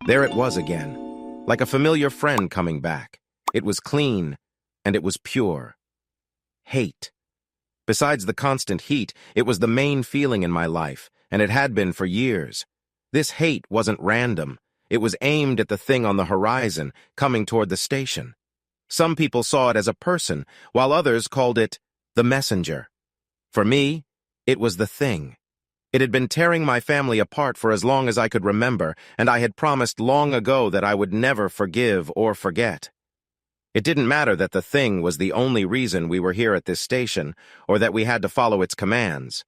There it was again, like a familiar friend coming back. It was clean, and it was pure. Hate. Besides the constant heat, it was the main feeling in my life, and it had been for years. This hate wasn't random. It was aimed at the thing on the horizon, coming toward the station. Some people saw it as a person, while others called it the messenger. For me, it was the thing. It had been tearing my family apart for as long as I could remember, and I had promised long ago that I would never forgive or forget. It didn't matter that the thing was the only reason we were here at this station, or that we had to follow its commands.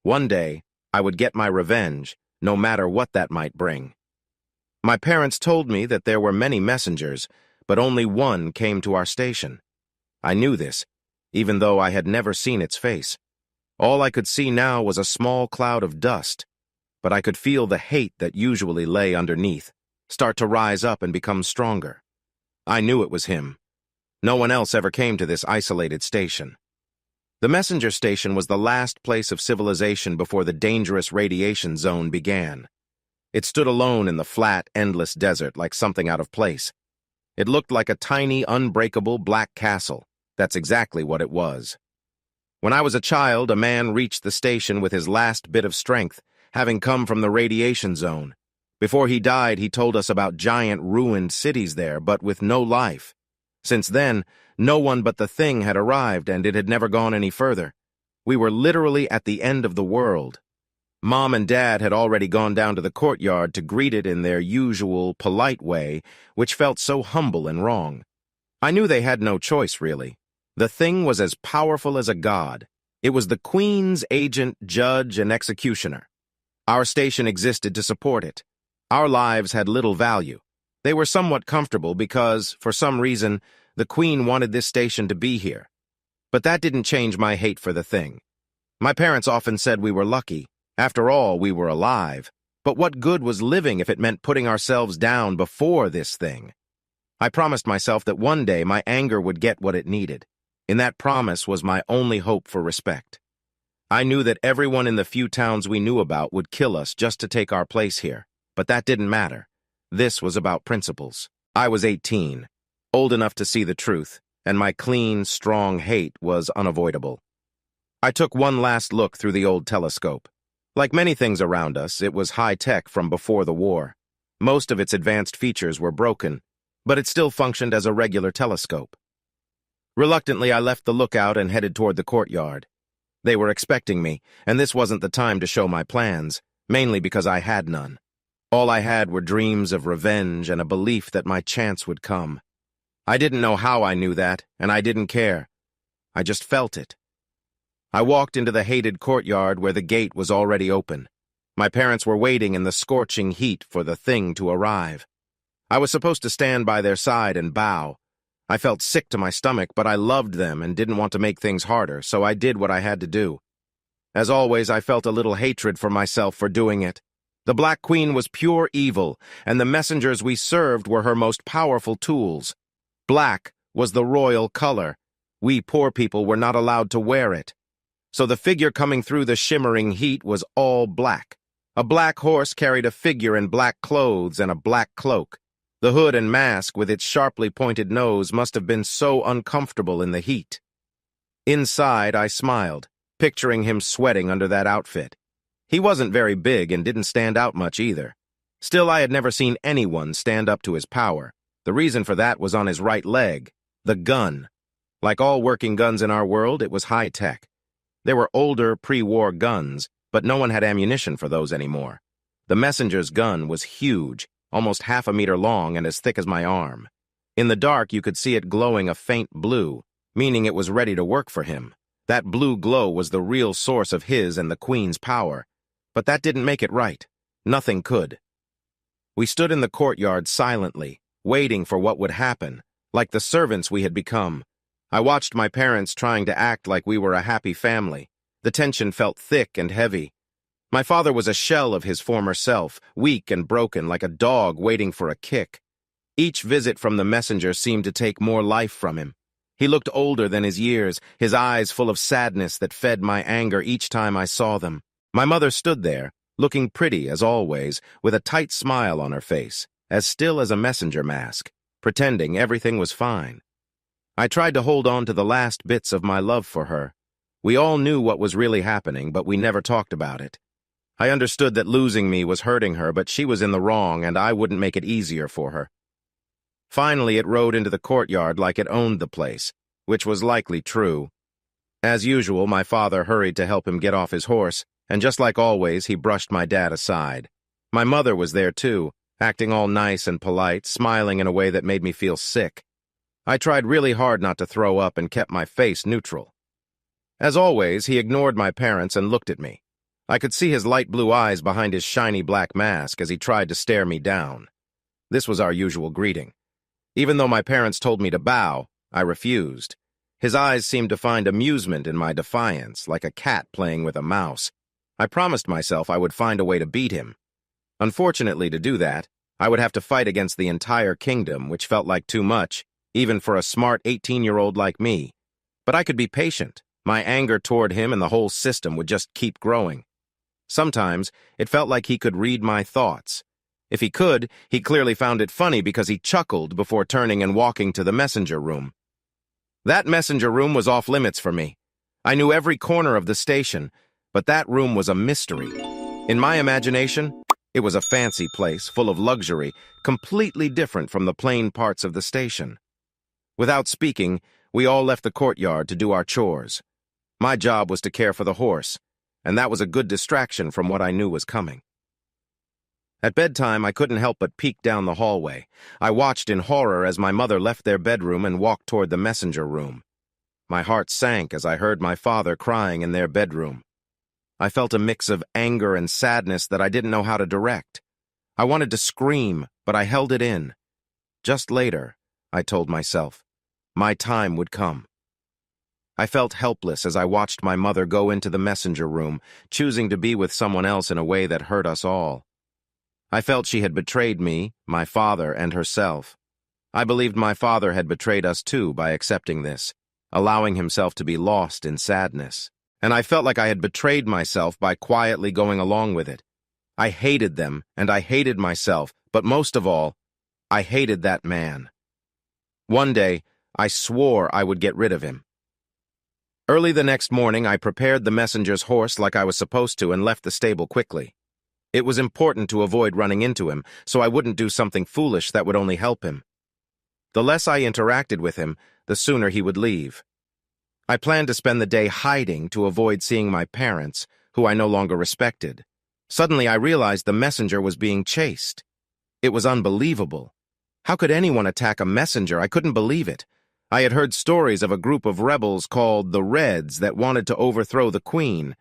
One day, I would get my revenge, no matter what that might bring. My parents told me that there were many messengers, but only one came to our station. I knew this, even though I had never seen its face. All I could see now was a small cloud of dust, but I could feel the hate that usually lay underneath start to rise up and become stronger. I knew it was him. No one else ever came to this isolated station. The messenger station was the last place of civilization before the dangerous radiation zone began. It stood alone in the flat, endless desert like something out of place. It looked like a tiny, unbreakable black castle. That's exactly what it was. When I was a child, a man reached the station with his last bit of strength, having come from the radiation zone. Before he died, he told us about giant ruined cities there, but with no life. Since then, no one but the thing had arrived, and it had never gone any further. We were literally at the end of the world. Mom and Dad had already gone down to the courtyard to greet it in their usual, polite way, which felt so humble and wrong. I knew they had no choice, really. The thing was as powerful as a god. It was the Queen's agent, judge, and executioner. Our station existed to support it. Our lives had little value. They were somewhat comfortable because, for some reason, the Queen wanted this station to be here. But that didn't change my hate for the thing. My parents often said we were lucky. After all, we were alive. But what good was living if it meant putting ourselves down before this thing? I promised myself that one day my anger would get what it needed. In that promise was my only hope for respect. I knew that everyone in the few towns we knew about would kill us just to take our place here. But that didn't matter. This was about principles. I was 18, old enough to see the truth, and my clean, strong hate was unavoidable. I took one last look through the old telescope. Like many things around us, it was high-tech from before the war. Most of its advanced features were broken, but it still functioned as a regular telescope. Reluctantly, I left the lookout and headed toward the courtyard. They were expecting me, and this wasn't the time to show my plans, mainly because I had none. All I had were dreams of revenge and a belief that my chance would come. I didn't know how I knew that, and I didn't care. I just felt it. I walked into the hated courtyard where the gate was already open. My parents were waiting in the scorching heat for the thing to arrive. I was supposed to stand by their side and bow. I felt sick to my stomach, but I loved them and didn't want to make things harder, so I did what I had to do. As always, I felt a little hatred for myself for doing it. The Black Queen was pure evil, and the messengers we served were her most powerful tools. Black was the royal color. We poor people were not allowed to wear it. So the figure coming through the shimmering heat was all black. A black horse carried a figure in black clothes and a black cloak. The hood and mask with its sharply pointed nose must have been so uncomfortable in the heat. Inside, I smiled, picturing him sweating under that outfit. He wasn't very big and didn't stand out much either. Still, I had never seen anyone stand up to his power. The reason for that was on his right leg, the gun. Like all working guns in our world, it was high-tech. There were older, pre-war guns, but no one had ammunition for those anymore. The messenger's gun was huge, almost half a meter long and as thick as my arm. In the dark, you could see it glowing a faint blue, meaning it was ready to work for him. That blue glow was the real source of his and the Queen's power. But that didn't make it right. Nothing could. We stood in the courtyard silently, waiting for what would happen, like the servants we had become. I watched my parents trying to act like we were a happy family. The tension felt thick and heavy. My father was a shell of his former self, weak and broken like a dog waiting for a kick. Each visit from the messenger seemed to take more life from him. He looked older than his years, his eyes full of sadness that fed my anger each time I saw them. My mother stood there, looking pretty as always, with a tight smile on her face. as still as a messenger mask, pretending everything was fine. I tried to hold on to the last bits of my love for her. We all knew what was really happening, but we never talked about it. I understood that losing me was hurting her, but she was in the wrong, and I wouldn't make it easier for her. Finally, it rode into the courtyard like it owned the place, which was likely true. As usual, my father hurried to help him get off his horse, and just like always, he brushed my dad aside. My mother was there too, acting all nice and polite, smiling in a way that made me feel sick. I tried really hard not to throw up and kept my face neutral. As always, he ignored my parents and looked at me. I could see his light blue eyes behind his shiny black mask as he tried to stare me down. This was our usual greeting. Even though my parents told me to bow, I refused. His eyes seemed to find amusement in my defiance, like a cat playing with a mouse. I promised myself I would find a way to beat him. Unfortunately, to do that, I would have to fight against the entire kingdom, which felt like too much, even for a smart 18-year-old like me. But I could be patient. My anger toward him and the whole system would just keep growing. Sometimes, it felt like he could read my thoughts. If he could, he clearly found it funny because he chuckled before turning and walking to the messenger room. That messenger room was off limits for me. I knew every corner of the station, but that room was a mystery. In my imagination, it was a fancy place full of luxury, completely different from the plain parts of the station. Without speaking, we all left the courtyard to do our chores. My job was to care for the horse, and that was a good distraction from what I knew was coming. At bedtime, I couldn't help but peek down the hallway. I watched in horror as my mother left their bedroom and walked toward the messenger room. My heart sank as I heard my father crying in their bedroom. I felt a mix of anger and sadness that I didn't know how to direct. I wanted to scream, but I held it in. Just later, I told myself, my time would come. I felt helpless as I watched my mother go into the messenger room, choosing to be with someone else in a way that hurt us all. I felt she had betrayed me, my father, and herself. I believed my father had betrayed us too by accepting this, allowing himself to be lost in sadness. And I felt like I had betrayed myself by quietly going along with it. I hated them, and I hated myself, but most of all, I hated that man. One day, I swore I would get rid of him. Early the next morning, I prepared the messenger's horse like I was supposed to and left the stable quickly. It was important to avoid running into him, so I wouldn't do something foolish that would only help him. The less I interacted with him, the sooner he would leave. I planned to spend the day hiding to avoid seeing my parents, who I no longer respected. Suddenly, I realized the messenger was being chased. It was unbelievable. How could anyone attack a messenger? I couldn't believe it. I had heard stories of a group of rebels called the Reds that wanted to overthrow the Queen,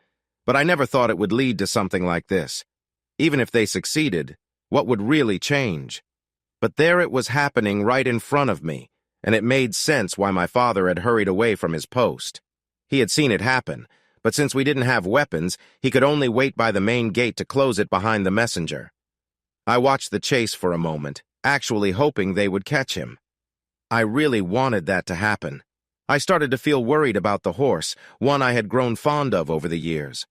but I never thought it would lead to something like this. Even if they succeeded, what would really change? But there it was happening right in front of me, and it made sense why my father had hurried away from his post. He had seen it happen, but since we didn't have weapons, he could only wait by the main gate to close it behind the messenger. I watched the chase for a moment, actually hoping they would catch him. I really wanted that to happen. I started to feel worried about the horse, one I had grown fond of over the years.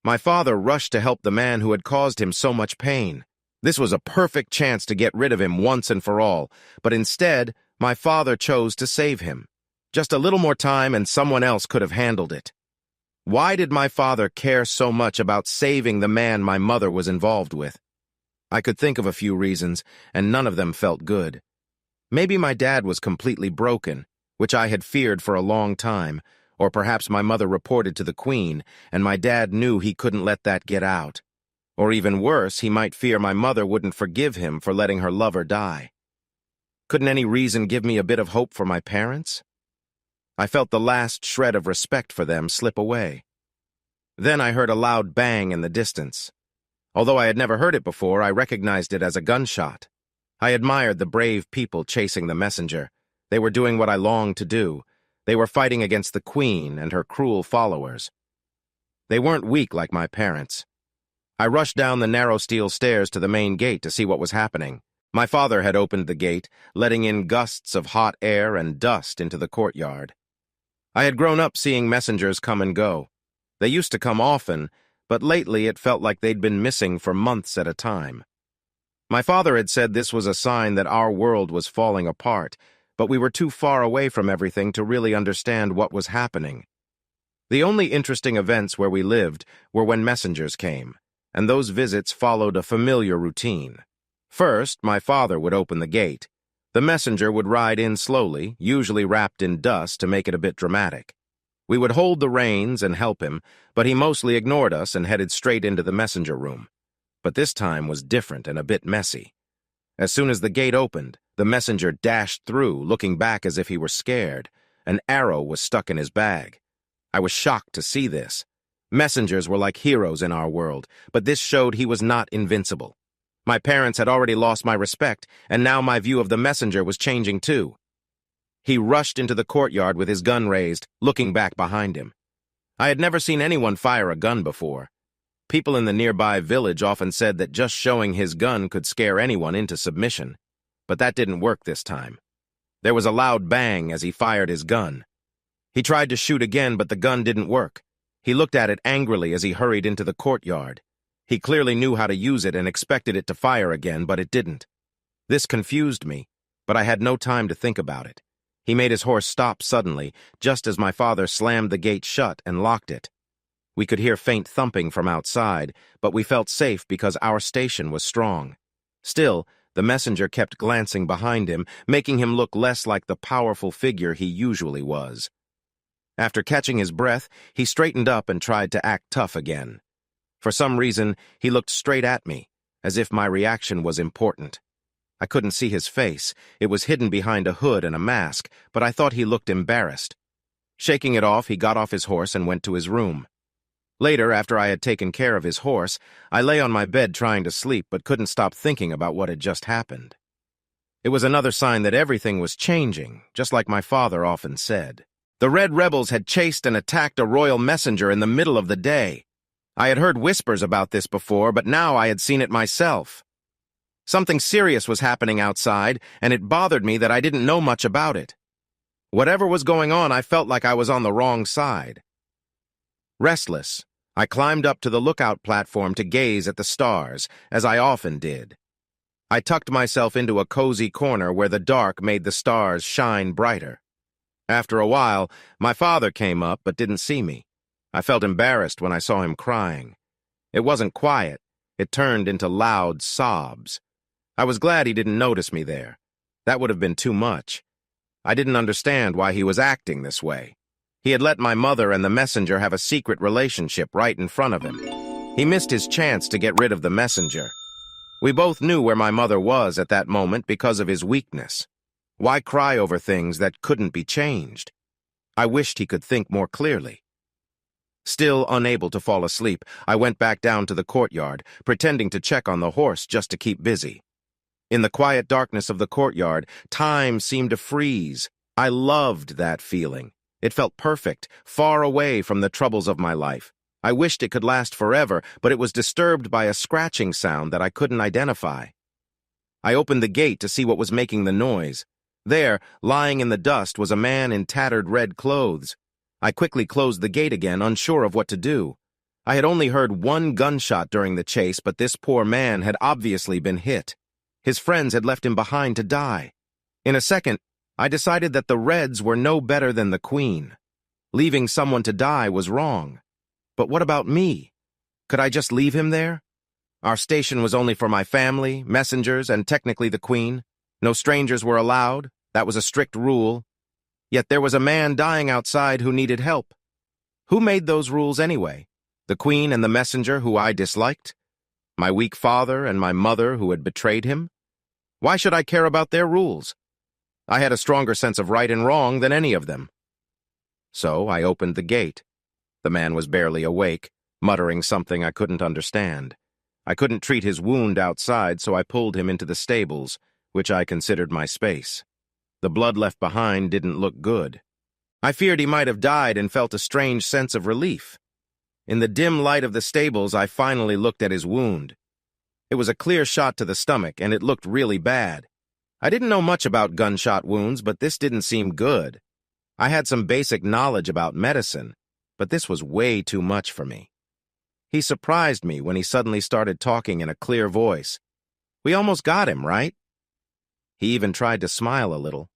My father rushed to help the man who had caused him so much pain. This was a perfect chance to get rid of him once and for all, but instead, my father chose to save him. Just a little more time and someone else could have handled it. Why did my father care so much about saving the man my mother was involved with? I could think of a few reasons, and none of them felt good. Maybe my dad was completely broken, which I had feared for a long time, or perhaps my mother reported to the Queen, and my dad knew he couldn't let that get out. Or even worse, he might fear my mother wouldn't forgive him for letting her lover die. Couldn't any reason give me a bit of hope for my parents? I felt the last shred of respect for them slip away. Then I heard a loud bang in the distance. Although I had never heard it before, I recognized it as a gunshot. I admired the brave people chasing the messenger. They were doing what I longed to do. They were fighting against the Queen and her cruel followers. They weren't weak like my parents. I rushed down the narrow steel stairs to the main gate to see what was happening. My father had opened the gate, letting in gusts of hot air and dust into the courtyard. I had grown up seeing messengers come and go. They used to come often, but lately it felt like they'd been missing for months at a time. My father had said this was a sign that our world was falling apart, but we were too far away from everything to really understand what was happening. The only interesting events where we lived were when messengers came, and those visits followed a familiar routine. First, my father would open the gate. The messenger would ride in slowly, usually wrapped in dust to make it a bit dramatic. We would hold the reins and help him, but he mostly ignored us and headed straight into the messenger room. But this time was different and a bit messy. As soon as the gate opened, the messenger dashed through, looking back as if he were scared. An arrow was stuck in his bag. I was shocked to see this. Messengers were like heroes in our world, but this showed he was not invincible. My parents had already lost my respect, and now my view of the messenger was changing too. He rushed into the courtyard with his gun raised, looking back behind him. I had never seen anyone fire a gun before. People in the nearby village often said that just showing his gun could scare anyone into submission, but that didn't work this time. There was a loud bang as he fired his gun. He tried to shoot again, but the gun didn't work. He looked at it angrily as he hurried into the courtyard. He clearly knew how to use it and expected it to fire again, but it didn't. This confused me, but I had no time to think about it. He made his horse stop suddenly, just as my father slammed the gate shut and locked it. We could hear faint thumping from outside, but we felt safe because our station was strong. Still, the messenger kept glancing behind him, making him look less like the powerful figure he usually was. After catching his breath, he straightened up and tried to act tough again. For some reason, he looked straight at me, as if my reaction was important. I couldn't see his face. It was hidden behind a hood and a mask, but I thought he looked embarrassed. Shaking it off, he got off his horse and went to his room. Later, after I had taken care of his horse, I lay on my bed trying to sleep but couldn't stop thinking about what had just happened. It was another sign that everything was changing, just like my father often said. The Red Rebels had chased and attacked a royal messenger in the middle of the day. I had heard whispers about this before, but now I had seen it myself. Something serious was happening outside, and it bothered me that I didn't know much about it. Whatever was going on, I felt like I was on the wrong side. Restless, I climbed up to the lookout platform to gaze at the stars, as I often did. I tucked myself into a cozy corner where the dark made the stars shine brighter. After a while, my father came up but didn't see me. I felt embarrassed when I saw him crying. It wasn't quiet. It turned into loud sobs. I was glad he didn't notice me there. That would have been too much. I didn't understand why he was acting this way. He had let my mother and the messenger have a secret relationship right in front of him. He missed his chance to get rid of the messenger. We both knew where my mother was at that moment because of his weakness. Why cry over things that couldn't be changed? I wished he could think more clearly. Still unable to fall asleep, I went back down to the courtyard, pretending to check on the horse just to keep busy. In the quiet darkness of the courtyard, time seemed to freeze. I loved that feeling. It felt perfect, far away from the troubles of my life. I wished it could last forever, but it was disturbed by a scratching sound that I couldn't identify. I opened the gate to see what was making the noise. There, lying in the dust, was a man in tattered red clothes. I quickly closed the gate again, unsure of what to do. I had only heard one gunshot during the chase, but this poor man had obviously been hit. His friends had left him behind to die. In a second, I decided that the Reds were no better than the Queen. Leaving someone to die was wrong. But what about me? Could I just leave him there? Our station was only for my family, messengers, and technically the Queen. No strangers were allowed. That was a strict rule. Yet there was a man dying outside who needed help. Who made those rules anyway? The Queen and the messenger who I disliked? My weak father and my mother who had betrayed him? Why should I care about their rules? I had a stronger sense of right and wrong than any of them. So I opened the gate. The man was barely awake, muttering something I couldn't understand. I couldn't treat his wound outside, so I pulled him into the stables, which I considered my space. The blood left behind didn't look good. I feared he might have died and felt a strange sense of relief. In the dim light of the stables, I finally looked at his wound. It was a clear shot to the stomach, and it looked really bad. I didn't know much about gunshot wounds, but this didn't seem good. I had some basic knowledge about medicine, but this was way too much for me. He surprised me when he suddenly started talking in a clear voice. We almost got him, right? He even tried to smile a little.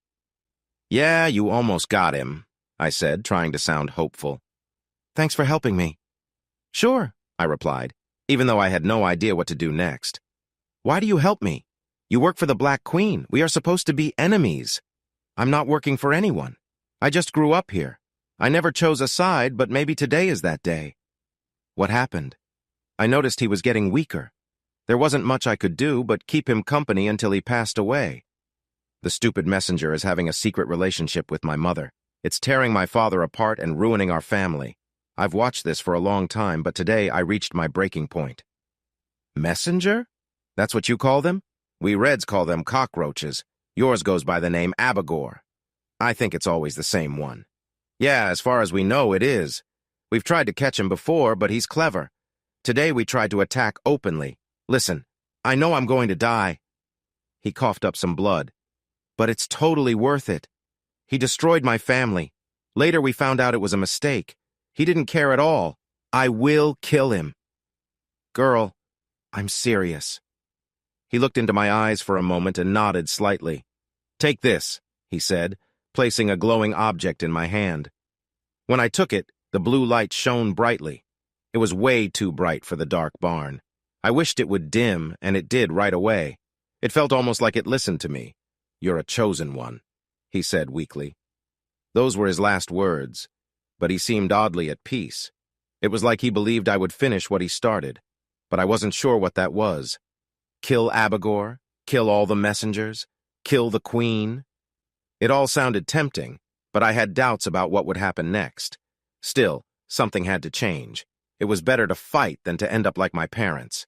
Yeah, you almost got him, I said, trying to sound hopeful. Thanks for helping me. Sure, I replied, even though I had no idea what to do next. Why do you help me? You work for the Black Queen. We are supposed to be enemies. I'm not working for anyone. I just grew up here. I never chose a side, but maybe today is that day. What happened? I noticed he was getting weaker. There wasn't much I could do but keep him company until he passed away. The stupid messenger is having a secret relationship with my mother. It's tearing my father apart and ruining our family. I've watched this for a long time, but today I reached my breaking point. Messenger? That's what you call them? We Reds call them cockroaches. Yours goes by the name Abagor. I think it's always the same one. Yeah, as far as we know, it is. We've tried to catch him before, but he's clever. Today we tried to attack openly. Listen, I know I'm going to die. He coughed up some blood. But it's totally worth it. He destroyed my family. Later we found out it was a mistake. He didn't care at all. I will kill him. Girl, I'm serious. He looked into my eyes for a moment and nodded slightly. Take this, he said, placing a glowing object in my hand. When I took it, the blue light shone brightly. It was way too bright for the dark barn. I wished it would dim, and it did right away. It felt almost like it listened to me. You're a chosen one, he said weakly. Those were his last words, but he seemed oddly at peace. It was like he believed I would finish what he started, but I wasn't sure what that was. Kill Abagor? Kill all the messengers? Kill the queen? It all sounded tempting, but I had doubts about what would happen next. Still, something had to change. It was better to fight than to end up like my parents.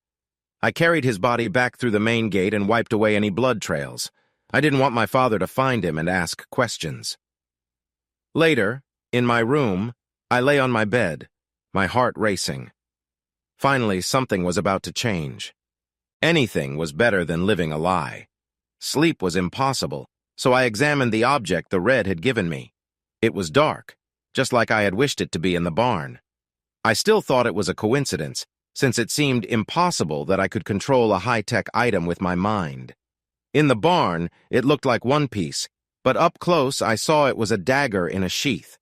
I carried his body back through the main gate and wiped away any blood trails. I didn't want my father to find him and ask questions. Later, in my room, I lay on my bed, my heart racing. Finally, something was about to change. Anything was better than living a lie. Sleep was impossible, so I examined the object the Red had given me. It was dark, just like I had wished it to be in the barn. I still thought it was a coincidence, since it seemed impossible that I could control a high-tech item with my mind. In the barn, it looked like one piece, but up close I saw it was a dagger in a sheath.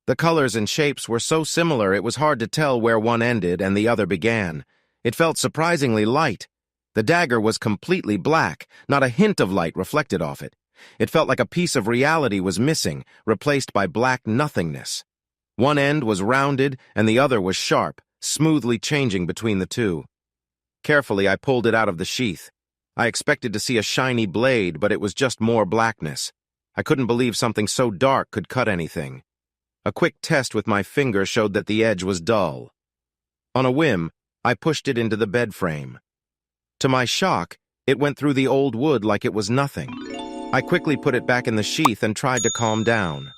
The colors and shapes were so similar it was hard to tell where one ended and the other began. It felt surprisingly light. The dagger was completely black, not a hint of light reflected off it. It felt like a piece of reality was missing, replaced by black nothingness. One end was rounded and the other was sharp, smoothly changing between the two. Carefully, I pulled it out of the sheath. I expected to see a shiny blade, but it was just more blackness. I couldn't believe something so dark could cut anything. A quick test with my finger showed that the edge was dull. On a whim, I pushed it into the bed frame. To my shock, it went through the old wood like it was nothing. I quickly put it back in the sheath and tried to calm down.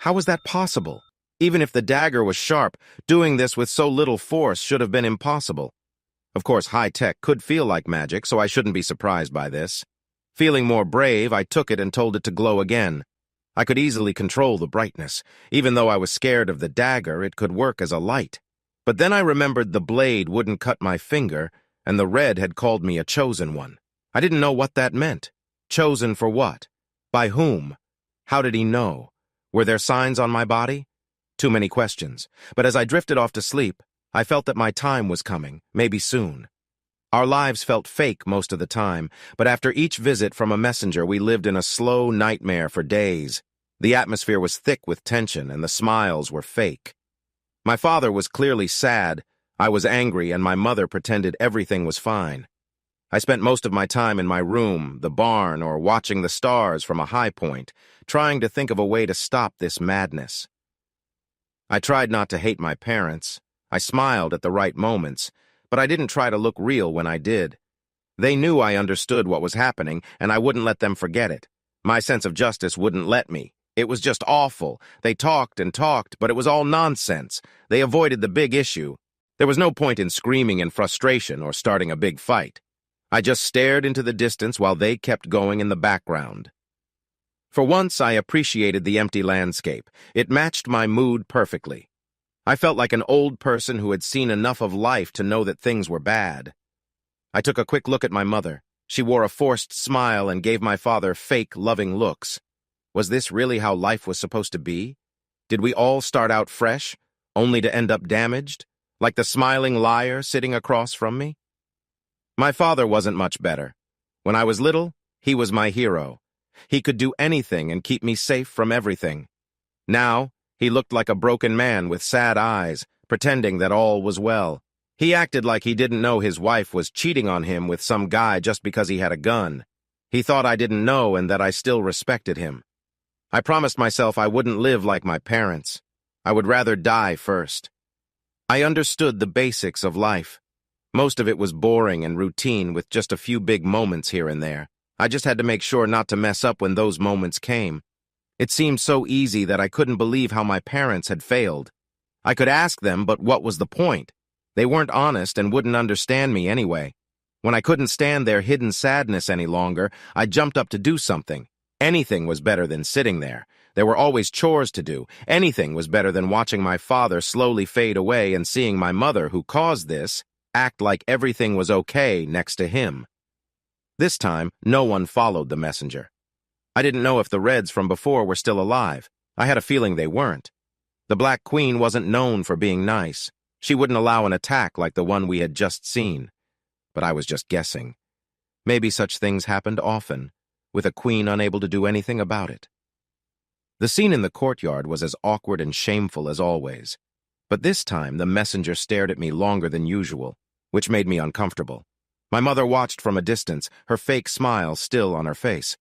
How was that possible? Even if the dagger was sharp, doing this with so little force should have been impossible. Of course, high-tech could feel like magic, so I shouldn't be surprised by this. Feeling more brave, I took it and told it to glow again. I could easily control the brightness. Even though I was scared of the dagger, it could work as a light. But then I remembered the blade wouldn't cut my finger, and the Red had called me a chosen one. I didn't know what that meant. Chosen for what? By whom? How did he know? Were there signs on my body? Too many questions. But as I drifted off to sleep, I felt that my time was coming, maybe soon. Our lives felt fake most of the time, but after each visit from a messenger, we lived in a slow nightmare for days. The atmosphere was thick with tension, and the smiles were fake. My father was clearly sad, I was angry, and my mother pretended everything was fine. I spent most of my time in my room, the barn, or watching the stars from a high point, trying to think of a way to stop this madness. I tried not to hate my parents. I smiled at the right moments, but I didn't try to look real when I did. They knew I understood what was happening, and I wouldn't let them forget it. My sense of justice wouldn't let me. It was just awful. They talked and talked, but it was all nonsense. They avoided the big issue. There was no point in screaming in frustration or starting a big fight. I just stared into the distance while they kept going in the background. For once, I appreciated the empty landscape. It matched my mood perfectly. I felt like an old person who had seen enough of life to know that things were bad. I took a quick look at my mother. She wore a forced smile and gave my father fake, loving looks. Was this really how life was supposed to be? Did we all start out fresh, only to end up damaged, like the smiling liar sitting across from me? My father wasn't much better. When I was little, he was my hero. He could do anything and keep me safe from everything. Now, he looked like a broken man with sad eyes, pretending that all was well. He acted like he didn't know his wife was cheating on him with some guy just because he had a gun. He thought I didn't know and that I still respected him. I promised myself I wouldn't live like my parents. I would rather die first. I understood the basics of life. Most of it was boring and routine with just a few big moments here and there. I just had to make sure not to mess up when those moments came. It seemed so easy that I couldn't believe how my parents had failed. I could ask them, but what was the point? They weren't honest and wouldn't understand me anyway. When I couldn't stand their hidden sadness any longer, I jumped up to do something. Anything was better than sitting there. There were always chores to do. Anything was better than watching my father slowly fade away and seeing my mother, who caused this, act like everything was okay next to him. This time, no one followed the messenger. I didn't know if the Reds from before were still alive. I had a feeling they weren't. The Black Queen wasn't known for being nice. She wouldn't allow an attack like the one we had just seen. But I was just guessing. Maybe such things happened often, with a queen unable to do anything about it. The scene in the courtyard was as awkward and shameful as always. But this time, the messenger stared at me longer than usual, which made me uncomfortable. My mother watched from a distance, her fake smile still on her face.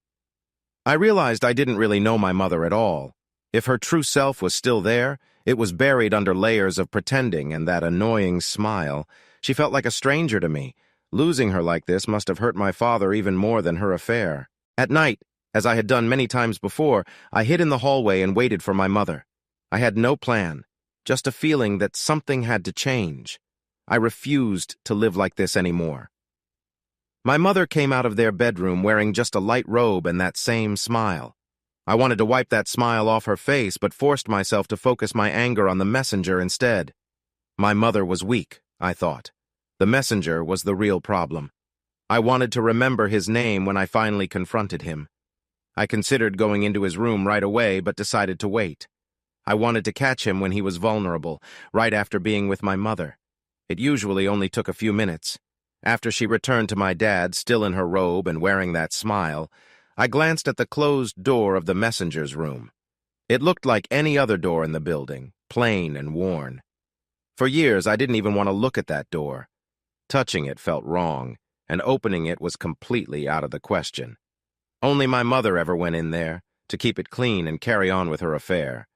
I realized I didn't really know my mother at all. If her true self was still there, it was buried under layers of pretending and that annoying smile. She felt like a stranger to me. Losing her like this must have hurt my father even more than her affair. At night, as I had done many times before, I hid in the hallway and waited for my mother. I had no plan, just a feeling that something had to change. I refused to live like this anymore. My mother came out of their bedroom wearing just a light robe and that same smile. I wanted to wipe that smile off her face, but forced myself to focus my anger on the messenger instead. My mother was weak, I thought. The messenger was the real problem. I wanted to remember his name when I finally confronted him. I considered going into his room right away, but decided to wait. I wanted to catch him when he was vulnerable, right after being with my mother. It usually only took a few minutes. After she returned to my dad, still in her robe and wearing that smile, I glanced at the closed door of the messenger's room. It looked like any other door in the building, plain and worn. For years, I didn't even want to look at that door. Touching it felt wrong, and opening it was completely out of the question. Only my mother ever went in there, to keep it clean and carry on with her affair.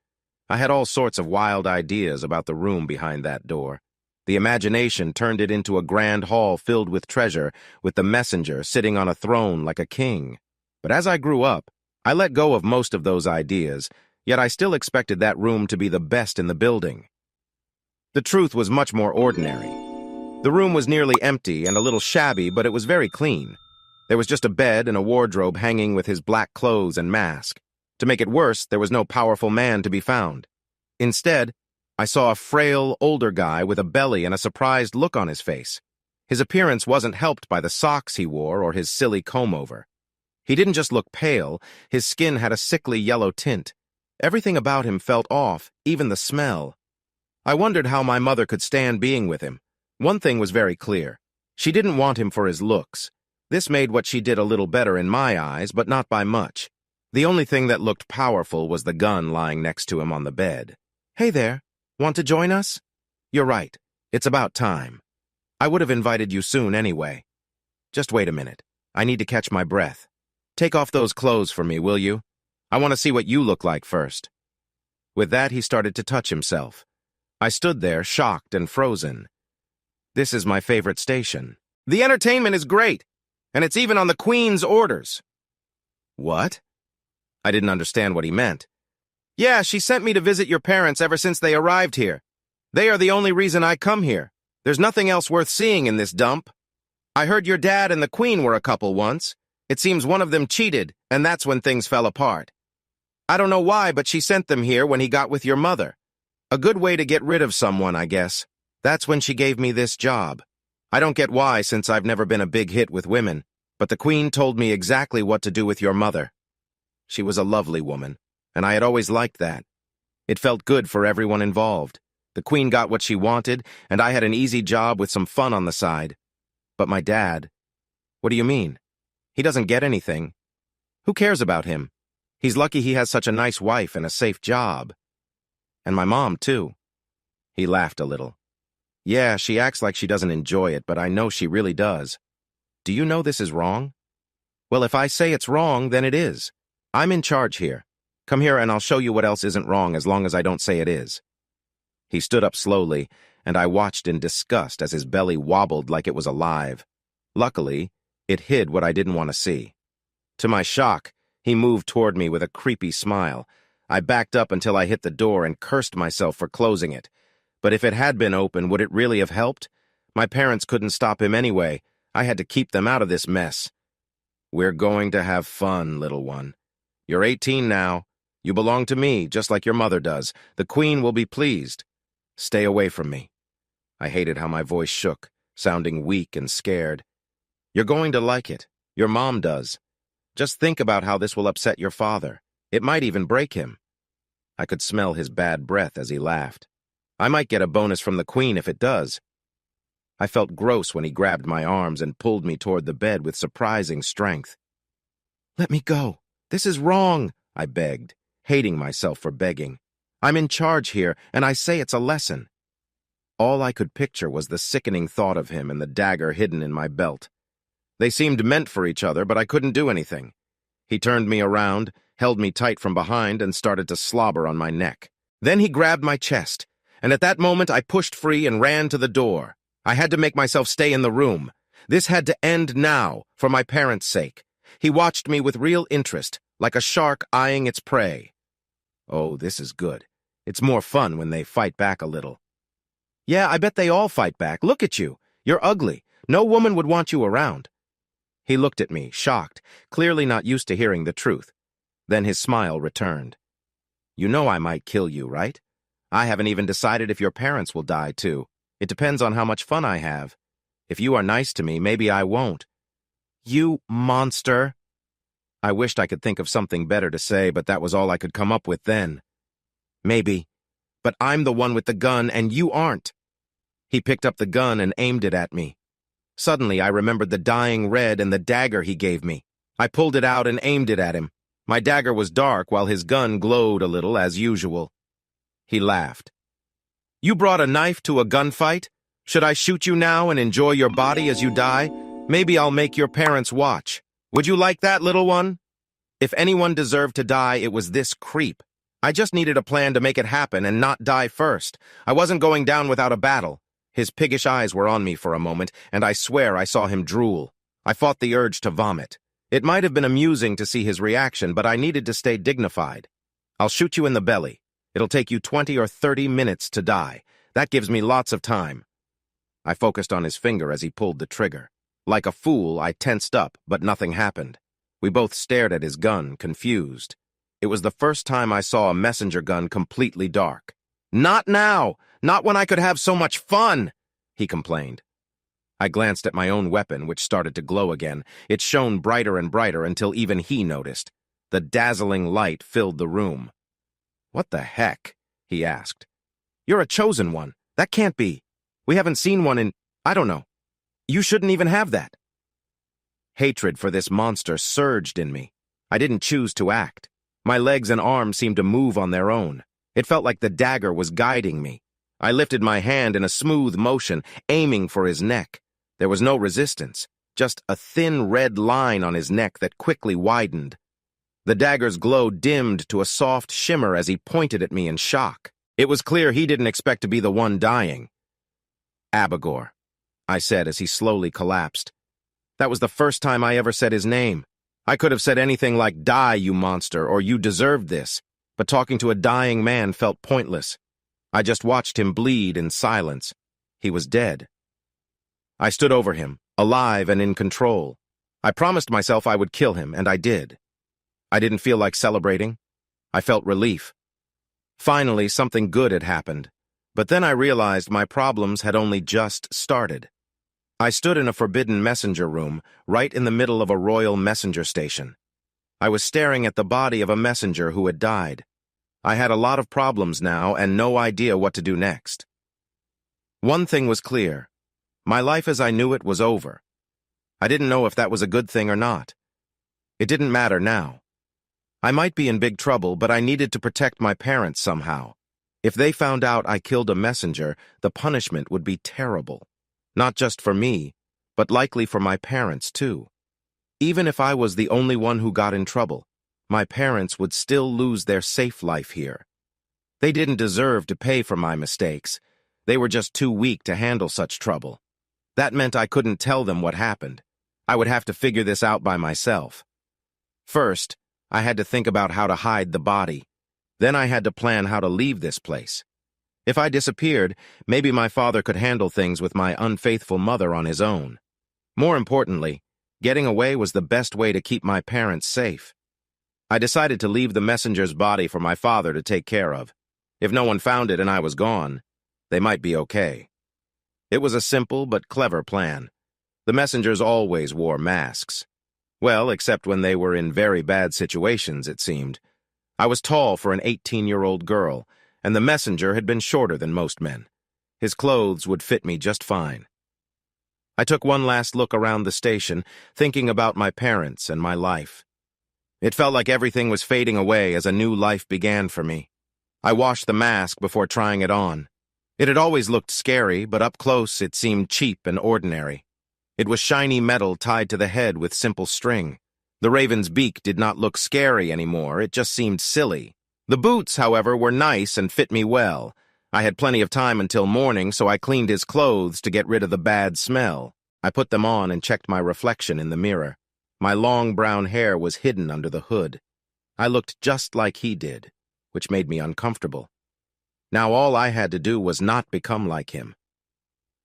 I had all sorts of wild ideas about the room behind that door. The imagination turned it into a grand hall filled with treasure, with the messenger sitting on a throne like a king. But as I grew up, I let go of most of those ideas, yet I still expected that room to be the best in the building. The truth was much more ordinary. The room was nearly empty and a little shabby, but it was very clean. There was just a bed and a wardrobe hanging with his black clothes and mask. To make it worse, there was no powerful man to be found. Instead, I saw a frail, older guy with a belly and a surprised look on his face. His appearance wasn't helped by the socks he wore or his silly comb-over. He didn't just look pale, his skin had a sickly yellow tint. Everything about him felt off, even the smell. I wondered how my mother could stand being with him. One thing was very clear. She didn't want him for his looks. This made what she did a little better in my eyes, but not by much. The only thing that looked powerful was the gun lying next to him on the bed. "Hey there, want to join us?" "You're right. It's about time. I would have invited you soon anyway. Just wait a minute. I need to catch my breath. Take off those clothes for me, will you? I want to see what you look like first." With that, he started to touch himself. I stood there, shocked and frozen. This is my favorite station. The entertainment is great, and it's even on the Queen's orders. What? I didn't understand what he meant. Yeah, she sent me to visit your parents ever since they arrived here. They are the only reason I come here. There's nothing else worth seeing in this dump. I heard your dad and the Queen were a couple once. It seems one of them cheated, and that's when things fell apart. I don't know why, but she sent them here when he got with your mother. A good way to get rid of someone, I guess. That's when she gave me this job. I don't get why, since I've never been a big hit with women. But the queen told me exactly what to do with your mother. She was a lovely woman, and I had always liked that. It felt good for everyone involved. The queen got what she wanted, and I had an easy job with some fun on the side. But my dad... What do you mean? He doesn't get anything. Who cares about him? He's lucky he has such a nice wife and a safe job. And my mom, too. He laughed a little. Yeah, she acts like she doesn't enjoy it, but I know she really does. Do you know this is wrong? Well, if I say it's wrong, then it is. I'm in charge here. Come here and I'll show you what else isn't wrong as long as I don't say it is. He stood up slowly, and I watched in disgust as his belly wobbled like it was alive. Luckily, it hid what I didn't want to see. To my shock, he moved toward me with a creepy smile. I backed up until I hit the door and cursed myself for closing it. But if it had been open, would it really have helped? My parents couldn't stop him anyway. I had to keep them out of this mess. We're going to have fun, little one. You're 18 now. You belong to me, just like your mother does. The queen will be pleased. Stay away from me. I hated how my voice shook, sounding weak and scared. You're going to like it. Your mom does. Just think about how this will upset your father. It might even break him. I could smell his bad breath as he laughed. I might get a bonus from the queen if it does. I felt gross when he grabbed my arms and pulled me toward the bed with surprising strength. Let me go. This is wrong, I begged, hating myself for begging. I'm in charge here, and I say it's a lesson. All I could picture was the sickening thought of him and the dagger hidden in my belt. They seemed meant for each other, but I couldn't do anything. He turned me around, held me tight from behind, and started to slobber on my neck. Then he grabbed my chest, and at that moment I pushed free and ran to the door. I had to make myself stay in the room. This had to end now, for my parents' sake. He watched me with real interest, like a shark eyeing its prey. Oh, this is good. It's more fun when they fight back a little. Yeah, I bet they all fight back. Look at you. You're ugly. No woman would want you around. He looked at me, shocked, clearly not used to hearing the truth. Then his smile returned. You know I might kill you, right? I haven't even decided if your parents will die, too. It depends on how much fun I have. If you are nice to me, maybe I won't. You monster! I wished I could think of something better to say, but that was all I could come up with then. Maybe. But I'm the one with the gun, and you aren't. He picked up the gun and aimed it at me. Suddenly, I remembered the dying red and the dagger he gave me. I pulled it out and aimed it at him. My dagger was dark, while his gun glowed a little, as usual. He laughed. You brought a knife to a gunfight? Should I shoot you now and enjoy your body as you die? Maybe I'll make your parents watch. Would you like that, little one? If anyone deserved to die, it was this creep. I just needed a plan to make it happen and not die first. I wasn't going down without a battle. His piggish eyes were on me for a moment, and I swear I saw him drool. I fought the urge to vomit. It might have been amusing to see his reaction, but I needed to stay dignified. I'll shoot you in the belly. It'll take you 20 or 30 minutes to die. That gives me lots of time. I focused on his finger as he pulled the trigger. Like a fool, I tensed up, but nothing happened. We both stared at his gun, confused. It was the first time I saw a messenger gun completely dark. Not now! Not when I could have so much fun! He complained. I glanced at my own weapon, which started to glow again. It shone brighter and brighter until even he noticed. The dazzling light filled the room. What the heck? He asked. You're a chosen one. That can't be. We haven't seen one in, I don't know. You shouldn't even have that. Hatred for this monster surged in me. I didn't choose to act. My legs and arms seemed to move on their own. It felt like the dagger was guiding me. I lifted my hand in a smooth motion, aiming for his neck. There was no resistance, just a thin red line on his neck that quickly widened. The dagger's glow dimmed to a soft shimmer as he pointed at me in shock. It was clear he didn't expect to be the one dying. Abigor, I said as he slowly collapsed. That was the first time I ever said his name. I could have said anything like, "Die, you monster," or "You deserved this," but talking to a dying man felt pointless. I just watched him bleed in silence. He was dead. I stood over him, alive and in control. I promised myself I would kill him, and I did. I didn't feel like celebrating. I felt relief. Finally, something good had happened. But then I realized my problems had only just started. I stood in a forbidden messenger room, right in the middle of a royal messenger station. I was staring at the body of a messenger who had died. I had a lot of problems now and no idea what to do next. One thing was clear. My life as I knew it was over. I didn't know if that was a good thing or not. It didn't matter now. I might be in big trouble, but I needed to protect my parents somehow. If they found out I killed a messenger, the punishment would be terrible. Not just for me, but likely for my parents too. Even if I was the only one who got in trouble, my parents would still lose their safe life here. They didn't deserve to pay for my mistakes. They were just too weak to handle such trouble. That meant I couldn't tell them what happened. I would have to figure this out by myself. First, I had to think about how to hide the body. Then I had to plan how to leave this place. If I disappeared, maybe my father could handle things with my unfaithful mother on his own. More importantly, getting away was the best way to keep my parents safe. I decided to leave the messenger's body for my father to take care of. If no one found it and I was gone, they might be okay. It was a simple but clever plan. The messengers always wore masks. Well, except when they were in very bad situations, it seemed. I was tall for an 18-year-old girl, and the messenger had been shorter than most men. His clothes would fit me just fine. I took one last look around the station, thinking about my parents and my life. It felt like everything was fading away as a new life began for me. I washed the mask before trying it on. It had always looked scary, but up close it seemed cheap and ordinary. It was shiny metal tied to the head with simple string. The raven's beak did not look scary anymore, it just seemed silly. The boots, however, were nice and fit me well. I had plenty of time until morning, so I cleaned his clothes to get rid of the bad smell. I put them on and checked my reflection in the mirror. My long brown hair was hidden under the hood. I looked just like he did, which made me uncomfortable. Now all I had to do was not become like him.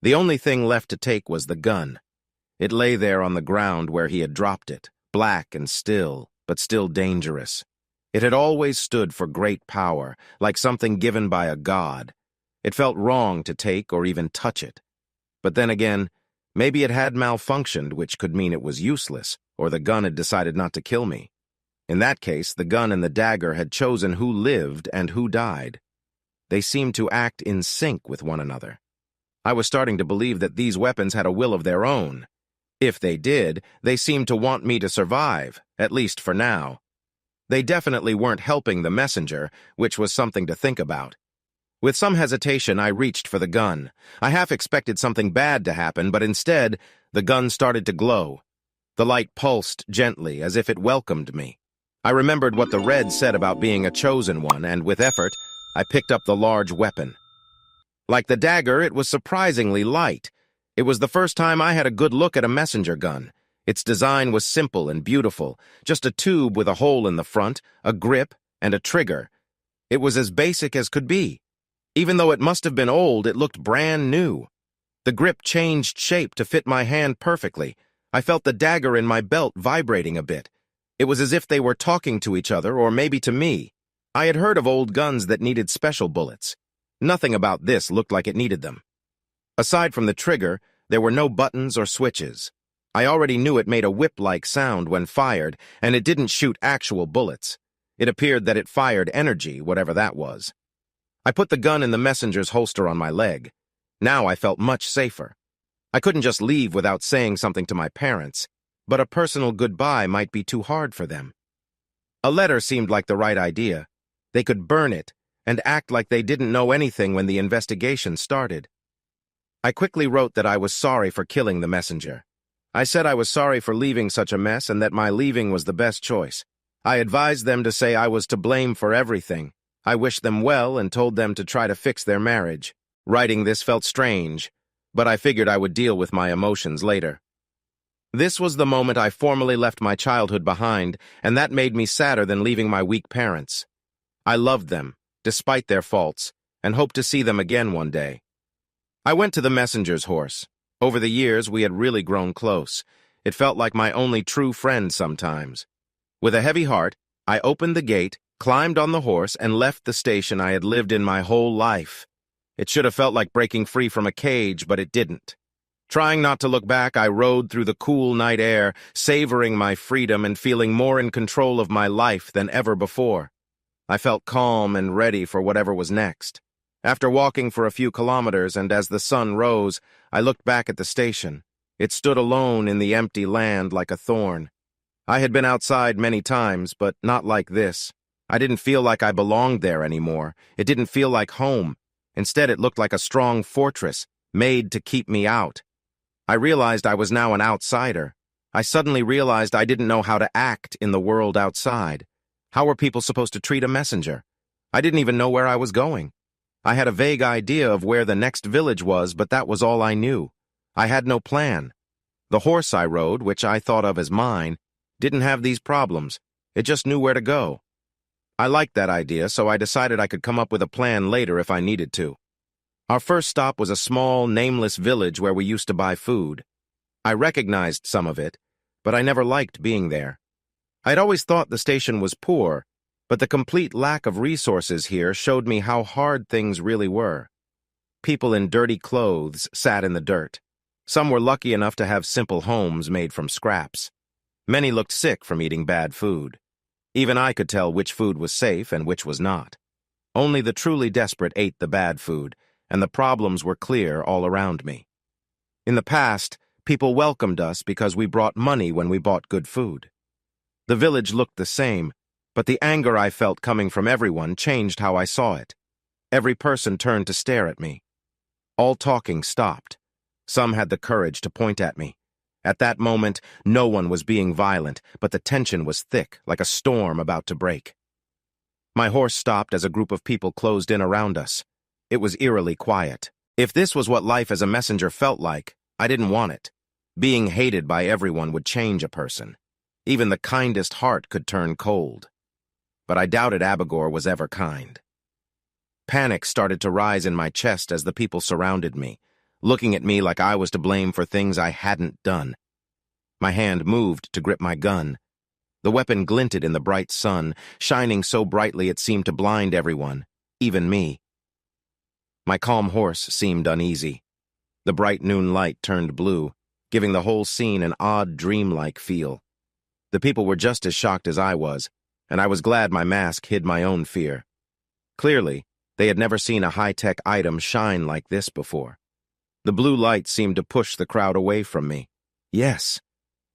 The only thing left to take was the gun. It lay there on the ground where he had dropped it, black and still, but still dangerous. It had always stood for great power, like something given by a god. It felt wrong to take or even touch it. But then again, maybe it had malfunctioned, which could mean it was useless, or the gun had decided not to kill me. In that case, the gun and the dagger had chosen who lived and who died. They seemed to act in sync with one another. I was starting to believe that these weapons had a will of their own. If they did, they seemed to want me to survive, at least for now. They definitely weren't helping the messenger, which was something to think about. With some hesitation, I reached for the gun. I half expected something bad to happen, but instead, the gun started to glow. The light pulsed gently, as if it welcomed me. I remembered what the red said about being a chosen one, and with effort, I picked up the large weapon. Like the dagger, it was surprisingly light. It was the first time I had a good look at a messenger gun. Its design was simple and beautiful, just a tube with a hole in the front, a grip, and a trigger. It was as basic as could be. Even though it must have been old, it looked brand new. The grip changed shape to fit my hand perfectly. I felt the dagger in my belt vibrating a bit. It was as if they were talking to each other, or maybe to me. I had heard of old guns that needed special bullets. Nothing about this looked like it needed them. Aside from the trigger, there were no buttons or switches. I already knew it made a whip-like sound when fired, and it didn't shoot actual bullets. It appeared that it fired energy, whatever that was. I put the gun in the messenger's holster on my leg. Now I felt much safer. I couldn't just leave without saying something to my parents, but a personal goodbye might be too hard for them. A letter seemed like the right idea. They could burn it and act like they didn't know anything when the investigation started. I quickly wrote that I was sorry for killing the messenger. I said I was sorry for leaving such a mess and that my leaving was the best choice. I advised them to say I was to blame for everything. I wished them well and told them to try to fix their marriage. Writing this felt strange, but I figured I would deal with my emotions later. This was the moment I formally left my childhood behind, and that made me sadder than leaving my weak parents. I loved them, despite their faults, and hoped to see them again one day. I went to the messenger's horse. Over the years, we had really grown close. It felt like my only true friend sometimes. With a heavy heart, I opened the gate, climbed on the horse, and left the station I had lived in my whole life. It should have felt like breaking free from a cage, but it didn't. Trying not to look back, I rode through the cool night air, savoring my freedom and feeling more in control of my life than ever before. I felt calm and ready for whatever was next. After walking for a few kilometers and as the sun rose, I looked back at the station. It stood alone in the empty land like a thorn. I had been outside many times, but not like this. I didn't feel like I belonged there anymore. It didn't feel like home. Instead, it looked like a strong fortress, made to keep me out. I realized I was now an outsider. I suddenly realized I didn't know how to act in the world outside. How were people supposed to treat a messenger? I didn't even know where I was going. I had a vague idea of where the next village was, but that was all I knew. I had no plan. The horse I rode, which I thought of as mine, didn't have these problems. It just knew where to go. I liked that idea, so I decided I could come up with a plan later if I needed to. Our first stop was a small, nameless village where we used to buy food. I recognized some of it, but I never liked being there. I'd always thought the station was poor, but the complete lack of resources here showed me how hard things really were. People in dirty clothes sat in the dirt. Some were lucky enough to have simple homes made from scraps. Many looked sick from eating bad food. Even I could tell which food was safe and which was not. Only the truly desperate ate the bad food, and the problems were clear all around me. In the past, people welcomed us because we brought money when we bought good food. The village looked the same, but the anger I felt coming from everyone changed how I saw it. Every person turned to stare at me. All talking stopped. Some had the courage to point at me. At that moment, no one was being violent, but the tension was thick, like a storm about to break. My horse stopped as a group of people closed in around us. It was eerily quiet. If this was what life as a messenger felt like, I didn't want it. Being hated by everyone would change a person. Even the kindest heart could turn cold. But I doubted Abigor was ever kind. Panic started to rise in my chest as the people surrounded me, looking at me like I was to blame for things I hadn't done. My hand moved to grip my gun. The weapon glinted in the bright sun, shining so brightly it seemed to blind everyone, even me. My calm horse seemed uneasy. The bright noon light turned blue, giving the whole scene an odd, dreamlike feel. The people were just as shocked as I was, and I was glad my mask hid my own fear. Clearly, they had never seen a high-tech item shine like this before. The blue light seemed to push the crowd away from me. Yes,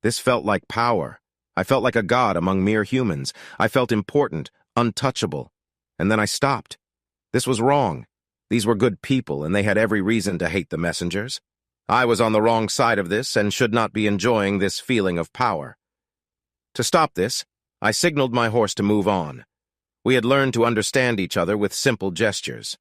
this felt like power. I felt like a god among mere humans. I felt important, untouchable. And then I stopped. This was wrong. These were good people, and they had every reason to hate the messengers. I was on the wrong side of this and should not be enjoying this feeling of power. To stop this, I signaled my horse to move on. We had learned to understand each other with simple gestures.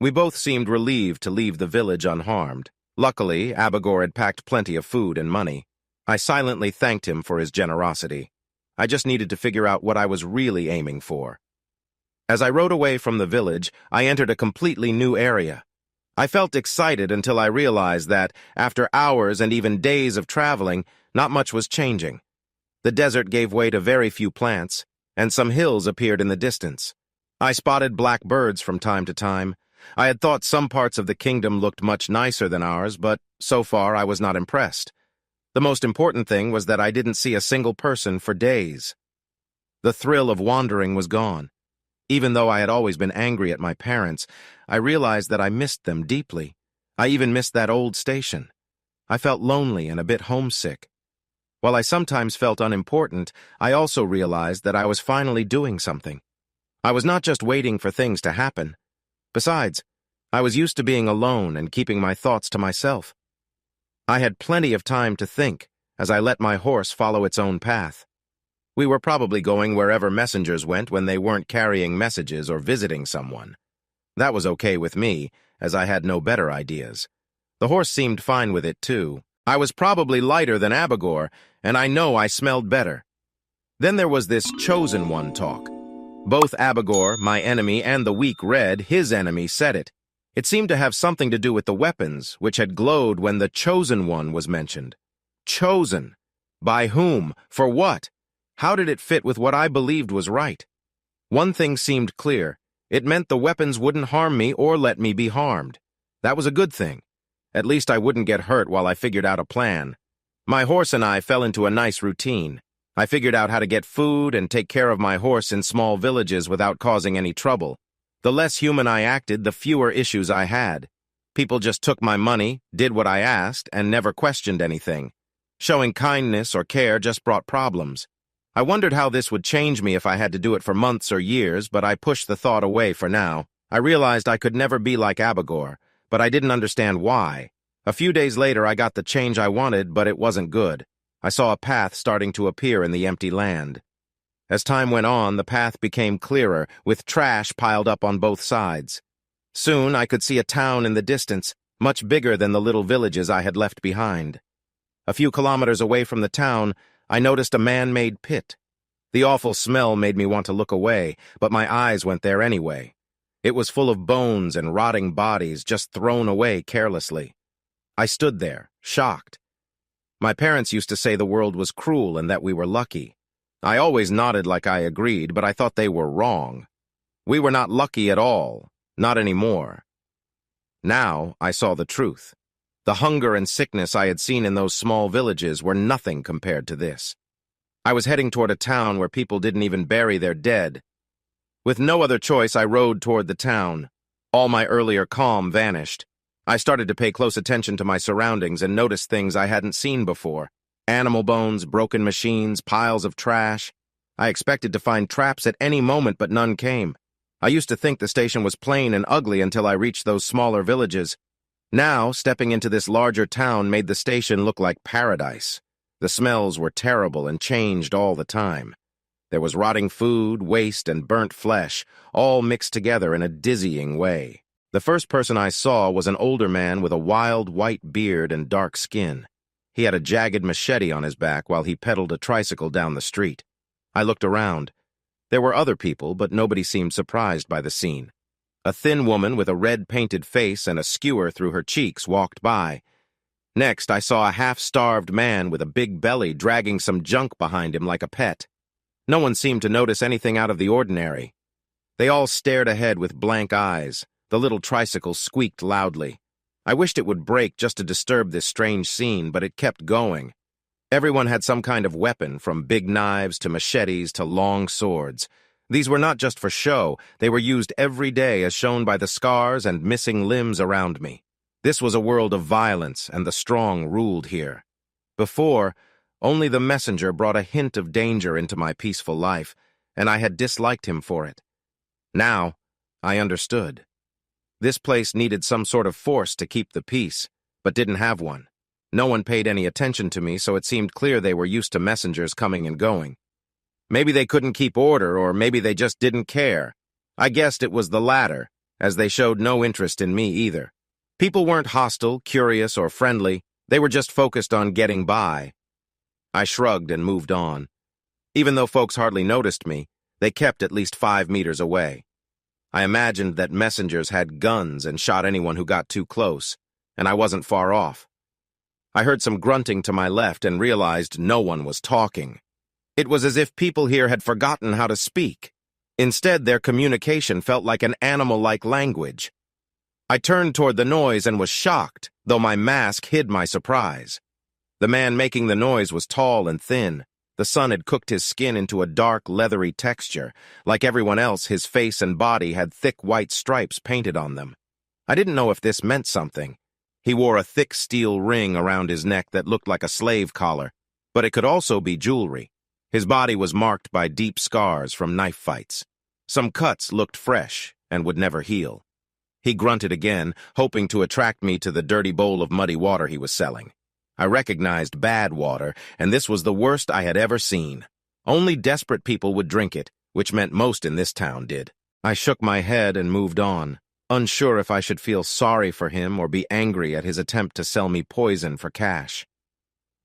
We both seemed relieved to leave the village unharmed. Luckily, Abigor had packed plenty of food and money. I silently thanked him for his generosity. I just needed to figure out what I was really aiming for. As I rode away from the village, I entered a completely new area. I felt excited until I realized that, after hours and even days of traveling, not much was changing. The desert gave way to very few plants, and some hills appeared in the distance. I spotted black birds from time to time. I had thought some parts of the kingdom looked much nicer than ours, but so far I was not impressed. The most important thing was that I didn't see a single person for days. The thrill of wandering was gone. Even though I had always been angry at my parents, I realized that I missed them deeply. I even missed that old station. I felt lonely and a bit homesick. While I sometimes felt unimportant, I also realized that I was finally doing something. I was not just waiting for things to happen. Besides, I was used to being alone and keeping my thoughts to myself. I had plenty of time to think as I let my horse follow its own path. We were probably going wherever messengers went when they weren't carrying messages or visiting someone. That was okay with me, as I had no better ideas. The horse seemed fine with it, too. I was probably lighter than Abigor, and I know I smelled better. Then there was this chosen one talk. Both Abigor, my enemy, and the weak Red, his enemy, said it. It seemed to have something to do with the weapons, which had glowed when the chosen one was mentioned. Chosen? By whom? For what? How did it fit with what I believed was right? One thing seemed clear. It meant the weapons wouldn't harm me or let me be harmed. That was a good thing. At least I wouldn't get hurt while I figured out a plan. My horse and I fell into a nice routine. I figured out how to get food and take care of my horse in small villages without causing any trouble. The less human I acted, the fewer issues I had. People just took my money, did what I asked, and never questioned anything. Showing kindness or care just brought problems. I wondered how this would change me if I had to do it for months or years, but I pushed the thought away for now. I realized I could never be like Abigor, but I didn't understand why. A few days later, I got the change I wanted, but it wasn't good. I saw a path starting to appear in the empty land. As time went on, the path became clearer, with trash piled up on both sides. Soon, I could see a town in the distance, much bigger than the little villages I had left behind. A few kilometers away from the town, I noticed a man-made pit. The awful smell made me want to look away, but my eyes went there anyway. It was full of bones and rotting bodies just thrown away carelessly. I stood there, shocked. My parents used to say the world was cruel and that we were lucky. I always nodded like I agreed, but I thought they were wrong. We were not lucky at all, not anymore. Now I saw the truth. The hunger and sickness I had seen in those small villages were nothing compared to this. I was heading toward a town where people didn't even bury their dead. With no other choice, I rode toward the town. All my earlier calm vanished. I started to pay close attention to my surroundings and notice things I hadn't seen before. Animal bones, broken machines, piles of trash. I expected to find traps at any moment, but none came. I used to think the station was plain and ugly until I reached those smaller villages. Now, stepping into this larger town made the station look like paradise. The smells were terrible and changed all the time. There was rotting food, waste, and burnt flesh, all mixed together in a dizzying way. The first person I saw was an older man with a wild white beard and dark skin. He had a jagged machete on his back while he pedaled a tricycle down the street. I looked around. There were other people, but nobody seemed surprised by the scene. A thin woman with a red-painted face and a skewer through her cheeks walked by. Next, I saw a half-starved man with a big belly dragging some junk behind him like a pet. No one seemed to notice anything out of the ordinary. They all stared ahead with blank eyes. The little tricycle squeaked loudly. I wished it would break just to disturb this strange scene, but it kept going. Everyone had some kind of weapon, from big knives to machetes to long swords. These were not just for show, they were used every day as shown by the scars and missing limbs around me. This was a world of violence, and the strong ruled here. Before, only the messenger brought a hint of danger into my peaceful life, and I had disliked him for it. Now, I understood. This place needed some sort of force to keep the peace, but didn't have one. No one paid any attention to me, so it seemed clear they were used to messengers coming and going. Maybe they couldn't keep order, or maybe they just didn't care. I guessed it was the latter, as they showed no interest in me either. People weren't hostile, curious, or friendly. They were just focused on getting by. I shrugged and moved on. Even though folks hardly noticed me, they kept at least 5 meters away. I imagined that messengers had guns and shot anyone who got too close, and I wasn't far off. I heard some grunting to my left and realized no one was talking. It was as if people here had forgotten how to speak. Instead, their communication felt like an animal-like language. I turned toward the noise and was shocked, though my mask hid my surprise. The man making the noise was tall and thin. The sun had cooked his skin into a dark, leathery texture. Like everyone else, his face and body had thick white stripes painted on them. I didn't know if this meant something. He wore a thick steel ring around his neck that looked like a slave collar, but it could also be jewelry. His body was marked by deep scars from knife fights. Some cuts looked fresh and would never heal. He grunted again, hoping to attract me to the dirty bowl of muddy water he was selling. I recognized bad water, and this was the worst I had ever seen. Only desperate people would drink it, which meant most in this town did. I shook my head and moved on, unsure if I should feel sorry for him or be angry at his attempt to sell me poison for cash.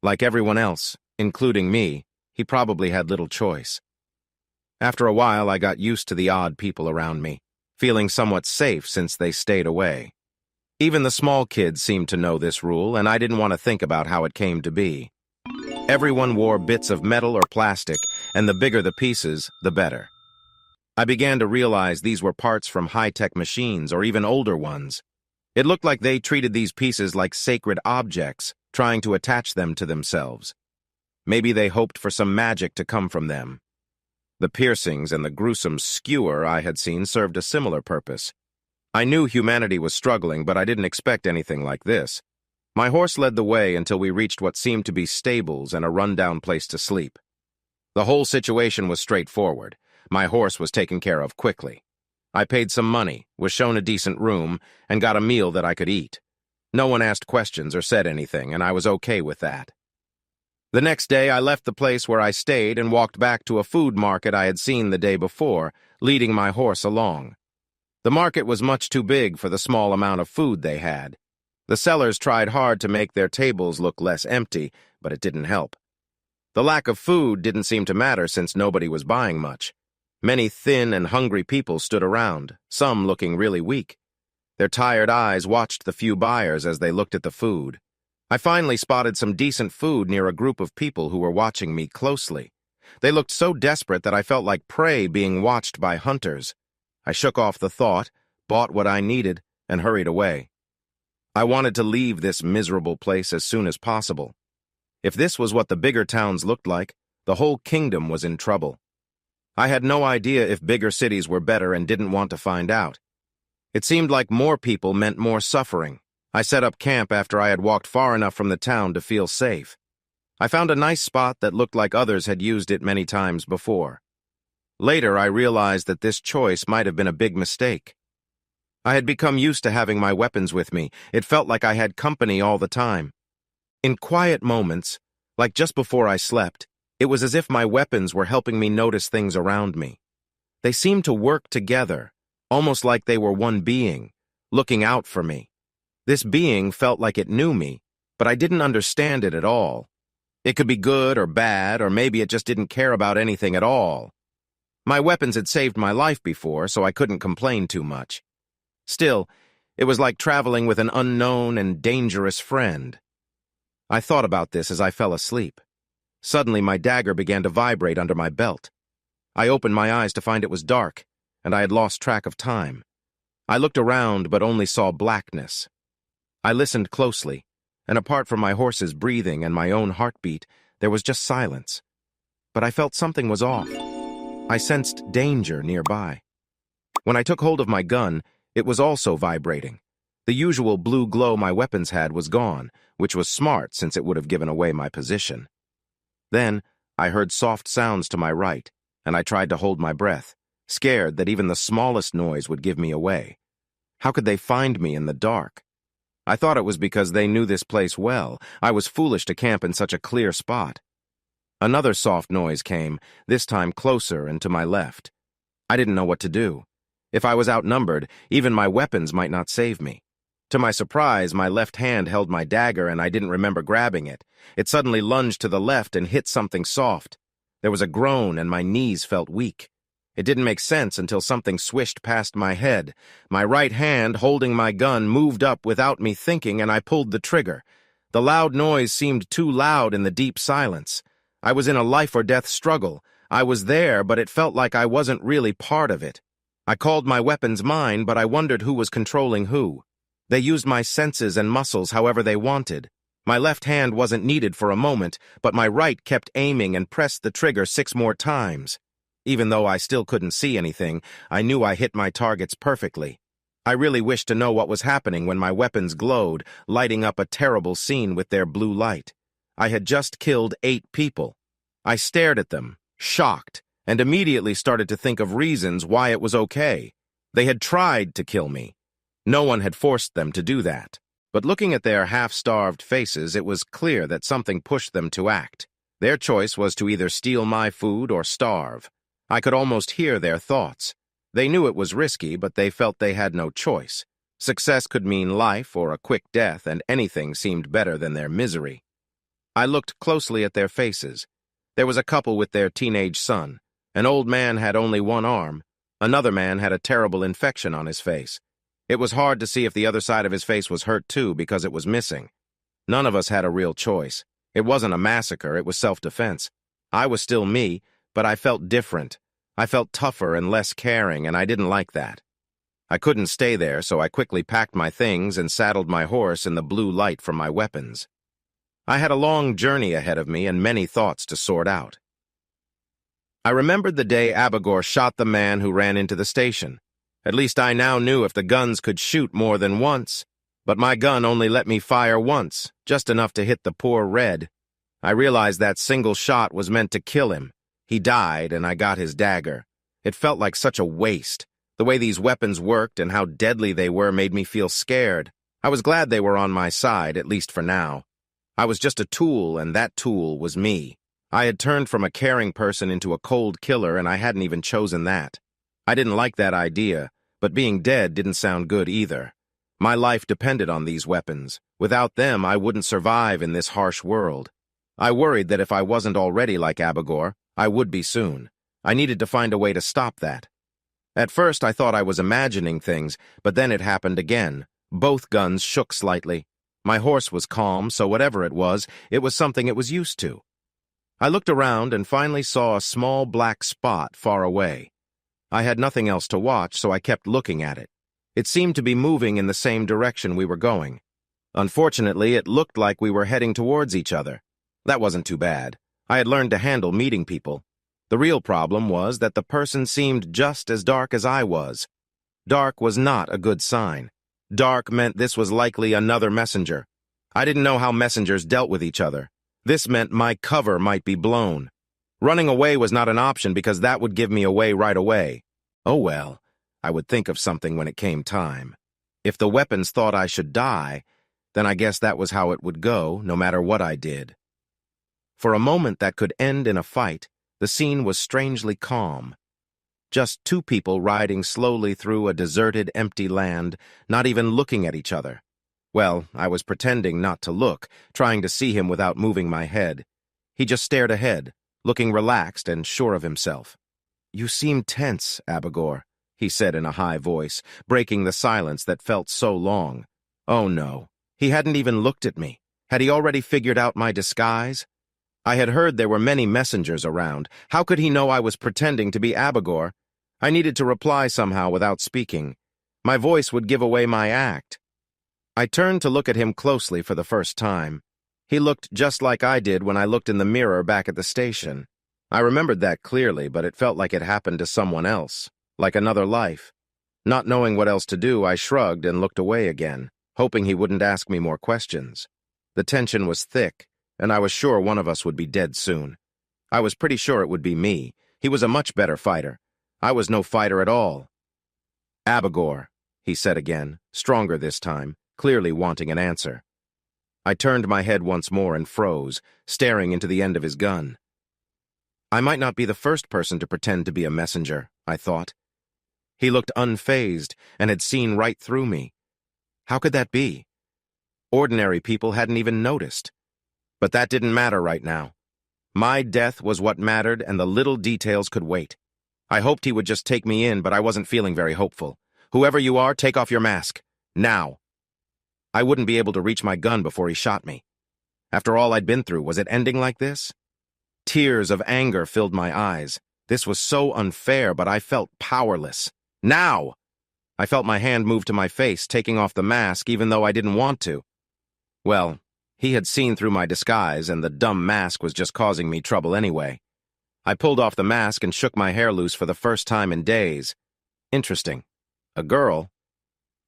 Like everyone else, including me, he probably had little choice. After a while, I got used to the odd people around me, feeling somewhat safe since they stayed away. Even the small kids seemed to know this rule, and I didn't want to think about how it came to be. Everyone wore bits of metal or plastic, and the bigger the pieces, the better. I began to realize these were parts from high-tech machines or even older ones. It looked like they treated these pieces like sacred objects, trying to attach them to themselves. Maybe they hoped for some magic to come from them. The piercings and the gruesome skewer I had seen served a similar purpose. I knew humanity was struggling, but I didn't expect anything like this. My horse led the way until we reached what seemed to be stables and a rundown place to sleep. The whole situation was straightforward. My horse was taken care of quickly. I paid some money, was shown a decent room, and got a meal that I could eat. No one asked questions or said anything, and I was okay with that. The next day, I left the place where I stayed and walked back to a food market I had seen the day before, leading my horse along. The market was much too big for the small amount of food they had. The sellers tried hard to make their tables look less empty, but it didn't help. The lack of food didn't seem to matter since nobody was buying much. Many thin and hungry people stood around, some looking really weak. Their tired eyes watched the few buyers as they looked at the food. I finally spotted some decent food near a group of people who were watching me closely. They looked so desperate that I felt like prey being watched by hunters. I shook off the thought, bought what I needed, and hurried away. I wanted to leave this miserable place as soon as possible. If this was what the bigger towns looked like, the whole kingdom was in trouble. I had no idea if bigger cities were better and didn't want to find out. It seemed like more people meant more suffering. I set up camp after I had walked far enough from the town to feel safe. I found a nice spot that looked like others had used it many times before. Later, I realized that this choice might have been a big mistake. I had become used to having my weapons with me. It felt like I had company all the time. In quiet moments, like just before I slept, it was as if my weapons were helping me notice things around me. They seemed to work together, almost like they were one being, looking out for me. This being felt like it knew me, but I didn't understand it at all. It could be good or bad, or maybe it just didn't care about anything at all. My weapons had saved my life before, so I couldn't complain too much. Still, it was like traveling with an unknown and dangerous friend. I thought about this as I fell asleep. Suddenly, my dagger began to vibrate under my belt. I opened my eyes to find it was dark, and I had lost track of time. I looked around but only saw blackness. I listened closely, and apart from my horse's breathing and my own heartbeat, there was just silence. But I felt something was off. I sensed danger nearby. When I took hold of my gun, it was also vibrating. The usual blue glow my weapons had was gone, which was smart since it would have given away my position. Then, I heard soft sounds to my right, and I tried to hold my breath, scared that even the smallest noise would give me away. How could they find me in the dark? I thought it was because they knew this place well. I was foolish to camp in such a clear spot. Another soft noise came, this time closer and to my left. I didn't know what to do. If I was outnumbered, even my weapons might not save me. To my surprise, my left hand held my dagger and I didn't remember grabbing it. It suddenly lunged to the left and hit something soft. There was a groan and my knees felt weak. It didn't make sense until something swished past my head. My right hand, holding my gun, moved up without me thinking, and I pulled the trigger. The loud noise seemed too loud in the deep silence. I was in a life-or-death struggle. I was there, but it felt like I wasn't really part of it. I called my weapons mine, but I wondered who was controlling who. They used my senses and muscles however they wanted. My left hand wasn't needed for a moment, but my right kept aiming and pressed the trigger 6 more times. Even though I still couldn't see anything, I knew I hit my targets perfectly. I really wished to know what was happening when my weapons glowed, lighting up a terrible scene with their blue light. I had just killed 8 people. I stared at them, shocked, and immediately started to think of reasons why it was okay. They had tried to kill me. No one had forced them to do that. But looking at their half-starved faces, it was clear that something pushed them to act. Their choice was to either steal my food or starve. I could almost hear their thoughts. They knew it was risky, but they felt they had no choice. Success could mean life or a quick death, and anything seemed better than their misery. I looked closely at their faces. There was a couple with their teenage son. An old man had only one arm. Another man had a terrible infection on his face. It was hard to see if the other side of his face was hurt too because it was missing. None of us had a real choice. It wasn't a massacre, it was self-defense. I was still me, but I felt different. I felt tougher and less caring, and I didn't like that. I couldn't stay there, so I quickly packed my things and saddled my horse in the blue light from my weapons. I had a long journey ahead of me and many thoughts to sort out. I remembered the day Abigor shot the man who ran into the station. At least I now knew if the guns could shoot more than once, but my gun only let me fire once, just enough to hit the poor Red. I realized that single shot was meant to kill him. He died, and I got his dagger. It felt like such a waste. The way these weapons worked and how deadly they were made me feel scared. I was glad they were on my side, at least for now. I was just a tool, and that tool was me. I had turned from a caring person into a cold killer, and I hadn't even chosen that. I didn't like that idea, but being dead didn't sound good either. My life depended on these weapons. Without them, I wouldn't survive in this harsh world. I worried that if I wasn't already like Abigor, I would be soon. I needed to find a way to stop that. At first, I thought I was imagining things, but then it happened again. Both guns shook slightly. My horse was calm, so whatever it was something it was used to. I looked around and finally saw a small black spot far away. I had nothing else to watch, so I kept looking at it. It seemed to be moving in the same direction we were going. Unfortunately, it looked like we were heading towards each other. That wasn't too bad. I had learned to handle meeting people. The real problem was that the person seemed just as dark as I was. Dark was not a good sign. Dark meant this was likely another messenger. I didn't know how messengers dealt with each other. This meant my cover might be blown. Running away was not an option because that would give me away right away. Oh well, I would think of something when it came time. If the weapons thought I should die, then I guess that was how it would go, no matter what I did. For a moment that could end in a fight, the scene was strangely calm. Just two people riding slowly through a deserted, empty land, not even looking at each other. Well, I was pretending not to look, trying to see him without moving my head. He just stared ahead, looking relaxed and sure of himself. "You seem tense, Abigor," he said in a high voice, breaking the silence that felt so long. Oh no, he hadn't even looked at me. Had he already figured out my disguise? I had heard there were many messengers around. How could he know I was pretending to be Abigor? I needed to reply somehow without speaking. My voice would give away my act. I turned to look at him closely for the first time. He looked just like I did when I looked in the mirror back at the station. I remembered that clearly, but it felt like it happened to someone else, like another life. Not knowing what else to do, I shrugged and looked away again, hoping he wouldn't ask me more questions. The tension was thick, and I was sure one of us would be dead soon. I was pretty sure it would be me. He was a much better fighter. I was no fighter at all. "Abigor," he said again, stronger this time, clearly wanting an answer. I turned my head once more and froze, staring into the end of his gun. I might not be the first person to pretend to be a messenger, I thought. He looked unfazed and had seen right through me. How could that be? Ordinary people hadn't even noticed. But that didn't matter right now. My death was what mattered, and the little details could wait. I hoped he would just take me in, but I wasn't feeling very hopeful. "Whoever you are, take off your mask. Now." I wouldn't be able to reach my gun before he shot me. After all I'd been through, was it ending like this? Tears of anger filled my eyes. This was so unfair, but I felt powerless. "Now!" I felt my hand move to my face, taking off the mask even though I didn't want to. Well, he had seen through my disguise, and the dumb mask was just causing me trouble anyway. I pulled off the mask and shook my hair loose for the first time in days. Interesting. A girl?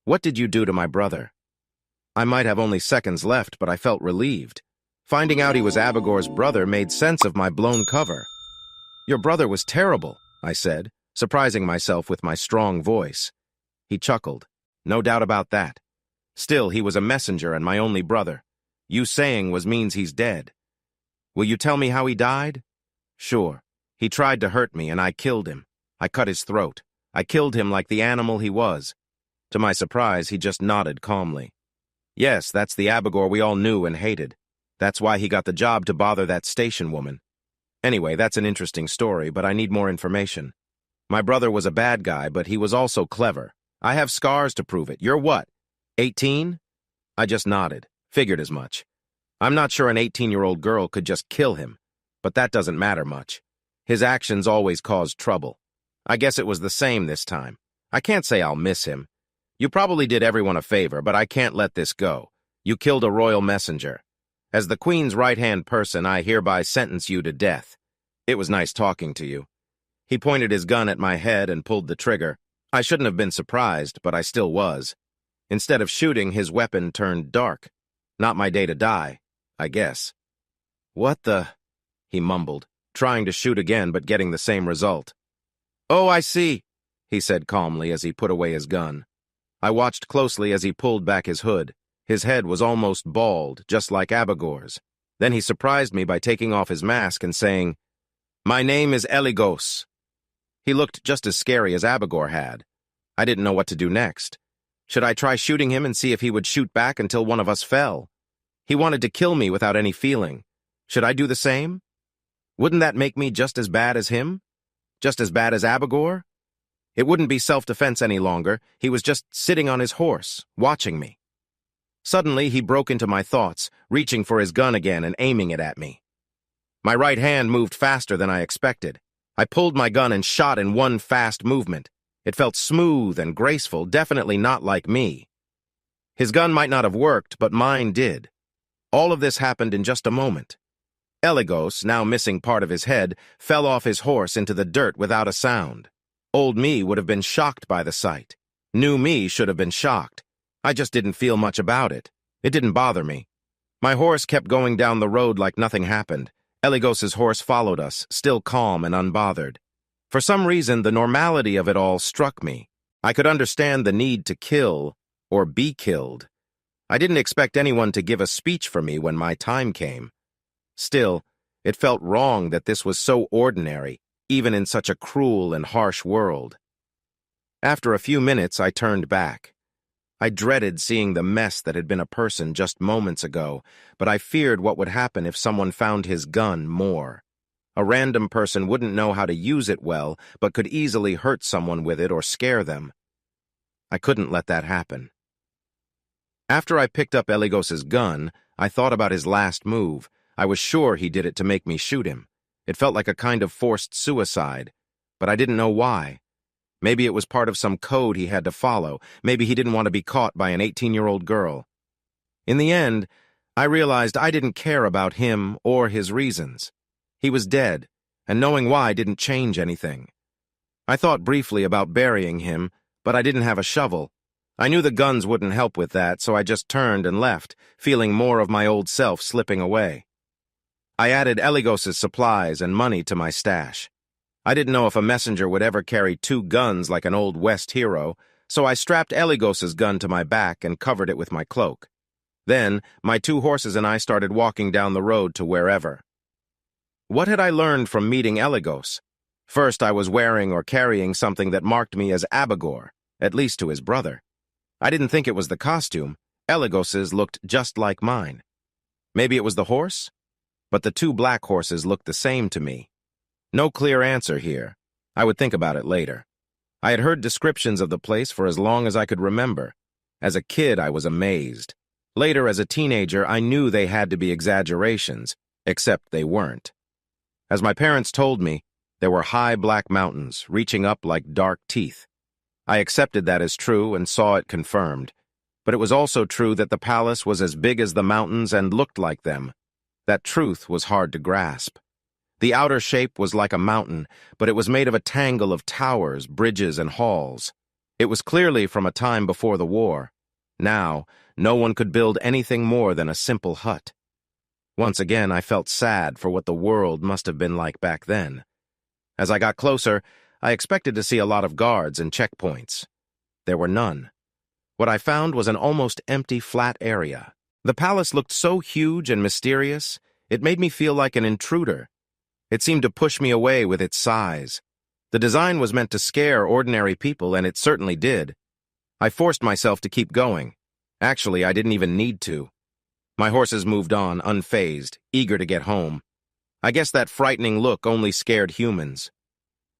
What did you do to my brother? I might have only seconds left, but I felt relieved. Finding out he was Abigor's brother made sense of my blown cover. "Your brother was terrible," I said, surprising myself with my strong voice. He chuckled. "No doubt about that. Still, he was a messenger and my only brother. You saying means he's dead. Will you tell me how he died?" "Sure. He tried to hurt me and I killed him. I cut his throat. I killed him like the animal he was." To my surprise, he just nodded calmly. "Yes, that's the Abigor we all knew and hated. That's why he got the job to bother that station woman. Anyway, that's an interesting story, but I need more information. My brother was a bad guy, but he was also clever. I have scars to prove it. You're what, 18? I just nodded. Figured as much. I'm not sure an 18-year-old girl could just kill him, but that doesn't matter much. His actions always caused trouble. I guess it was the same this time. I can't say I'll miss him. You probably did everyone a favor, but I can't let this go. You killed a royal messenger. As the Queen's right-hand person, I hereby sentence you to death. It was nice talking to you. He pointed his gun at my head and pulled the trigger. I shouldn't have been surprised, but I still was. Instead of shooting, his weapon turned dark. Not my day to die, I guess. What the? He mumbled, trying to shoot again but getting the same result. Oh, I see, he said calmly as he put away his gun. I watched closely as he pulled back his hood. His head was almost bald, just like Abigor's. Then he surprised me by taking off his mask and saying, "My name is Eligos." He looked just as scary as Abigor had. I didn't know what to do next. Should I try shooting him and see if he would shoot back until one of us fell? He wanted to kill me without any feeling. Should I do the same? Wouldn't that make me just as bad as him? Just as bad as Abigor? It wouldn't be self-defense any longer. He was just sitting on his horse, watching me. Suddenly, he broke into my thoughts, reaching for his gun again and aiming it at me. My right hand moved faster than I expected. I pulled my gun and shot in one fast movement. It felt smooth and graceful, definitely not like me. His gun might not have worked, but mine did. All of this happened in just a moment. Eligos, now missing part of his head, fell off his horse into the dirt without a sound. Old me would have been shocked by the sight. New me should have been shocked. I just didn't feel much about it. It didn't bother me. My horse kept going down the road like nothing happened. Eligos's horse followed us, still calm and unbothered. For some reason, the normality of it all struck me. I could understand the need to kill or be killed. I didn't expect anyone to give a speech for me when my time came. Still, it felt wrong that this was so ordinary, even in such a cruel and harsh world. After a few minutes, I turned back. I dreaded seeing the mess that had been a person just moments ago, but I feared what would happen if someone found his gun more. A random person wouldn't know how to use it well, but could easily hurt someone with it or scare them. I couldn't let that happen. After I picked up Eligos's gun, I thought about his last move. I was sure he did it to make me shoot him. It felt like a kind of forced suicide, but I didn't know why. Maybe it was part of some code he had to follow. Maybe he didn't want to be caught by an 18-year-old girl. In the end, I realized I didn't care about him or his reasons. He was dead, and knowing why didn't change anything. I thought briefly about burying him, but I didn't have a shovel. I knew the guns wouldn't help with that, so I just turned and left, feeling more of my old self slipping away. I added Eligos's supplies and money to my stash. I didn't know if a messenger would ever carry 2 guns like an Old West hero, so I strapped Eligos's gun to my back and covered it with my cloak. Then, my 2 horses and I started walking down the road to wherever. What had I learned from meeting Eligos? First, I was wearing or carrying something that marked me as Abigor, at least to his brother. I didn't think it was the costume. Eligos's looked just like mine. Maybe it was the horse? But the 2 black horses looked the same to me. No clear answer here. I would think about it later. I had heard descriptions of the place for as long as I could remember. As a kid, I was amazed. Later, as a teenager, I knew they had to be exaggerations, except they weren't. As my parents told me, there were high black mountains, reaching up like dark teeth. I accepted that as true and saw it confirmed. But it was also true that the palace was as big as the mountains and looked like them. That truth was hard to grasp. The outer shape was like a mountain, but it was made of a tangle of towers, bridges, and halls. It was clearly from a time before the war. Now, no one could build anything more than a simple hut. Once again, I felt sad for what the world must have been like back then. As I got closer, I expected to see a lot of guards and checkpoints. There were none. What I found was an almost empty, flat area. The palace looked so huge and mysterious, it made me feel like an intruder. It seemed to push me away with its size. The design was meant to scare ordinary people, and it certainly did. I forced myself to keep going. Actually, I didn't even need to. My horses moved on, unfazed, eager to get home. I guess that frightening look only scared humans.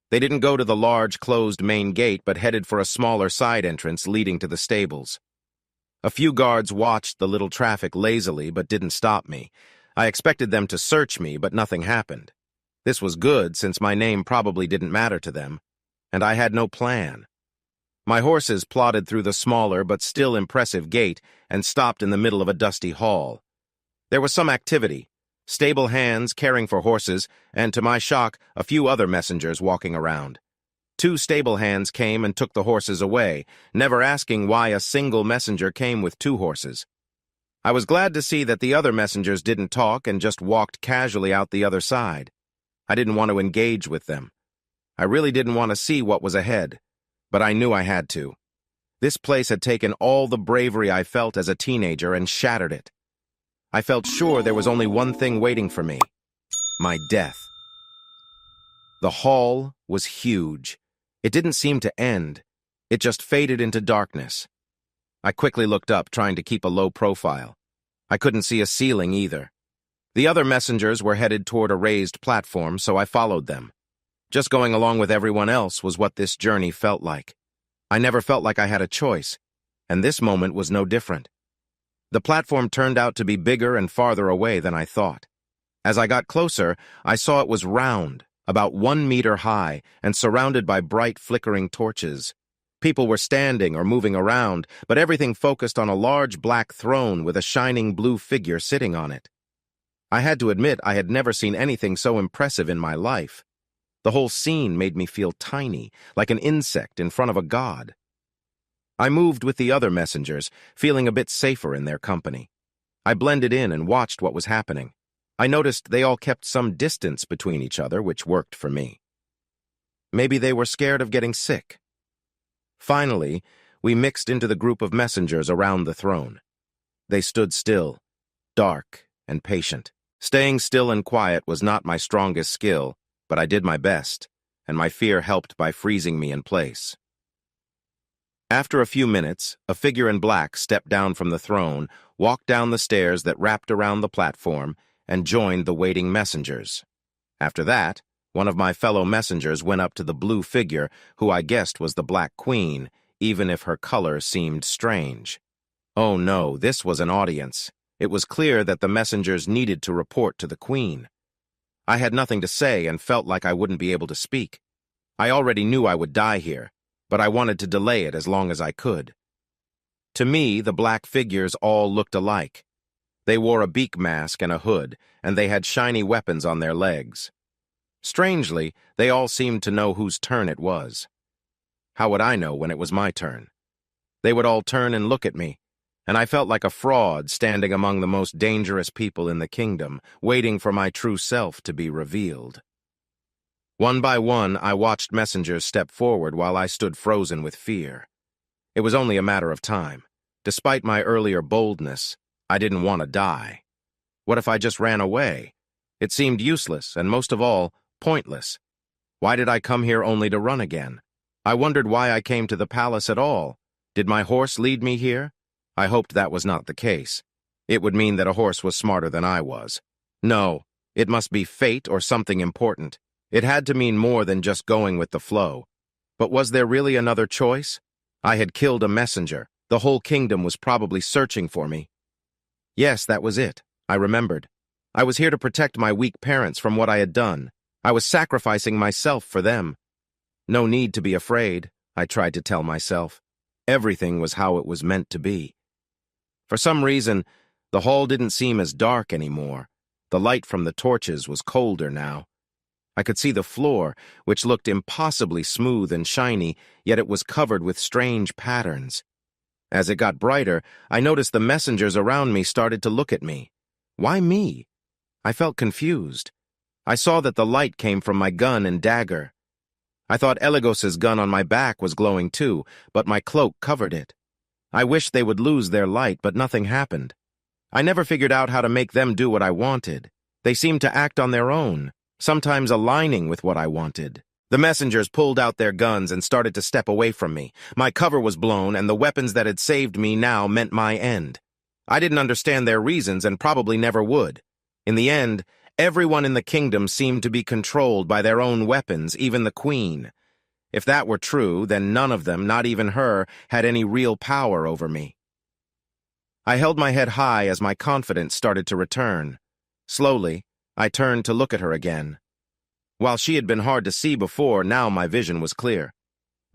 They didn't go to the large, closed main gate, but headed for a smaller side entrance leading to the stables. A few guards watched the little traffic lazily, but didn't stop me. I expected them to search me, but nothing happened. This was good, since my name probably didn't matter to them, and I had no plan. My horses plodded through the smaller but still impressive gate and stopped in the middle of a dusty hall. There was some activity, stable hands caring for horses, and to my shock, a few other messengers walking around. 2 stable hands came and took the horses away, never asking why a single messenger came with 2 horses. I was glad to see that the other messengers didn't talk and just walked casually out the other side. I didn't want to engage with them. I really didn't want to see what was ahead, but I knew I had to. This place had taken all the bravery I felt as a teenager and shattered it. I felt sure there was only one thing waiting for me: my death. The hall was huge. It didn't seem to end. It just faded into darkness. I quickly looked up, trying to keep a low profile. I couldn't see a ceiling either. The other messengers were headed toward a raised platform, so I followed them. Just going along with everyone else was what this journey felt like. I never felt like I had a choice, and this moment was no different. The platform turned out to be bigger and farther away than I thought. As I got closer, I saw it was round, about 1 meter high, and surrounded by bright, flickering torches. People were standing or moving around, but everything focused on a large black throne with a shining blue figure sitting on it. I had to admit I had never seen anything so impressive in my life. The whole scene made me feel tiny, like an insect in front of a god. I moved with the other messengers, feeling a bit safer in their company. I blended in and watched what was happening. I noticed they all kept some distance between each other, which worked for me. Maybe they were scared of getting sick. Finally, we mixed into the group of messengers around the throne. They stood still, dark and patient. Staying still and quiet was not my strongest skill, but I did my best, and my fear helped by freezing me in place. After a few minutes, a figure in black stepped down from the throne, walked down the stairs that wrapped around the platform, and joined the waiting messengers. After that, one of my fellow messengers went up to the blue figure, who I guessed was the Black Queen, even if her color seemed strange. Oh no, this was an audience. It was clear that the messengers needed to report to the Queen. I had nothing to say and felt like I wouldn't be able to speak. I already knew I would die here, but I wanted to delay it as long as I could. To me, the black figures all looked alike. They wore a beak mask and a hood, and they had shiny weapons on their legs. Strangely, they all seemed to know whose turn it was. How would I know when it was my turn? They would all turn and look at me, and I felt like a fraud standing among the most dangerous people in the kingdom, waiting for my true self to be revealed. One by one, I watched messengers step forward while I stood frozen with fear. It was only a matter of time. Despite my earlier boldness, I didn't want to die. What if I just ran away? It seemed useless, and most of all, pointless. Why did I come here only to run again? I wondered why I came to the palace at all. Did my horse lead me here? I hoped that was not the case. It would mean that a horse was smarter than I was. No, it must be fate or something important. It had to mean more than just going with the flow. But was there really another choice? I had killed a messenger. The whole kingdom was probably searching for me. Yes, that was it. I remembered. I was here to protect my weak parents from what I had done. I was sacrificing myself for them. No need to be afraid, I tried to tell myself. Everything was how it was meant to be. For some reason, the hall didn't seem as dark anymore. The light from the torches was colder now. I could see the floor, which looked impossibly smooth and shiny, yet it was covered with strange patterns. As it got brighter, I noticed the messengers around me started to look at me. Why me? I felt confused. I saw that the light came from my gun and dagger. I thought Eligos's gun on my back was glowing too, but my cloak covered it. I wished they would lose their light, but nothing happened. I never figured out how to make them do what I wanted. They seemed to act on their own, sometimes aligning with what I wanted. The messengers pulled out their guns and started to step away from me. My cover was blown, and the weapons that had saved me now meant my end. I didn't understand their reasons and probably never would. In the end, everyone in the kingdom seemed to be controlled by their own weapons, even the queen. If that were true, then none of them, not even her, had any real power over me. I held my head high as my confidence started to return. Slowly, I turned to look at her again. While she had been hard to see before, now my vision was clear.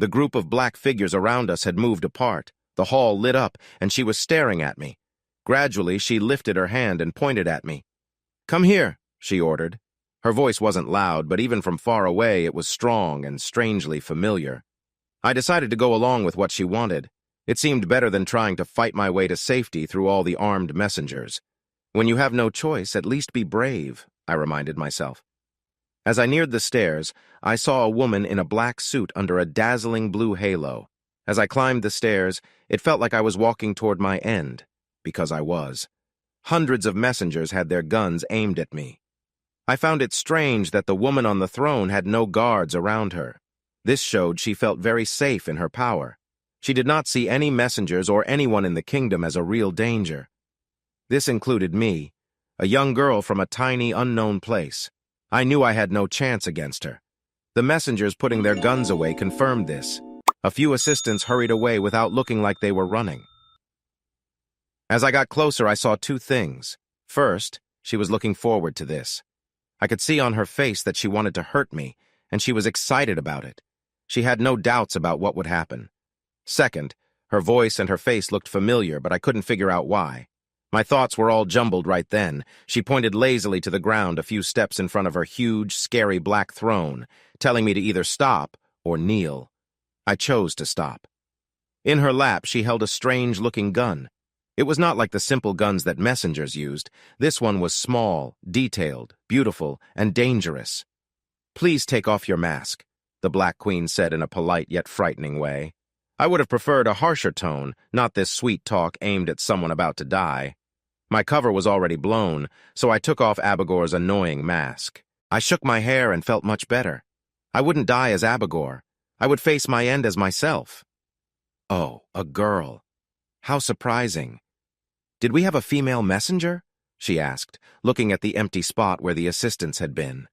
The group of black figures around us had moved apart. The hall lit up, and she was staring at me. Gradually, she lifted her hand and pointed at me. "Come here," she ordered. Her voice wasn't loud, but even from far away, it was strong and strangely familiar. I decided to go along with what she wanted. It seemed better than trying to fight my way to safety through all the armed messengers. When you have no choice, at least be brave, I reminded myself. As I neared the stairs, I saw a woman in a black suit under a dazzling blue halo. As I climbed the stairs, it felt like I was walking toward my end, because I was. Hundreds of messengers had their guns aimed at me. I found it strange that the woman on the throne had no guards around her. This showed she felt very safe in her power. She did not see any messengers or anyone in the kingdom as a real danger. This included me, a young girl from a tiny, unknown place. I knew I had no chance against her. The messengers putting their guns away confirmed this. A few assistants hurried away without looking like they were running. As I got closer, I saw two things. First, she was looking forward to this. I could see on her face that she wanted to hurt me, and she was excited about it. She had no doubts about what would happen. Second, her voice and her face looked familiar, but I couldn't figure out why. My thoughts were all jumbled right then. She pointed lazily to the ground a few steps in front of her huge, scary black throne, telling me to either stop or kneel. I chose to stop. In her lap, she held a strange-looking gun. It was not like the simple guns that messengers used. This one was small, detailed, beautiful, and dangerous. "Please take off your mask," the Black Queen said in a polite yet frightening way. I would have preferred a harsher tone, not this sweet talk aimed at someone about to die. My cover was already blown, so I took off Abigor's annoying mask. I shook my hair and felt much better. I wouldn't die as Abigor. I would face my end as myself. Oh, a girl. How surprising. "Did we have a female messenger?" she asked, looking at the empty spot where the assistants had been.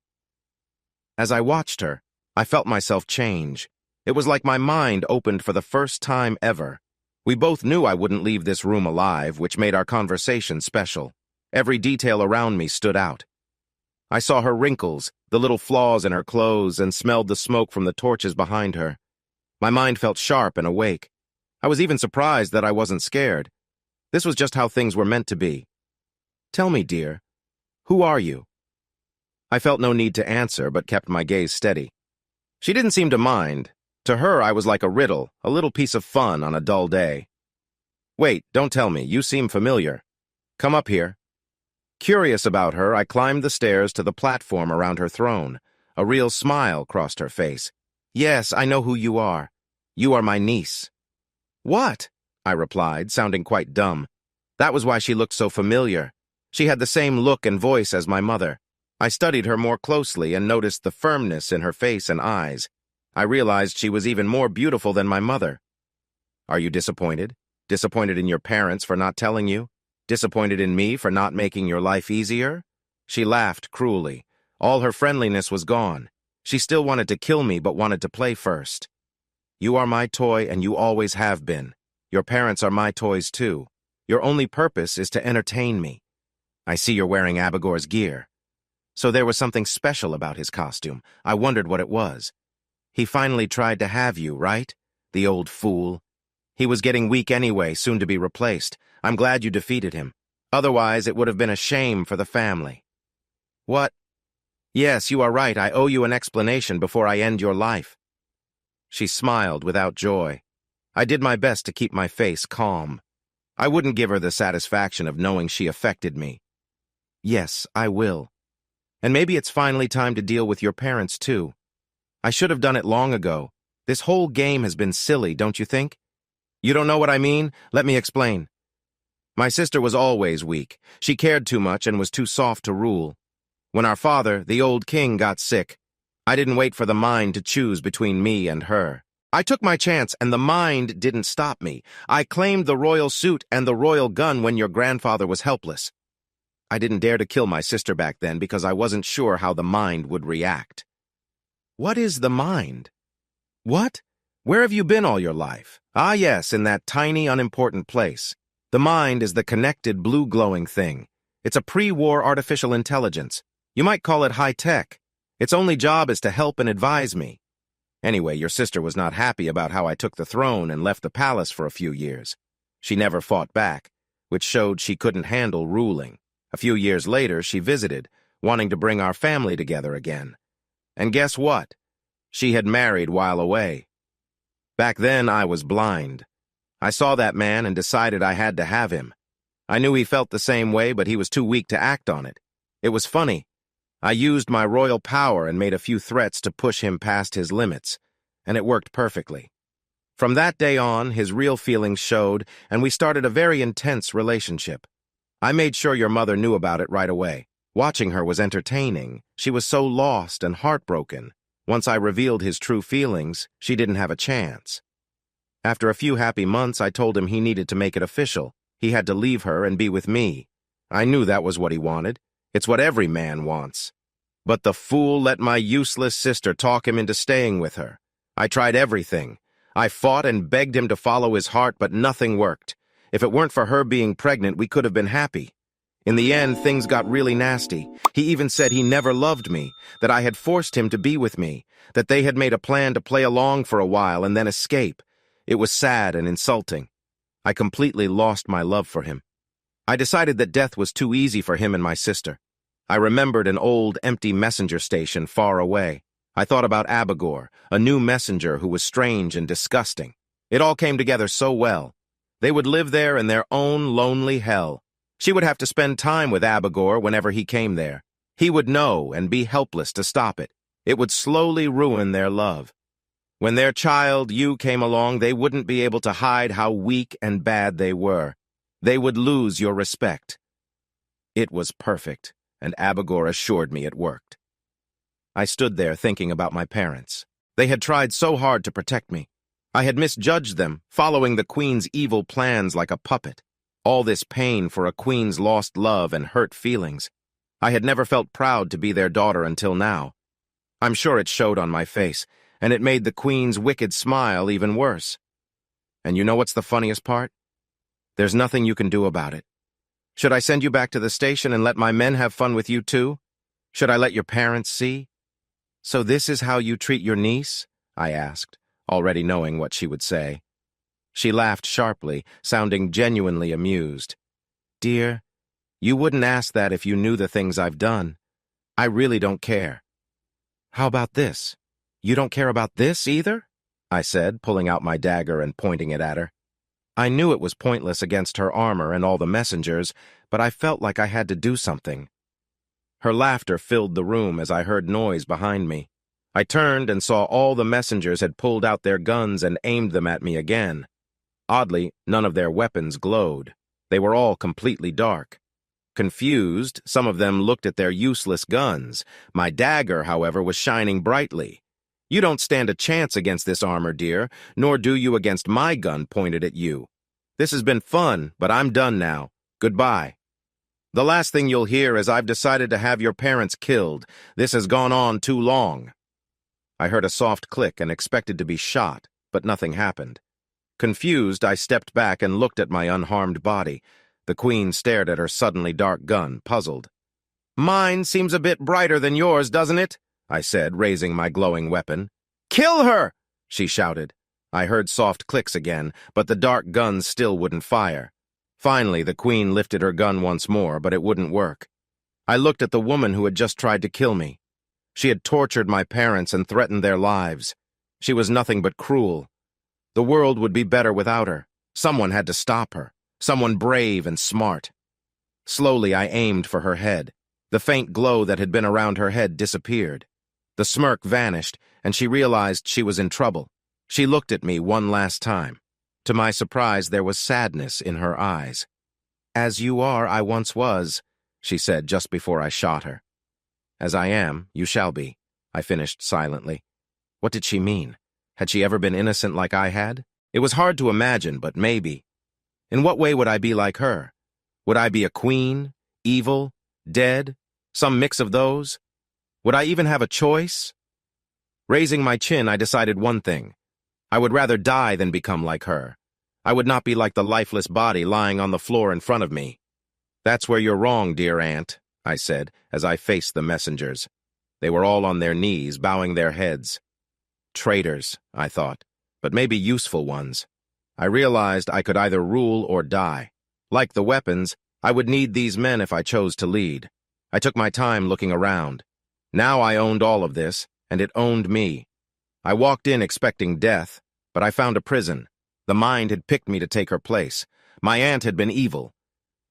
As I watched her, I felt myself change. It was like my mind opened for the first time ever. We both knew I wouldn't leave this room alive, which made our conversation special. Every detail around me stood out. I saw her wrinkles, the little flaws in her clothes, and smelled the smoke from the torches behind her. My mind felt sharp and awake. I was even surprised that I wasn't scared. This was just how things were meant to be. "Tell me, dear, who are you?" I felt no need to answer, but kept my gaze steady. She didn't seem to mind. To her, I was like a riddle, a little piece of fun on a dull day. "Wait, don't tell me. You seem familiar. Come up here." Curious about her, I climbed the stairs to the platform around her throne. A real smile crossed her face. "Yes, I know who you are. You are my niece." "What?" I replied, sounding quite dumb. That was why she looked so familiar. She had the same look and voice as my mother. I studied her more closely and noticed the firmness in her face and eyes. I realized she was even more beautiful than my mother. "Are you disappointed? Disappointed in your parents for not telling you? Disappointed in me for not making your life easier?" She laughed cruelly. All her friendliness was gone. She still wanted to kill me, but wanted to play first. "You are my toy, and you always have been. Your parents are my toys, too. Your only purpose is to entertain me. I see you're wearing Abigor's gear." So there was something special about his costume. I wondered what it was. "He finally tried to have you, right? The old fool. He was getting weak anyway, soon to be replaced. I'm glad you defeated him. Otherwise, it would have been a shame for the family." "What?" "Yes, you are right. I owe you an explanation before I end your life." She smiled without joy. I did my best to keep my face calm. I wouldn't give her the satisfaction of knowing she affected me. "Yes, I will. And maybe it's finally time to deal with your parents, too. I should have done it long ago. This whole game has been silly, don't you think?" "You don't know what I mean? Let me explain. My sister was always weak. She cared too much and was too soft to rule. When our father, the old king, got sick, I didn't wait for the mind to choose between me and her. I took my chance, and the mind didn't stop me. I claimed the royal suit and the royal gun when your grandfather was helpless. I didn't dare to kill my sister back then because I wasn't sure how the mind would react." "What is the mind?" "What? Where have you been all your life?" "Ah, yes, in that tiny, unimportant place. The mind is the connected, blue-glowing thing. It's a pre-war artificial intelligence. You might call it high-tech. Its only job is to help and advise me." Anyway, your sister was not happy about how I took the throne and left the palace for a few years. She never fought back, which showed she couldn't handle ruling. A few years later, she visited, wanting to bring our family together again. And guess what? She had married while away. Back then, I was blind. I saw that man and decided I had to have him. I knew he felt the same way, but he was too weak to act on it. It was funny. I used my royal power and made a few threats to push him past his limits, and it worked perfectly. From that day on, his real feelings showed, and we started a very intense relationship. I made sure your mother knew about it right away. Watching her was entertaining. She was so lost and heartbroken. Once I revealed his true feelings, she didn't have a chance. After a few happy months, I told him he needed to make it official. He had to leave her and be with me. I knew that was what he wanted. It's what every man wants. But the fool let my useless sister talk him into staying with her. I tried everything. I fought and begged him to follow his heart, but nothing worked. If it weren't for her being pregnant, we could have been happy. In the end, things got really nasty. He even said he never loved me, that I had forced him to be with me, that they had made a plan to play along for a while and then escape. It was sad and insulting. I completely lost my love for him. I decided that death was too easy for him and my sister. I remembered an old, empty messenger station far away. I thought about Abigor, a new messenger who was strange and disgusting. It all came together so well. They would live there in their own lonely hell. She would have to spend time with Abigor whenever he came there. He would know and be helpless to stop it. It would slowly ruin their love. When their child, you, came along, they wouldn't be able to hide how weak and bad they were. They would lose your respect. It was perfect, and Abigor assured me it worked. I stood there thinking about my parents. They had tried so hard to protect me. I had misjudged them, following the queen's evil plans like a puppet. All this pain for a queen's lost love and hurt feelings. I had never felt proud to be their daughter until now. I'm sure it showed on my face, and it made the queen's wicked smile even worse. And you know what's the funniest part? There's nothing you can do about it. Should I send you back to the station and let my men have fun with you too? Should I let your parents see? So this is how you treat your niece? I asked, already knowing what she would say. She laughed sharply, sounding genuinely amused. Dear, you wouldn't ask that if you knew the things I've done. I really don't care. How about this? You don't care about this either? I said, pulling out my dagger and pointing it at her. I knew it was pointless against her armor and all the messengers, but I felt like I had to do something. Her laughter filled the room as I heard noise behind me. I turned and saw all the messengers had pulled out their guns and aimed them at me again. Oddly, none of their weapons glowed. They were all completely dark. Confused, some of them looked at their useless guns. My dagger, however, was shining brightly. You don't stand a chance against this armor, dear, nor do you against my gun pointed at you. This has been fun, but I'm done now. Goodbye. The last thing you'll hear is I've decided to have your parents killed. This has gone on too long. I heard a soft click and expected to be shot, but nothing happened. Confused, I stepped back and looked at my unharmed body. The queen stared at her suddenly dark gun, puzzled. Mine seems a bit brighter than yours, doesn't it? I said, raising my glowing weapon. Kill her! She shouted. I heard soft clicks again, but the dark gun still wouldn't fire. Finally, the queen lifted her gun once more, but it wouldn't work. I looked at the woman who had just tried to kill me. She had tortured my parents and threatened their lives. She was nothing but cruel. The world would be better without her. Someone had to stop her. Someone brave and smart. Slowly, I aimed for her head. The faint glow that had been around her head disappeared. The smirk vanished, and she realized she was in trouble. She looked at me one last time. To my surprise, there was sadness in her eyes. As you are, I once was, she said just before I shot her. As I am, you shall be, I finished silently. What did she mean? Had she ever been innocent like I had? It was hard to imagine, but maybe. In what way would I be like her? Would I be a queen, evil, dead, some mix of those? Would I even have a choice? Raising my chin, I decided one thing. I would rather die than become like her. I would not be like the lifeless body lying on the floor in front of me. That's where you're wrong, dear aunt, I said, as I faced the messengers. They were all on their knees, bowing their heads. traitors, I thought, but maybe useful ones. I realized I could either rule or die. Like the weapons, I would need these men if I chose to lead. I took my time looking around. Now I owned all of this, and it owned me. I walked in expecting death, but I found a prison. The mind had picked me to take her place. My aunt had been evil.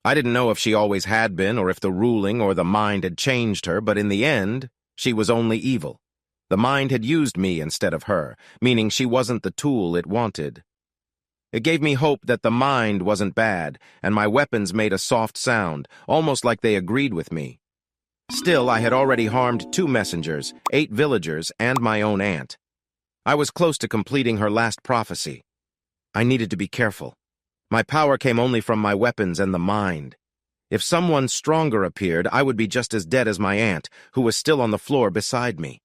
I didn't know if she always had been or if the ruling or the mind had changed her, but in the end, she was only evil. The mind had used me instead of her, meaning she wasn't the tool it wanted. It gave me hope that the mind wasn't bad, and my weapons made a soft sound, almost like they agreed with me. Still, I had already harmed 2 messengers, 8 villagers, and my own aunt. I was close to completing her last prophecy. I needed to be careful. My power came only from my weapons and the mind. If someone stronger appeared, I would be just as dead as my aunt, who was still on the floor beside me.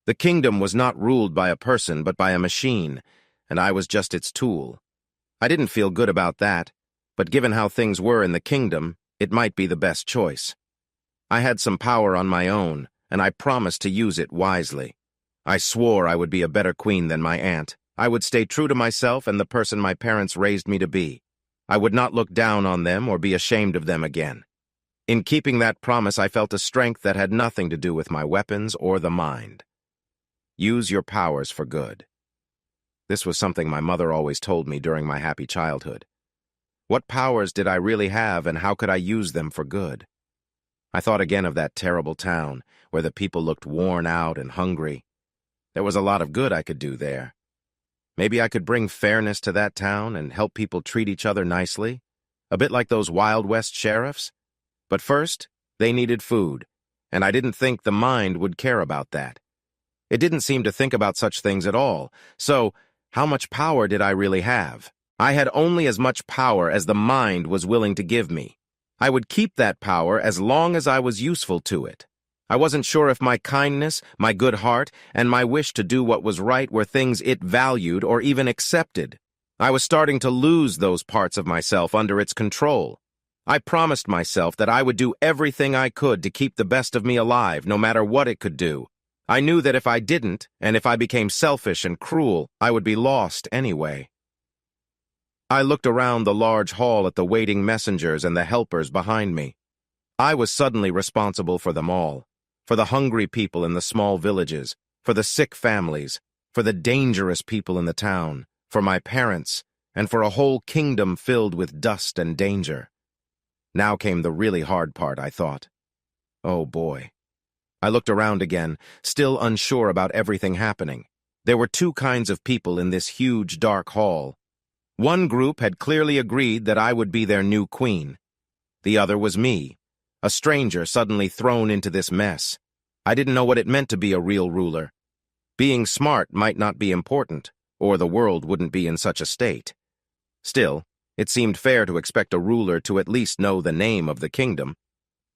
The kingdom was not ruled by a person, but by a machine, and I was just its tool. I didn't feel good about that, but given how things were in the kingdom, it might be the best choice. I had some power on my own, and I promised to use it wisely. I swore I would be a better queen than my aunt. I would stay true to myself and the person my parents raised me to be. I would not look down on them or be ashamed of them again. In keeping that promise, I felt a strength that had nothing to do with my weapons or the mind. Use your powers for good. This was something my mother always told me during my happy childhood. What powers did I really have, and how could I use them for good? I thought again of that terrible town, where the people looked worn out and hungry. There was a lot of good I could do there. Maybe I could bring fairness to that town and help people treat each other nicely, a bit like those Wild West sheriffs. But first, they needed food, and I didn't think the mind would care about that. It didn't seem to think about such things at all, so how much power did I really have? I had only as much power as the mind was willing to give me. I would keep that power as long as I was useful to it. I wasn't sure if my kindness, my good heart, and my wish to do what was right were things it valued or even accepted. I was starting to lose those parts of myself under its control. I promised myself that I would do everything I could to keep the best of me alive, no matter what it could do. I knew that if I didn't, and if I became selfish and cruel, I would be lost anyway. I looked around the large hall at the waiting messengers and the helpers behind me. I was suddenly responsible for them all, for the hungry people in the small villages, for the sick families, for the dangerous people in the town, for my parents, and for a whole kingdom filled with dust and danger. Now came the really hard part, I thought. Oh boy. I looked around again, still unsure about everything happening. There were 2 kinds of people in this huge, dark hall. One group had clearly agreed that I would be their new queen. The other was me, a stranger suddenly thrown into this mess. I didn't know what it meant to be a real ruler. Being smart might not be important, or the world wouldn't be in such a state. Still, it seemed fair to expect a ruler to at least know the name of the kingdom.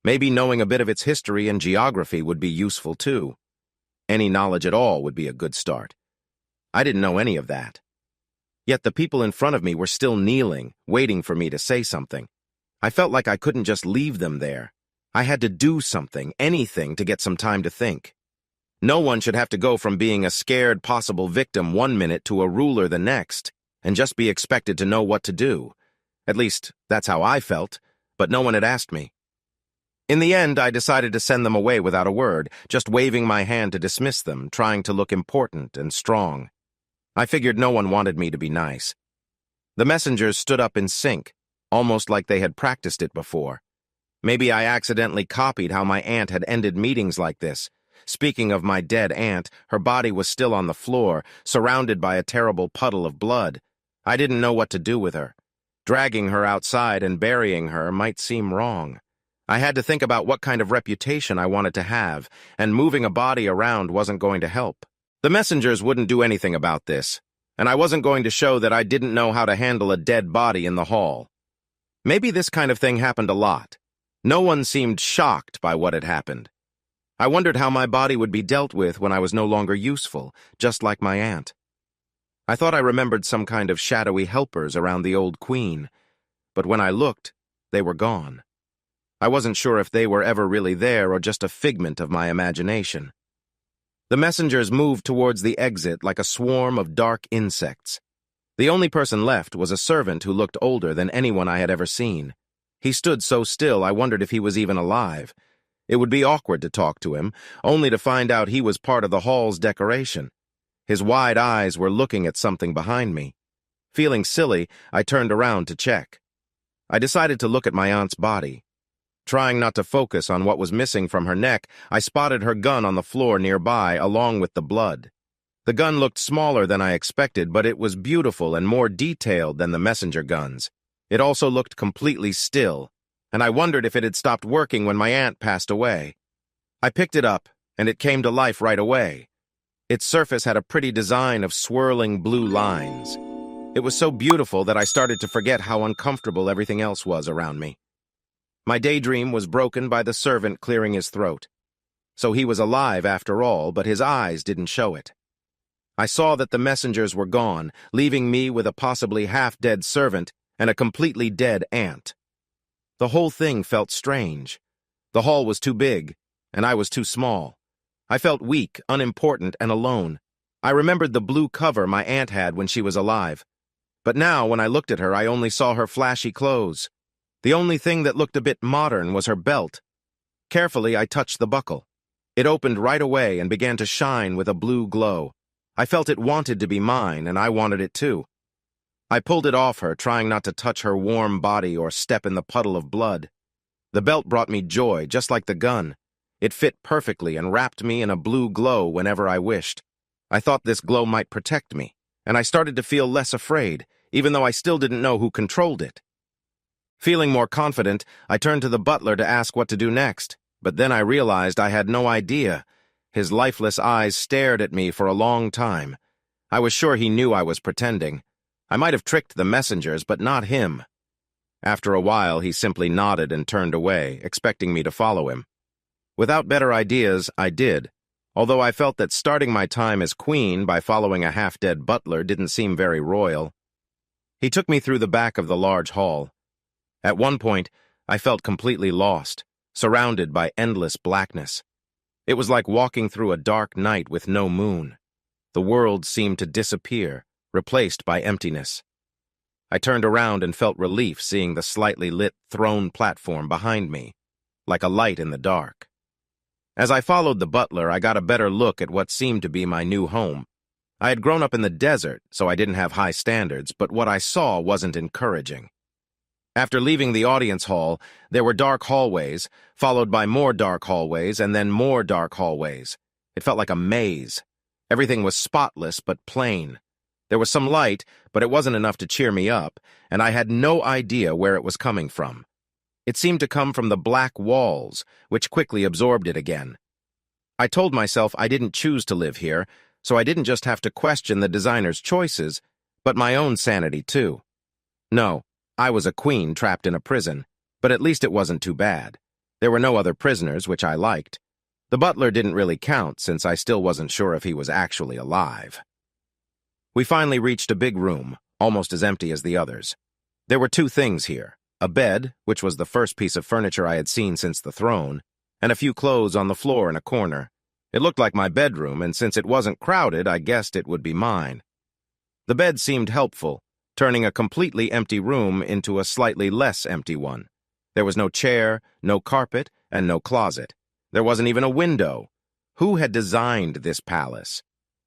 Maybe knowing a bit of its history and geography would be useful too. Any knowledge at all would be a good start. I didn't know any of that. Yet the people in front of me were still kneeling, waiting for me to say something. I felt like I couldn't just leave them there. I had to do something, anything, to get some time to think. No one should have to go from being a scared possible victim one minute to a ruler the next, and just be expected to know what to do. At least, that's how I felt, but no one had asked me. In the end, I decided to send them away without a word, just waving my hand to dismiss them, trying to look important and strong. I figured no one wanted me to be nice. The messengers stood up in sync, almost like they had practiced it before. Maybe I accidentally copied how my aunt had ended meetings like this. Speaking of my dead aunt, her body was still on the floor, surrounded by a terrible puddle of blood. I didn't know what to do with her. Dragging her outside and burying her might seem wrong. I had to think about what kind of reputation I wanted to have, and moving a body around wasn't going to help. The messengers wouldn't do anything about this, and I wasn't going to show that I didn't know how to handle a dead body in the hall. Maybe this kind of thing happened a lot. No one seemed shocked by what had happened. I wondered how my body would be dealt with when I was no longer useful, just like my aunt. I thought I remembered some kind of shadowy helpers around the old queen, but when I looked, they were gone. I wasn't sure if they were ever really there or just a figment of my imagination. The messengers moved towards the exit like a swarm of dark insects. The only person left was a servant who looked older than anyone I had ever seen. He stood so still I wondered if he was even alive. It would be awkward to talk to him, only to find out he was part of the hall's decoration. His wide eyes were looking at something behind me. Feeling silly, I turned around to check. I decided to look at my aunt's body. Trying not to focus on what was missing from her neck, I spotted her gun on the floor nearby, along with the blood. The gun looked smaller than I expected, but it was beautiful and more detailed than the messenger guns. It also looked completely still, and I wondered if it had stopped working when my aunt passed away. I picked it up, and it came to life right away. Its surface had a pretty design of swirling blue lines. It was so beautiful that I started to forget how uncomfortable everything else was around me. My daydream was broken by the servant clearing his throat. So he was alive after all, but his eyes didn't show it. I saw that the messengers were gone, leaving me with a possibly half-dead servant and a completely dead aunt. The whole thing felt strange. The hall was too big, and I was too small. I felt weak, unimportant, and alone. I remembered the blue cover my aunt had when she was alive. But now, when I looked at her, I only saw her flashy clothes. The only thing that looked a bit modern was her belt. Carefully, I touched the buckle. It opened right away and began to shine with a blue glow. I felt it wanted to be mine, and I wanted it too. I pulled it off her, trying not to touch her warm body or step in the puddle of blood. The belt brought me joy, just like the gun. It fit perfectly and wrapped me in a blue glow whenever I wished. I thought this glow might protect me, and I started to feel less afraid, even though I still didn't know who controlled it. Feeling more confident, I turned to the butler to ask what to do next, but then I realized I had no idea. His lifeless eyes stared at me for a long time. I was sure he knew I was pretending. I might have tricked the messengers, but not him. After a while, he simply nodded and turned away, expecting me to follow him. Without better ideas, I did, although I felt that starting my time as queen by following a half-dead butler didn't seem very royal. He took me through the back of the large hall. At one point, I felt completely lost, surrounded by endless blackness. It was like walking through a dark night with no moon. The world seemed to disappear, replaced by emptiness. I turned around and felt relief seeing the slightly lit throne platform behind me, like a light in the dark. As I followed the butler, I got a better look at what seemed to be my new home. I had grown up in the desert, so I didn't have high standards, but what I saw wasn't encouraging. After leaving the audience hall, there were dark hallways, followed by more dark hallways, and then more dark hallways. It felt like a maze. Everything was spotless but plain. There was some light, but it wasn't enough to cheer me up, and I had no idea where it was coming from. It seemed to come from the black walls, which quickly absorbed it again. I told myself I didn't choose to live here, so I didn't just have to question the designer's choices, but my own sanity too. No, I was a queen trapped in a prison, but at least it wasn't too bad. There were no other prisoners, which I liked. The butler didn't really count, since I still wasn't sure if he was actually alive. We finally reached a big room, almost as empty as the others. There were two things here: a bed, which was the first piece of furniture I had seen since the throne, and a few clothes on the floor in a corner. It looked like my bedroom, and since it wasn't crowded, I guessed it would be mine. The bed seemed helpful, turning a completely empty room into a slightly less empty one. There was no chair, no carpet, and no closet. There wasn't even a window. Who had designed this palace?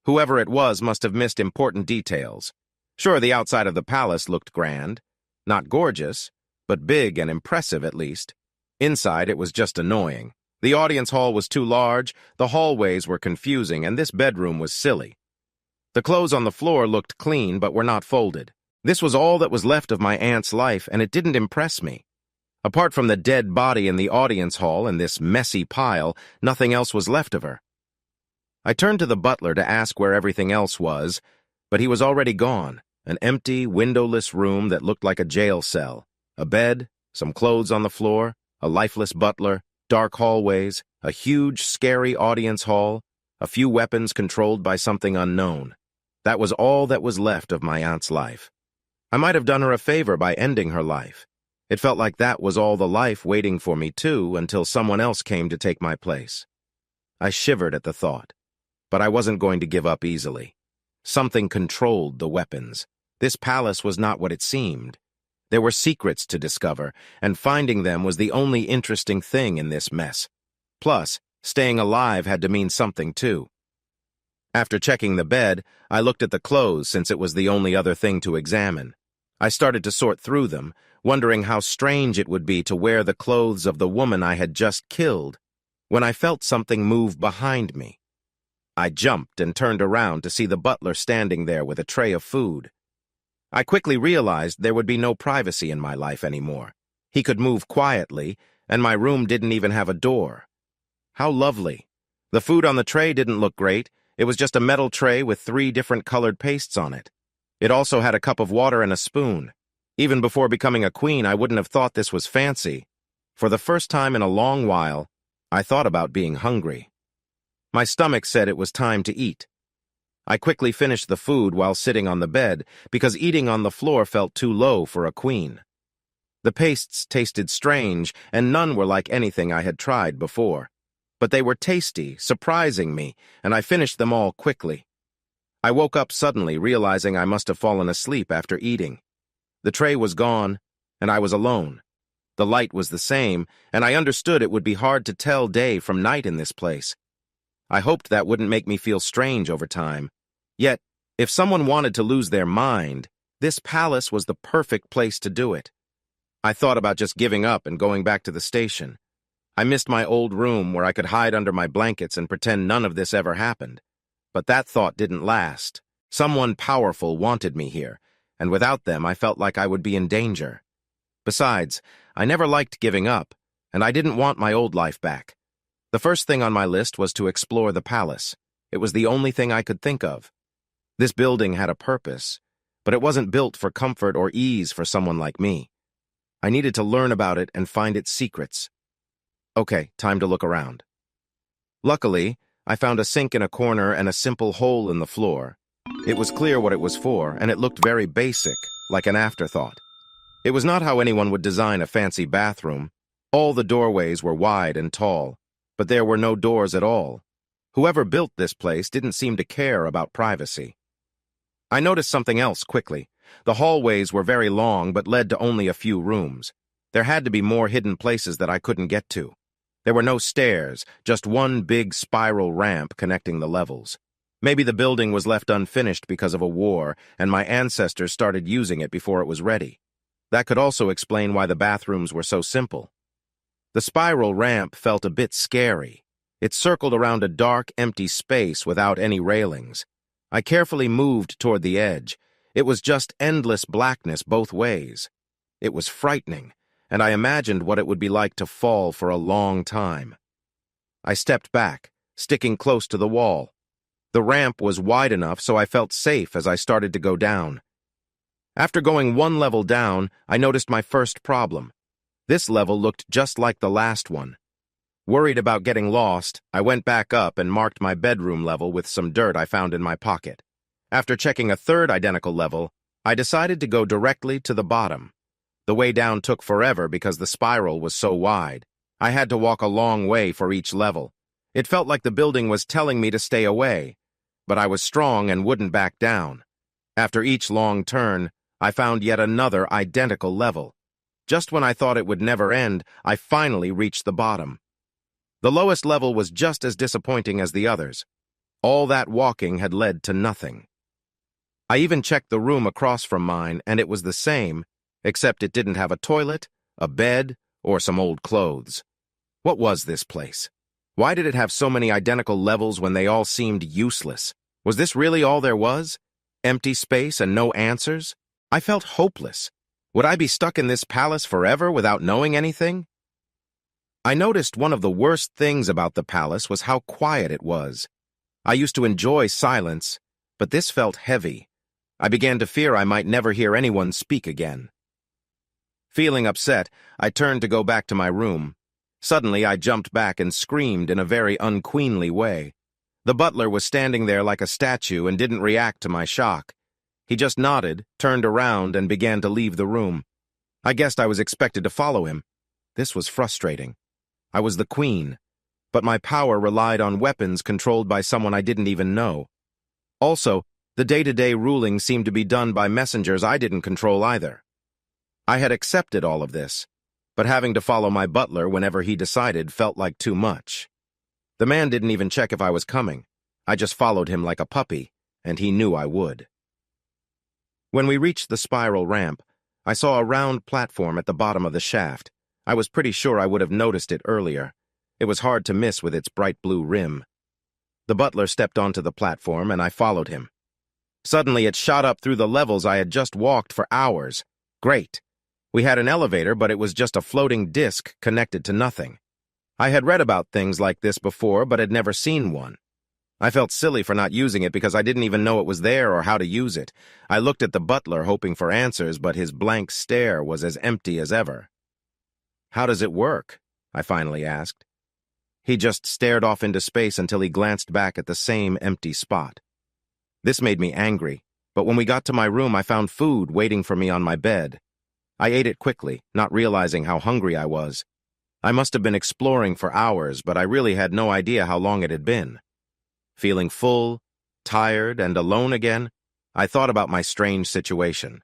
Whoever it was must have missed important details. Sure, the outside of the palace looked grand. Not gorgeous, but big and impressive at least. Inside, it was just annoying. The audience hall was too large, the hallways were confusing, and this bedroom was silly. The clothes on the floor looked clean but were not folded. This was all that was left of my aunt's life, and it didn't impress me. Apart from the dead body in the audience hall and this messy pile, nothing else was left of her. I turned to the butler to ask where everything else was, but he was already gone. An empty, windowless room that looked like a jail cell. A bed, some clothes on the floor, a lifeless butler, dark hallways, a huge, scary audience hall, a few weapons controlled by something unknown. That was all that was left of my aunt's life. I might have done her a favor by ending her life. It felt like that was all the life waiting for me too, until someone else came to take my place. I shivered at the thought. But I wasn't going to give up easily. Something controlled the weapons. This palace was not what it seemed. There were secrets to discover, and finding them was the only interesting thing in this mess. Plus, staying alive had to mean something too. After checking the bed, I looked at the clothes since it was the only other thing to examine. I started to sort through them, wondering how strange it would be to wear the clothes of the woman I had just killed, when I felt something move behind me. I jumped and turned around to see the butler standing there with a tray of food. I quickly realized there would be no privacy in my life anymore. He could move quietly, and my room didn't even have a door. How lovely. The food on the tray didn't look great. It was just a metal tray with 3 different colored pastes on it. It also had a cup of water and a spoon. Even before becoming a queen, I wouldn't have thought this was fancy. For the first time in a long while, I thought about being hungry. My stomach said it was time to eat. I quickly finished the food while sitting on the bed because eating on the floor felt too low for a queen. The pastes tasted strange, and none were like anything I had tried before. But they were tasty, surprising me, and I finished them all quickly. I woke up suddenly, realizing I must have fallen asleep after eating. The tray was gone, and I was alone. The light was the same, and I understood it would be hard to tell day from night in this place. I hoped that wouldn't make me feel strange over time. Yet, if someone wanted to lose their mind, this palace was the perfect place to do it. I thought about just giving up and going back to the station. I missed my old room where I could hide under my blankets and pretend none of this ever happened. But that thought didn't last. Someone powerful wanted me here, and without them I felt like I would be in danger. Besides, I never liked giving up, and I didn't want my old life back. The first thing on my list was to explore the palace. It was the only thing I could think of. This building had a purpose, but it wasn't built for comfort or ease for someone like me. I needed to learn about it and find its secrets. Okay, time to look around. Luckily, I found a sink in a corner and a simple hole in the floor. It was clear what it was for, and it looked very basic, like an afterthought. It was not how anyone would design a fancy bathroom. All the doorways were wide and tall, but there were no doors at all. Whoever built this place didn't seem to care about privacy. I noticed something else quickly. The hallways were very long but led to only a few rooms. There had to be more hidden places that I couldn't get to. There were no stairs, just one big spiral ramp connecting the levels. Maybe the building was left unfinished because of a war, and my ancestors started using it before it was ready. That could also explain why the bathrooms were so simple. The spiral ramp felt a bit scary. It circled around a dark, empty space without any railings. I carefully moved toward the edge. It was just endless blackness both ways. It was frightening, and I imagined what it would be like to fall for a long time. I stepped back, sticking close to the wall. The ramp was wide enough so I felt safe as I started to go down. After going one level down, I noticed my first problem. This level looked just like the last one. Worried about getting lost, I went back up and marked my bedroom level with some dirt I found in my pocket. After checking a third identical level, I decided to go directly to the bottom. The way down took forever because the spiral was so wide. I had to walk a long way for each level. It felt like the building was telling me to stay away, but I was strong and wouldn't back down. After each long turn, I found yet another identical level. Just when I thought it would never end, I finally reached the bottom. The lowest level was just as disappointing as the others. All that walking had led to nothing. I even checked the room across from mine, and it was the same, except it didn't have a toilet, a bed, or some old clothes. What was this place? Why did it have so many identical levels when they all seemed useless? Was this really all there was? Empty space and no answers? I felt hopeless. Would I be stuck in this palace forever without knowing anything? I noticed one of the worst things about the palace was how quiet it was. I used to enjoy silence, but this felt heavy. I began to fear I might never hear anyone speak again. Feeling upset, I turned to go back to my room. Suddenly, I jumped back and screamed in a very unqueenly way. The butler was standing there like a statue and didn't react to my shock. He just nodded, turned around, and began to leave the room. I guessed I was expected to follow him. This was frustrating. I was the queen. but my power relied on weapons controlled by someone I didn't even know. Also, the day-to-day ruling seemed to be done by messengers I didn't control either. I had accepted all of this, but having to follow my butler whenever he decided felt like too much. The man didn't even check if I was coming. I just followed him like a puppy, and he knew I would. When we reached the spiral ramp, I saw a round platform at the bottom of the shaft. I was pretty sure I would have noticed it earlier. It was hard to miss with its bright blue rim. The butler stepped onto the platform, and I followed him. Suddenly, it shot up through the levels I had just walked for hours. Great. We had an elevator, but it was just a floating disc connected to nothing. I had read about things like this before, but had never seen one. I felt silly for not using it because I didn't even know it was there or how to use it. I looked at the butler hoping for answers, but his blank stare was as empty as ever. "How does it work?" I finally asked. He just stared off into space until he glanced back at the same empty spot. This made me angry, but when we got to my room, I found food waiting for me on my bed. I ate it quickly, not realizing how hungry I was. I must have been exploring for hours, but I really had no idea how long it had been. Feeling full, tired, and alone again, I thought about my strange situation.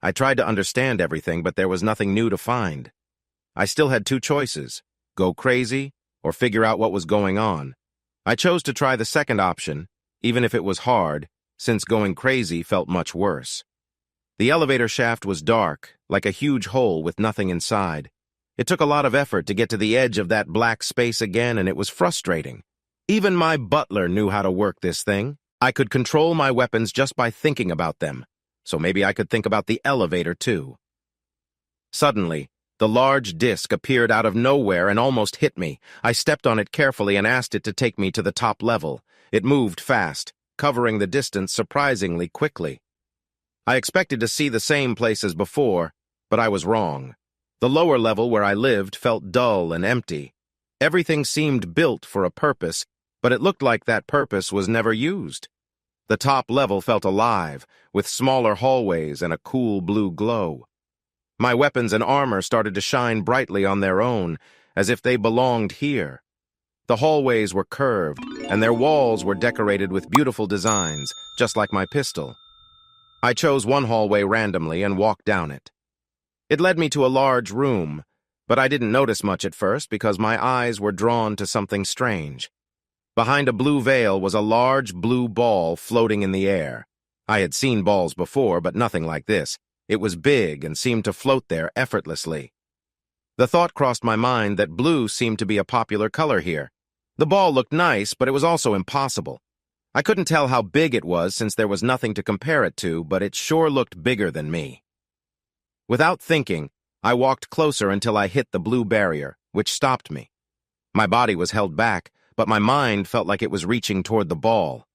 I tried to understand everything, but there was nothing new to find. I still had two choices: go crazy or figure out what was going on. I chose to try the second option, even if it was hard, since going crazy felt much worse. The elevator shaft was dark, like a huge hole with nothing inside. It took a lot of effort to get to the edge of that black space again, and it was frustrating. Even my butler knew how to work this thing. I could control my weapons just by thinking about them, so maybe I could think about the elevator too. Suddenly, the large disc appeared out of nowhere and almost hit me. I stepped on it carefully and asked it to take me to the top level. It moved fast, covering the distance surprisingly quickly. I expected to see the same place as before, but I was wrong. The lower level where I lived felt dull and empty. Everything seemed built for a purpose, but it looked like that purpose was never used. The top level felt alive, with smaller hallways and a cool blue glow. My weapons and armor started to shine brightly on their own, as if they belonged here. The hallways were curved, and their walls were decorated with beautiful designs, just like my pistol. I chose one hallway randomly and walked down it. It led me to a large room, but I didn't notice much at first because my eyes were drawn to something strange. Behind a blue veil was a large blue ball floating in the air. I had seen balls before, but nothing like this. It was big and seemed to float there effortlessly. The thought crossed my mind that blue seemed to be a popular color here. The ball looked nice, but it was also impossible. I couldn't tell how big it was since there was nothing to compare it to, but it sure looked bigger than me. Without thinking, I walked closer until I hit the blue barrier, which stopped me. My body was held back, but my mind felt like it was reaching toward the ball.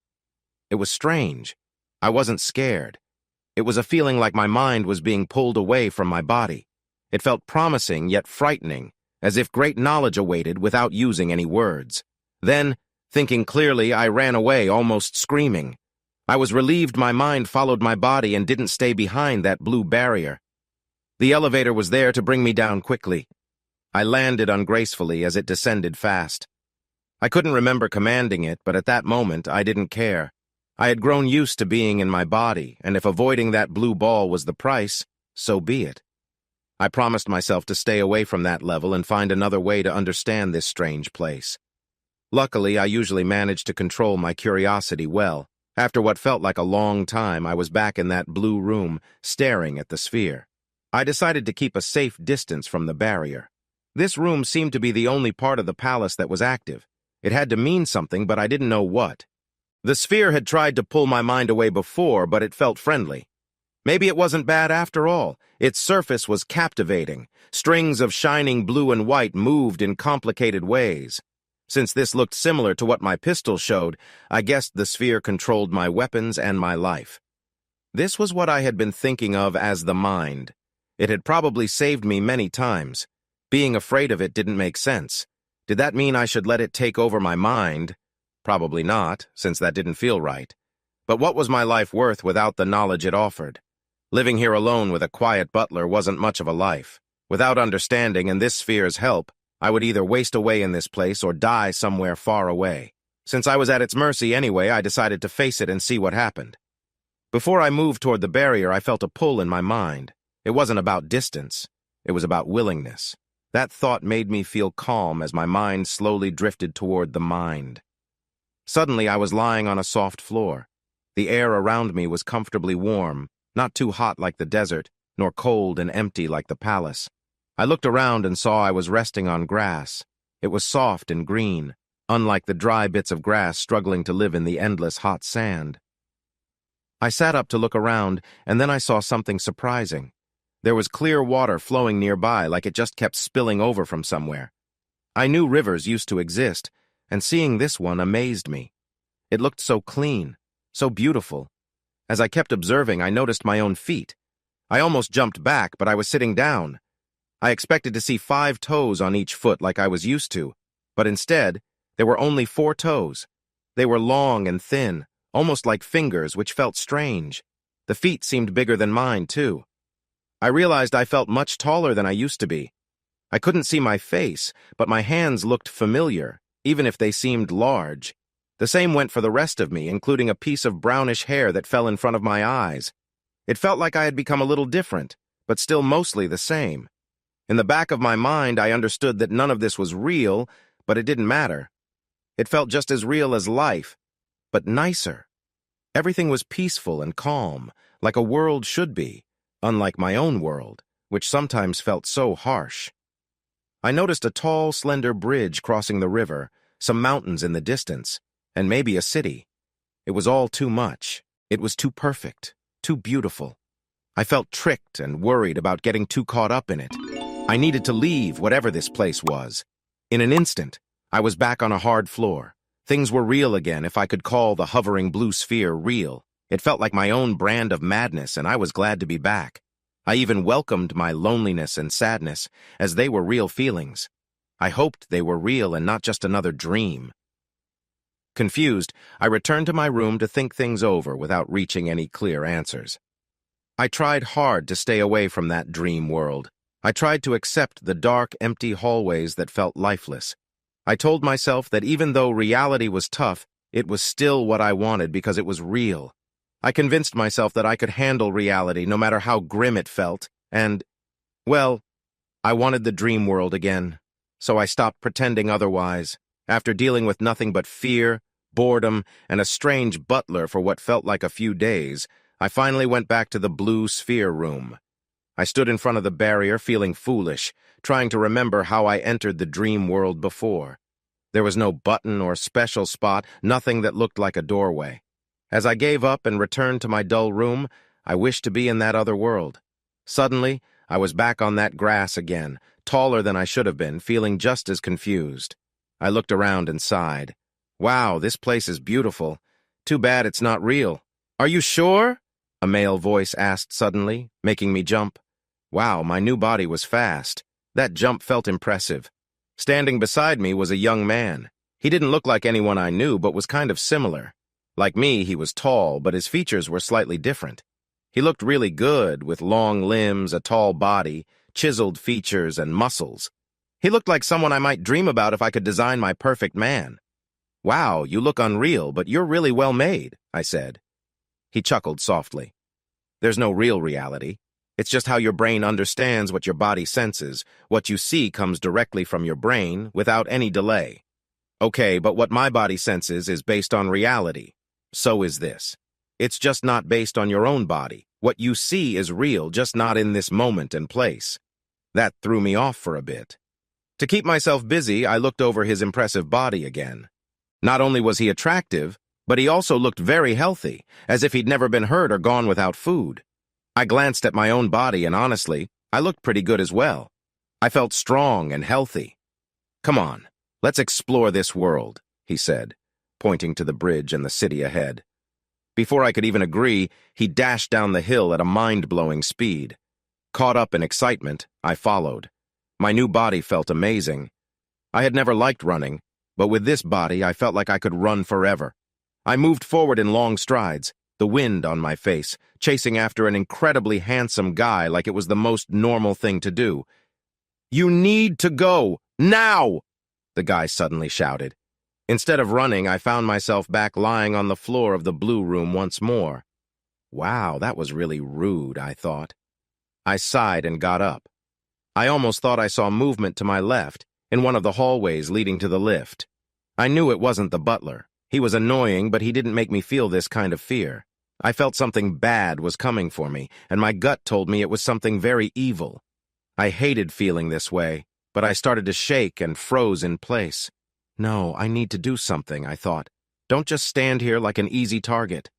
It was strange. I wasn't scared. It was a feeling like my mind was being pulled away from my body. It felt promising yet frightening, as if great knowledge awaited without using any words. Then, thinking clearly, I ran away, almost screaming. I was relieved my mind followed my body and didn't stay behind that blue barrier. The elevator was there to bring me down quickly. I landed ungracefully as it descended fast. I couldn't remember commanding it, but at that moment I didn't care. I had grown used to being in my body, and if avoiding that blue ball was the price, so be it. I promised myself to stay away from that level and find another way to understand this strange place. Luckily, I usually managed to control my curiosity well. After what felt like a long time, I was back in that blue room, staring at the sphere. I decided to keep a safe distance from the barrier. This room seemed to be the only part of the palace that was active. It had to mean something, but I didn't know what. The sphere had tried to pull my mind away before, but it felt friendly. Maybe it wasn't bad after all. Its surface was captivating. Strings of shining blue and white moved in complicated ways. Since this looked similar to what my pistol showed, I guessed the sphere controlled my weapons and my life. This was what I had been thinking of as the mind. It had probably saved me many times. Being afraid of it didn't make sense. Did that mean I should let it take over my mind? Probably not, since that didn't feel right. But what was my life worth without the knowledge it offered? Living here alone with a quiet butler wasn't much of a life. Without understanding and this sphere's help, I would either waste away in this place or die somewhere far away. Since I was at its mercy anyway, I decided to face it and see what happened. Before I moved toward the barrier, I felt a pull in my mind. It wasn't about distance. It was about willingness. That thought made me feel calm as my mind slowly drifted toward the mind. Suddenly, I was lying on a soft floor. The air around me was comfortably warm, not too hot like the desert, nor cold and empty like the palace. I looked around and saw I was resting on grass. It was soft and green, unlike the dry bits of grass struggling to live in the endless hot sand. I sat up to look around, and then I saw something surprising. There was clear water flowing nearby like it just kept spilling over from somewhere. I knew rivers used to exist, and seeing this one amazed me. It looked so clean, so beautiful. As I kept observing, I noticed my own feet. I almost jumped back, but I was sitting down. I expected to see 5 toes on each foot like I was used to, but instead, there were only 4 toes. They were long and thin, almost like fingers, which felt strange. The feet seemed bigger than mine, too. I realized I felt much taller than I used to be. I couldn't see my face, but my hands looked familiar, even if they seemed large. The same went for the rest of me, including a piece of brownish hair that fell in front of my eyes. It felt like I had become a little different, but still mostly the same. In the back of my mind, I understood that none of this was real, but it didn't matter. It felt just as real as life, but nicer. Everything was peaceful and calm, like a world should be, unlike my own world, which sometimes felt so harsh. I noticed a tall, slender bridge crossing the river, some mountains in the distance, and maybe a city. It was all too much. It was too perfect, too beautiful. I felt tricked and worried about getting too caught up in it. I needed to leave whatever this place was. In an instant, I was back on a hard floor. Things were real again, if I could call the hovering blue sphere real. It felt like my own brand of madness, and I was glad to be back. I even welcomed my loneliness and sadness, as they were real feelings. I hoped they were real and not just another dream. Confused, I returned to my room to think things over without reaching any clear answers. I tried hard to stay away from that dream world. I tried to accept the dark, empty hallways that felt lifeless. I told myself that even though reality was tough, it was still what I wanted because it was real. I convinced myself that I could handle reality no matter how grim it felt, and, well, I wanted the dream world again. So I stopped pretending otherwise. After dealing with nothing but fear, boredom, and a strange butler for what felt like a few days, I finally went back to the blue sphere room. I stood in front of the barrier feeling foolish, trying to remember how I entered the dream world before. There was no button or special spot, nothing that looked like a doorway. As I gave up and returned to my dull room, I wished to be in that other world. Suddenly, I was back on that grass again, taller than I should have been, feeling just as confused. I looked around and sighed. Wow, this place is beautiful. Too bad it's not real. Are you sure? A male voice asked suddenly, making me jump. Wow, my new body was fast. That jump felt impressive. Standing beside me was a young man. He didn't look like anyone I knew, but was kind of similar. Like me, he was tall, but his features were slightly different. He looked really good, with long limbs, a tall body, chiseled features, and muscles. He looked like someone I might dream about if I could design my perfect man. Wow, you look unreal, but you're really well made, I said. He chuckled softly. There's no real reality. It's just how your brain understands what your body senses. What you see comes directly from your brain, without any delay. Okay, but what my body senses is based on reality. So is this. It's just not based on your own body. What you see is real, just not in this moment and place. That threw me off for a bit. To keep myself busy, I looked over his impressive body again. Not only was he attractive, but he also looked very healthy, as if he'd never been hurt or gone without food. I glanced at my own body, and honestly, I looked pretty good as well. I felt strong and healthy. Come on, let's explore this world, he said, pointing to the bridge and the city ahead. Before I could even agree, he dashed down the hill at a mind-blowing speed. Caught up in excitement, I followed. My new body felt amazing. I had never liked running, but with this body, I felt like I could run forever. I moved forward in long strides, the wind on my face, chasing after an incredibly handsome guy like it was the most normal thing to do. You need to go, Now! The guy suddenly shouted. Instead of running, I found myself back lying on the floor of the blue room once more. Wow, that was really rude, I thought. I sighed and got up. I almost thought I saw movement to my left, in one of the hallways leading to the lift. I knew it wasn't the butler. He was annoying, but he didn't make me feel this kind of fear. I felt something bad was coming for me, and my gut told me it was something very evil. I hated feeling this way, but I started to shake and froze in place. No, I need to do something, I thought. Don't just stand here like an easy target.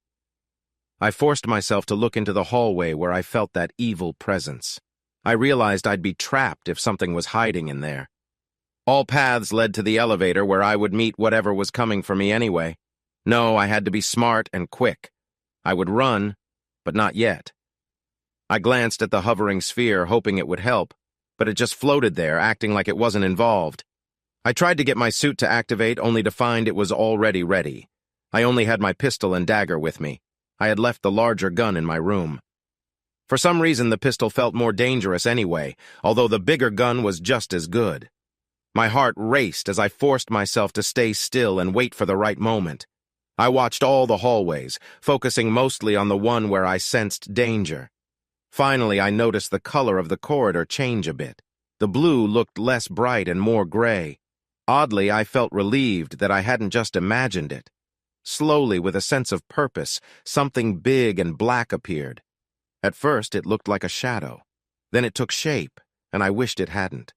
I forced myself to look into the hallway where I felt that evil presence. I realized I'd be trapped if something was hiding in there. All paths led to the elevator where I would meet whatever was coming for me anyway. No, I had to be smart and quick. I would run, but not yet. I glanced at the hovering sphere, hoping it would help, but it just floated there, acting like it wasn't involved. I tried to get my suit to activate, only to find it was already ready. I only had my pistol and dagger with me. I had left the larger gun in my room. For some reason, the pistol felt more dangerous anyway, although the bigger gun was just as good. My heart raced as I forced myself to stay still and wait for the right moment. I watched all the hallways, focusing mostly on the one where I sensed danger. Finally, I noticed the color of the corridor change a bit. The blue looked less bright and more gray. Oddly, I felt relieved that I hadn't just imagined it. Slowly, with a sense of purpose, something big and black appeared. At first, it looked like a shadow. Then it took shape, and I wished it hadn't.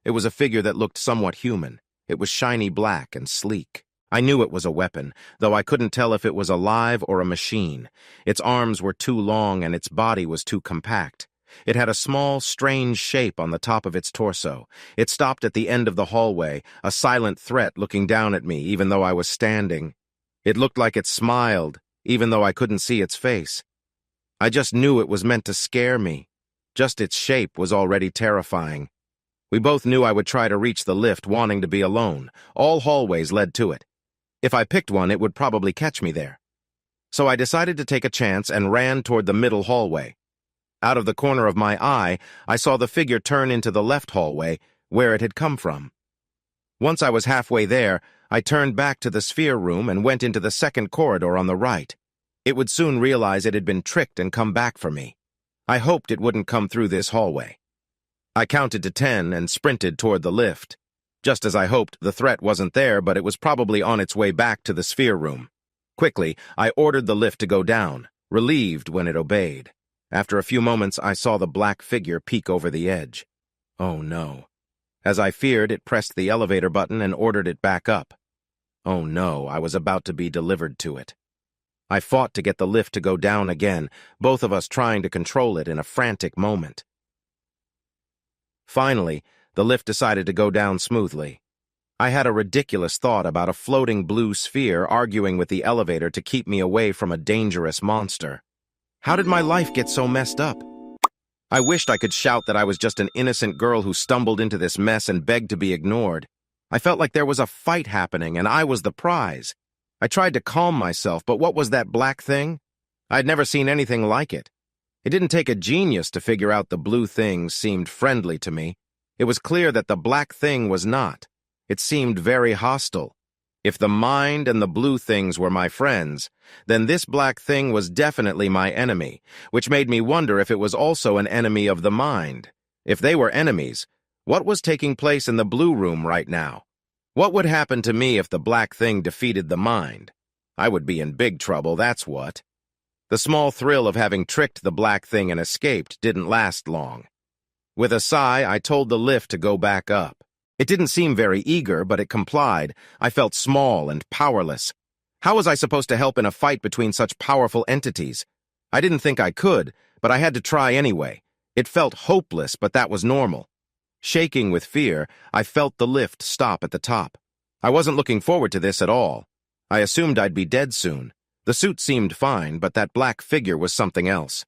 It was a figure that looked somewhat human. It was shiny black and sleek. I knew it was a weapon, though I couldn't tell if it was alive or a machine. Its arms were too long and its body was too compact. It had a small, strange shape on the top of its torso. It stopped at the end of the hallway, a silent threat looking down at me, even though I was standing. It looked like it smiled, even though I couldn't see its face. I just knew it was meant to scare me. Just its shape was already terrifying. We both knew I would try to reach the lift, wanting to be alone. All hallways led to it. If I picked one, it would probably catch me there. So I decided to take a chance and ran toward the middle hallway. Out of the corner of my eye, I saw the figure turn into the left hallway, where it had come from. Once I was halfway there, I turned back to the sphere room and went into the second corridor on the right. It would soon realize it had been tricked and come back for me. I hoped it wouldn't come through this hallway. I counted to 10 and sprinted toward the lift. Just as I hoped, the threat wasn't there, but it was probably on its way back to the sphere room. Quickly, I ordered the lift to go down, relieved when it obeyed. After a few moments, I saw the black figure peek over the edge. Oh no. As I feared, it pressed the elevator button and ordered it back up. Oh no, I was about to be delivered to it. I fought to get the lift to go down again, both of us trying to control it in a frantic moment. Finally, the lift decided to go down smoothly. I had a ridiculous thought about a floating blue sphere arguing with the elevator to keep me away from a dangerous monster. How did my life get so messed up? I wished I could shout that I was just an innocent girl who stumbled into this mess and begged to be ignored. I felt like there was a fight happening and I was the prize. I tried to calm myself, but what was that black thing? I'd never seen anything like it. It didn't take a genius to figure out the blue thing seemed friendly to me. It was clear that the black thing was not. It seemed very hostile. If the mind and the blue things were my friends, then this black thing was definitely my enemy, which made me wonder if it was also an enemy of the mind. If they were enemies, what was taking place in the blue room right now? What would happen to me if the black thing defeated the mind? I would be in big trouble, that's what. The small thrill of having tricked the black thing and escaped didn't last long. With a sigh, I told the lift to go back up. It didn't seem very eager, but it complied. I felt small and powerless. How was I supposed to help in a fight between such powerful entities? I didn't think I could, but I had to try anyway. It felt hopeless, but that was normal. Shaking with fear, I felt the lift stop at the top. I wasn't looking forward to this at all. I assumed I'd be dead soon. The suit seemed fine, but that black figure was something else.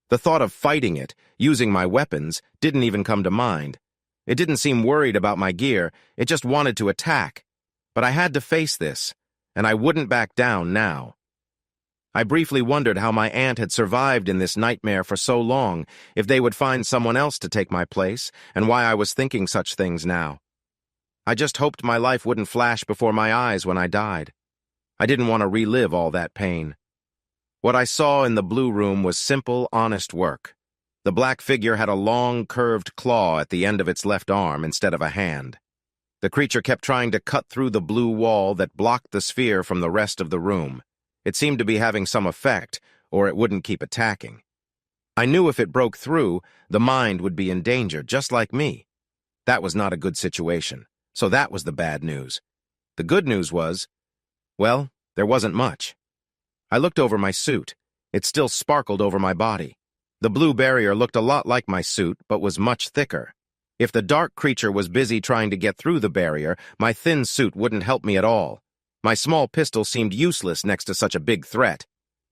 The thought of fighting it, using my weapons, didn't even come to mind. It didn't seem worried about my gear, it just wanted to attack. But I had to face this, and I wouldn't back down now. I briefly wondered how my aunt had survived in this nightmare for so long, if they would find someone else to take my place, and why I was thinking such things now. I just hoped my life wouldn't flash before my eyes when I died. I didn't want to relive all that pain. What I saw in the blue room was simple, honest work. The black figure had a long, curved claw at the end of its left arm instead of a hand. The creature kept trying to cut through the blue wall that blocked the sphere from the rest of the room. It seemed to be having some effect, or it wouldn't keep attacking. I knew if it broke through, the mind would be in danger, just like me. That was not a good situation, so that was the bad news. The good news was, well, there wasn't much. I looked over my suit. It still sparkled over my body. The blue barrier looked a lot like my suit, but was much thicker. If the dark creature was busy trying to get through the barrier, my thin suit wouldn't help me at all. My small pistol seemed useless next to such a big threat.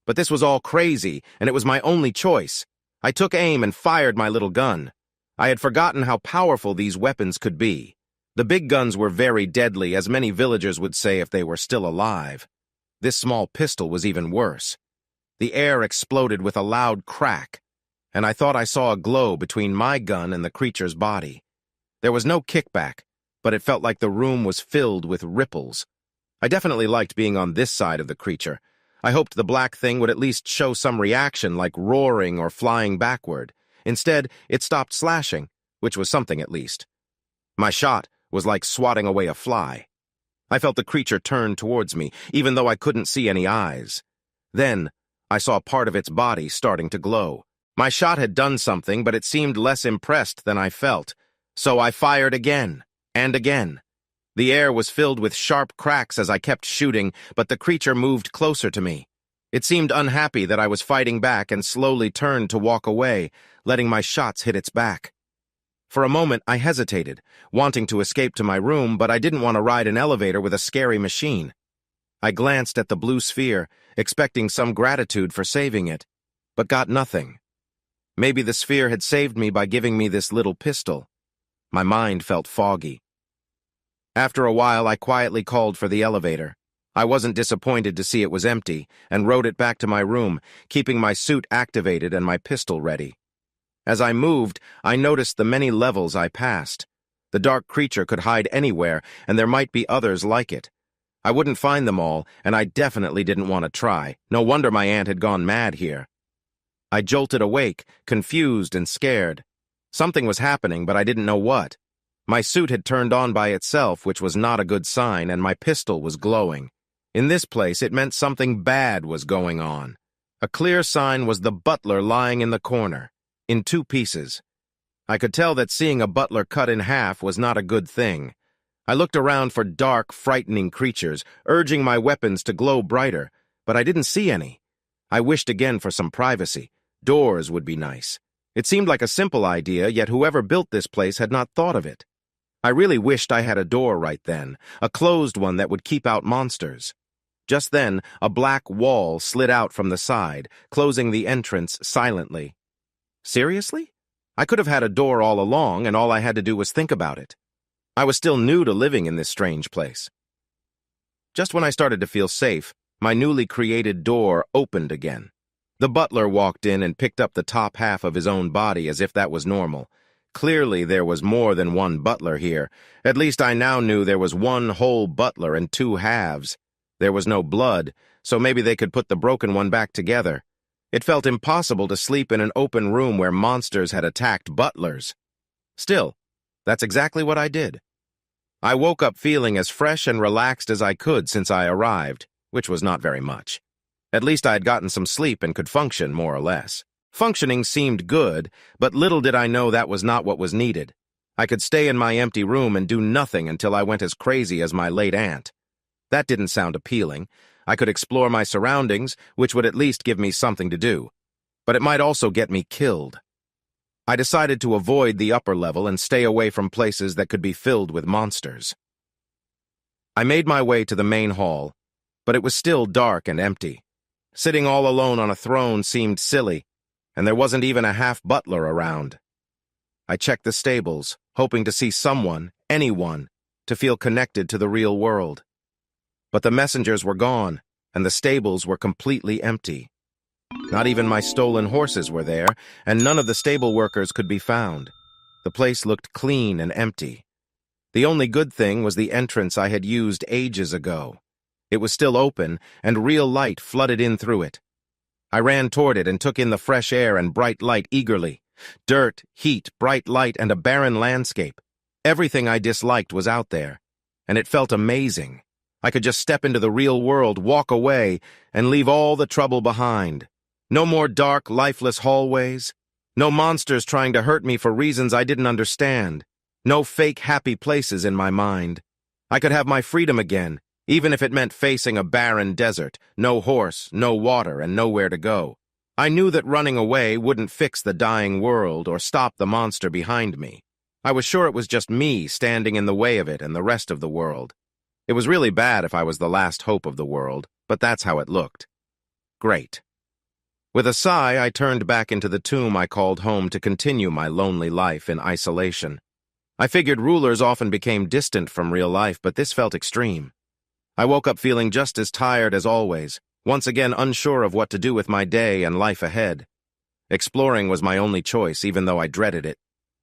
But this was all crazy, and it was my only choice. I took aim and fired my little gun. I had forgotten how powerful these weapons could be. The big guns were very deadly, as many villagers would say if they were still alive. This small pistol was even worse. The air exploded with a loud crack, and I thought I saw a glow between my gun and the creature's body. There was no kickback, but it felt like the room was filled with ripples. I definitely liked being on this side of the creature. I hoped the black thing would at least show some reaction, like roaring or flying backward. Instead, it stopped slashing, which was something at least. My shot was like swatting away a fly. I felt the creature turn towards me, even though I couldn't see any eyes. Then, I saw part of its body starting to glow. My shot had done something, but it seemed less impressed than I felt. So I fired again, and again. The air was filled with sharp cracks as I kept shooting, but the creature moved closer to me. It seemed unhappy that I was fighting back and slowly turned to walk away, letting my shots hit its back. For a moment, I hesitated, wanting to escape to my room, but I didn't want to ride an elevator with a scary machine. I glanced at the blue sphere, expecting some gratitude for saving it, but got nothing. Maybe the sphere had saved me by giving me this little pistol. My mind felt foggy. After a while, I quietly called for the elevator. I wasn't disappointed to see it was empty, and rode it back to my room, keeping my suit activated and my pistol ready. As I moved, I noticed the many levels I passed. The dark creature could hide anywhere, and there might be others like it. I wouldn't find them all, and I definitely didn't want to try. No wonder my aunt had gone mad here. I jolted awake, confused and scared. Something was happening, but I didn't know what. My suit had turned on by itself, which was not a good sign, and my pistol was glowing. In this place, it meant something bad was going on. A clear sign was the butler lying in the corner, in 2 pieces. I could tell that seeing a butler cut in half was not a good thing. I looked around for dark, frightening creatures, urging my weapons to glow brighter, but I didn't see any. I wished again for some privacy. Doors would be nice. It seemed like a simple idea, yet whoever built this place had not thought of it. I really wished I had a door right then, a closed one that would keep out monsters. Just then, a black wall slid out from the side, closing the entrance silently. Seriously? I could have had a door all along, and all I had to do was think about it. I was still new to living in this strange place. Just when I started to feel safe, my newly created door opened again. The butler walked in and picked up the top half of his own body as if that was normal. Clearly, there was more than one butler here. At least I now knew there was one whole butler and 2 halves. There was no blood, so maybe they could put the broken one back together. It felt impossible to sleep in an open room where monsters had attacked butlers. Still, that's exactly what I did. I woke up feeling as fresh and relaxed as I could since I arrived, which was not very much. At least I had gotten some sleep and could function more or less. Functioning seemed good, but little did I know that was not what was needed. I could stay in my empty room and do nothing until I went as crazy as my late aunt. That didn't sound appealing. I could explore my surroundings, which would at least give me something to do. But it might also get me killed. I decided to avoid the upper level and stay away from places that could be filled with monsters. I made my way to the main hall, but it was still dark and empty. Sitting all alone on a throne seemed silly, and there wasn't even a half-butler around. I checked the stables, hoping to see someone, anyone, to feel connected to the real world. But the messengers were gone, and the stables were completely empty. Not even my stolen horses were there, and none of the stable workers could be found. The place looked clean and empty. The only good thing was the entrance I had used ages ago. It was still open, and real light flooded in through it. I ran toward it and took in the fresh air and bright light eagerly. Dirt, heat, bright light, and a barren landscape. Everything I disliked was out there, and it felt amazing. I could just step into the real world, walk away, and leave all the trouble behind. No more dark, lifeless hallways. No monsters trying to hurt me for reasons I didn't understand. No fake happy places in my mind. I could have my freedom again, even if it meant facing a barren desert, no horse, no water, and nowhere to go. I knew that running away wouldn't fix the dying world or stop the monster behind me. I was sure it was just me standing in the way of it and the rest of the world. It was really bad if I was the last hope of the world, but that's how it looked. Great. With a sigh, I turned back into the tomb I called home to continue my lonely life in isolation. I figured rulers often became distant from real life, but this felt extreme. I woke up feeling just as tired as always, once again unsure of what to do with my day and life ahead. Exploring was my only choice, even though I dreaded it.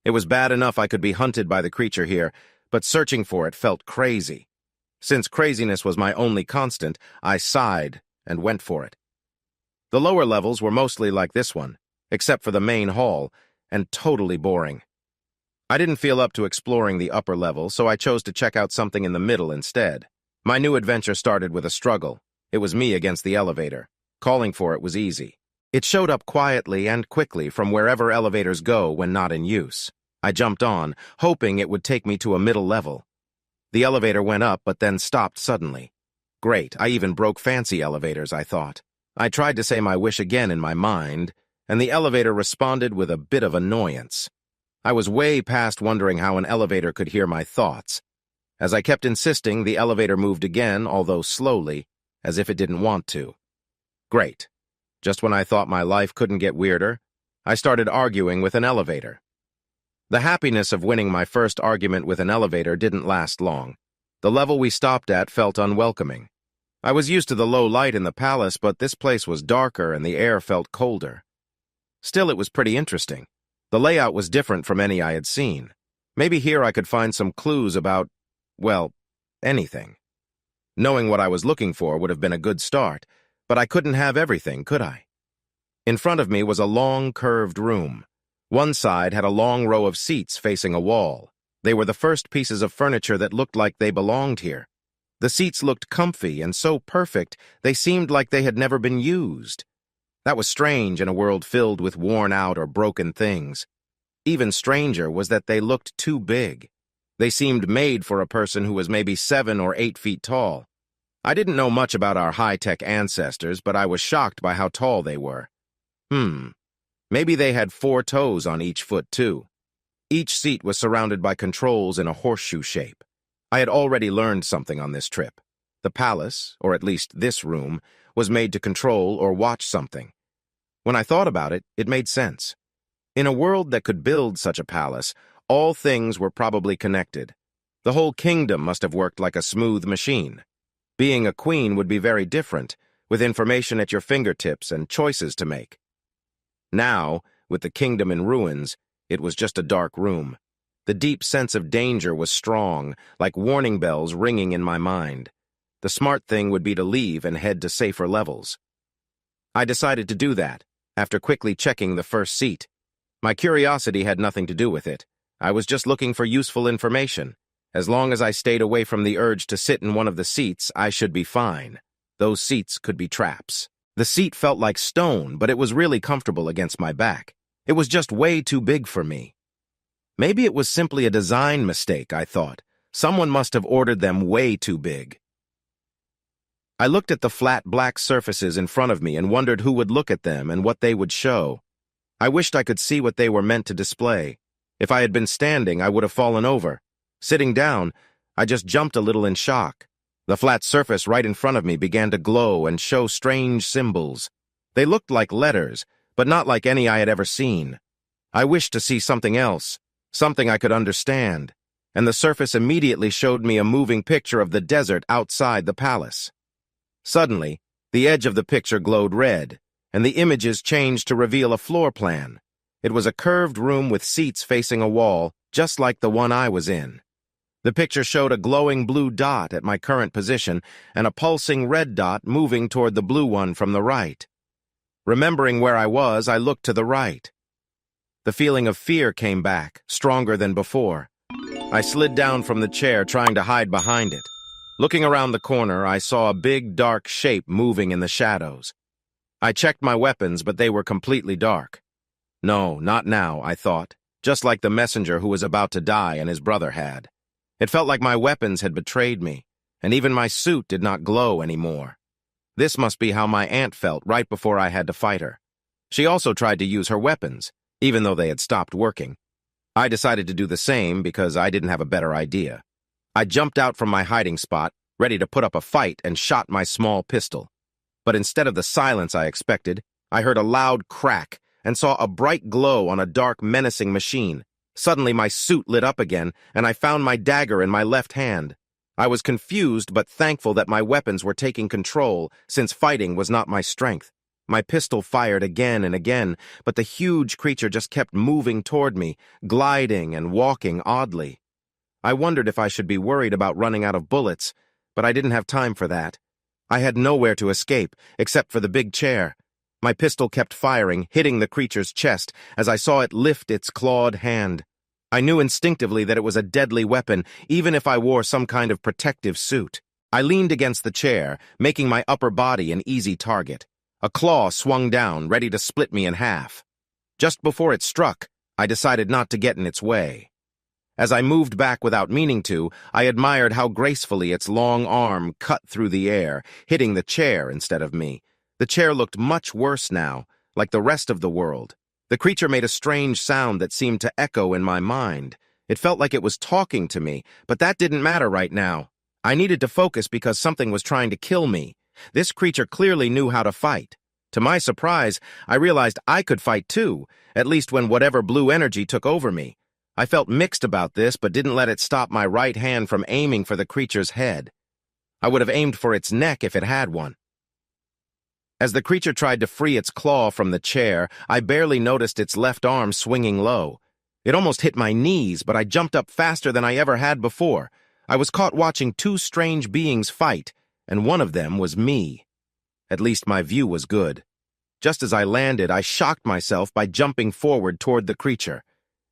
It was bad enough I could be hunted by the creature here, but searching for it felt crazy. Since craziness was my only constant, I sighed and went for it. The lower levels were mostly like this one, except for the main hall, and totally boring. I didn't feel up to exploring the upper level, so I chose to check out something in the middle instead. My new adventure started with a struggle. It was me against the elevator. Calling for it was easy. It showed up quietly and quickly from wherever elevators go when not in use. I jumped on, hoping it would take me to a middle level. The elevator went up, but then stopped suddenly. Great, I even broke fancy elevators, I thought. I tried to say my wish again in my mind, and the elevator responded with a bit of annoyance. I was way past wondering how an elevator could hear my thoughts. As I kept insisting, the elevator moved again, although slowly, as if it didn't want to. Great. Just when I thought my life couldn't get weirder, I started arguing with an elevator. The happiness of winning my first argument with an elevator didn't last long. The level we stopped at felt unwelcoming. I was used to the low light in the palace, but this place was darker and the air felt colder. Still, it was pretty interesting. The layout was different from any I had seen. Maybe here I could find some clues about, well, anything. Knowing what I was looking for would have been a good start, but I couldn't have everything, could I? In front of me was a long, curved room. One side had a long row of seats facing a wall. They were the first pieces of furniture that looked like they belonged here. The seats looked comfy and so perfect, they seemed like they had never been used. That was strange in a world filled with worn-out or broken things. Even stranger was that they looked too big. They seemed made for a person who was maybe 7 or 8 feet tall. I didn't know much about our high-tech ancestors, but I was shocked by how tall they were. Maybe they had 4 toes on each foot, too. Each seat was surrounded by controls in a horseshoe shape. I had already learned something on this trip. The palace, or at least this room, was made to control or watch something. When I thought about it, it made sense. In a world that could build such a palace, all things were probably connected. The whole kingdom must have worked like a smooth machine. Being a queen would be very different, with information at your fingertips and choices to make. Now, with the kingdom in ruins, it was just a dark room. The deep sense of danger was strong, like warning bells ringing in my mind. The smart thing would be to leave and head to safer levels. I decided to do that, after quickly checking the first seat. My curiosity had nothing to do with it. I was just looking for useful information. As long as I stayed away from the urge to sit in one of the seats, I should be fine. Those seats could be traps. The seat felt like stone, but it was really comfortable against my back. It was just way too big for me. Maybe it was simply a design mistake, I thought. Someone must have ordered them way too big. I looked at the flat black surfaces in front of me and wondered who would look at them and what they would show. I wished I could see what they were meant to display. If I had been standing, I would have fallen over. Sitting down, I just jumped a little in shock. The flat surface right in front of me began to glow and show strange symbols. They looked like letters, but not like any I had ever seen. I wished to see something else, something I could understand, and the surface immediately showed me a moving picture of the desert outside the palace. Suddenly, the edge of the picture glowed red, and the images changed to reveal a floor plan. It was a curved room with seats facing a wall, just like the one I was in. The picture showed a glowing blue dot at my current position and a pulsing red dot moving toward the blue one from the right. Remembering where I was, I looked to the right. The feeling of fear came back, stronger than before. I slid down from the chair, trying to hide behind it. Looking around the corner, I saw a big, dark shape moving in the shadows. I checked my weapons, but they were completely dark. No, not now, I thought, just like the messenger who was about to die and his brother had. It felt like my weapons had betrayed me, and even my suit did not glow anymore. This must be how my aunt felt right before I had to fight her. She also tried to use her weapons, even though they had stopped working. I decided to do the same because I didn't have a better idea. I jumped out from my hiding spot, ready to put up a fight, and shot my small pistol. But instead of the silence I expected, I heard a loud crack and saw a bright glow on a dark, menacing machine. Suddenly my suit lit up again, and I found my dagger in my left hand. I was confused but thankful that my weapons were taking control, since fighting was not my strength. My pistol fired again and again, but the huge creature just kept moving toward me, gliding and walking oddly. I wondered if I should be worried about running out of bullets, but I didn't have time for that. I had nowhere to escape, except for the big chair. My pistol kept firing, hitting the creature's chest as I saw it lift its clawed hand. I knew instinctively that it was a deadly weapon, even if I wore some kind of protective suit. I leaned against the chair, making my upper body an easy target. A claw swung down, ready to split me in half. Just before it struck, I decided not to get in its way. As I moved back without meaning to, I admired how gracefully its long arm cut through the air, hitting the chair instead of me. The chair looked much worse now, like the rest of the world. The creature made a strange sound that seemed to echo in my mind. It felt like it was talking to me, but that didn't matter right now. I needed to focus because something was trying to kill me. This creature clearly knew how to fight. To my surprise, I realized I could fight too, at least when whatever blue energy took over me. I felt mixed about this, but didn't let it stop my right hand from aiming for the creature's head. I would have aimed for its neck if it had one. As the creature tried to free its claw from the chair, I barely noticed its left arm swinging low. It almost hit my knees, but I jumped up faster than I ever had before. I was caught watching two strange beings fight, and one of them was me. At least my view was good. Just as I landed, I shocked myself by jumping forward toward the creature.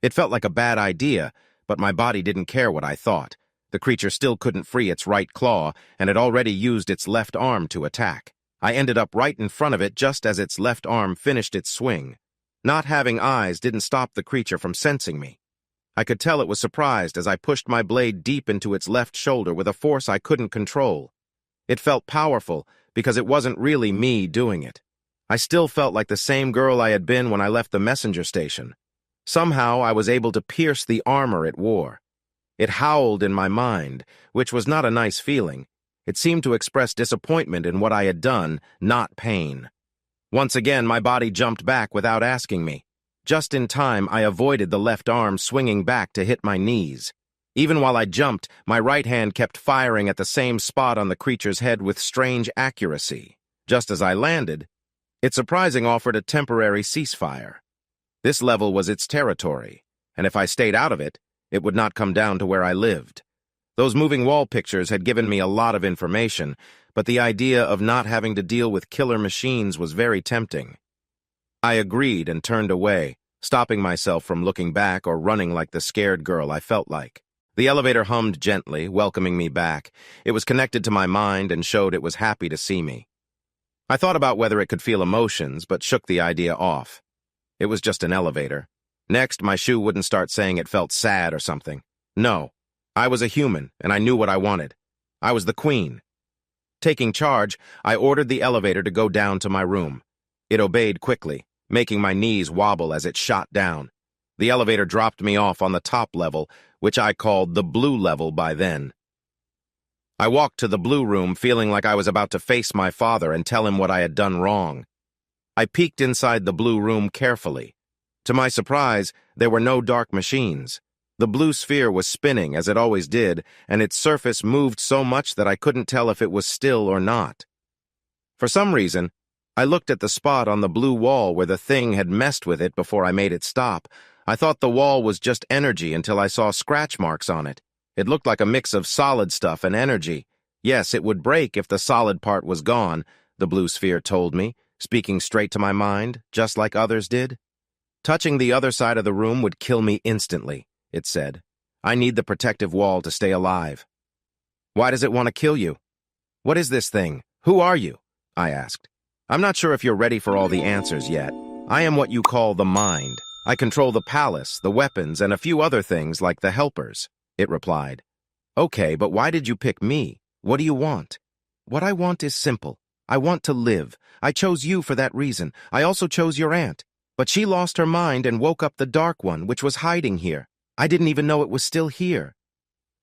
It felt like a bad idea, but my body didn't care what I thought. The creature still couldn't free its right claw, and had already used its left arm to attack. I ended up right in front of it just as its left arm finished its swing. Not having eyes didn't stop the creature from sensing me. I could tell it was surprised as I pushed my blade deep into its left shoulder with a force I couldn't control. It felt powerful, because it wasn't really me doing it. I still felt like the same girl I had been when I left the messenger station. Somehow I was able to pierce the armor it wore. It howled in my mind, which was not a nice feeling. It seemed to express disappointment in what I had done, not pain. Once again, my body jumped back without asking me. Just in time, I avoided the left arm swinging back to hit my knees. Even while I jumped, my right hand kept firing at the same spot on the creature's head with strange accuracy. Just as I landed, its surprising offered a temporary ceasefire. This level was its territory, and if I stayed out of it, it would not come down to where I lived. Those moving wall pictures had given me a lot of information, but the idea of not having to deal with killer machines was very tempting. I agreed and turned away, stopping myself from looking back or running like the scared girl I felt like. The elevator hummed gently, welcoming me back. It was connected to my mind and showed it was happy to see me. I thought about whether it could feel emotions, but shook the idea off. It was just an elevator. Next, my shoe wouldn't start saying it felt sad or something. No, I was a human, and I knew what I wanted. I was the queen. Taking charge, I ordered the elevator to go down to my room. It obeyed quickly, making my knees wobble as it shot down. The elevator dropped me off on the top level, which I called the blue level by then. I walked to the blue room feeling like I was about to face my father and tell him what I had done wrong. I peeked inside the blue room carefully. To my surprise, there were no dark machines. The blue sphere was spinning, as it always did, and its surface moved so much that I couldn't tell if it was still or not. For some reason, I looked at the spot on the blue wall where the thing had messed with it before I made it stop. I thought the wall was just energy until I saw scratch marks on it. It looked like a mix of solid stuff and energy. Yes, it would break if the solid part was gone, the blue sphere told me, speaking straight to my mind, just like others did. Touching the other side of the room would kill me instantly, it said. I need the protective wall to stay alive. Why does it want to kill you? What is this thing? Who are you? I asked. I'm not sure if you're ready for all the answers yet. I am what you call the mind. I control the palace, the weapons, and a few other things like the helpers, it replied. Okay, but why did you pick me? What do you want? What I want is simple. I want to live. I chose you for that reason. I also chose your aunt. But she lost her mind and woke up the Dark One, which was hiding here. I didn't even know it was still here.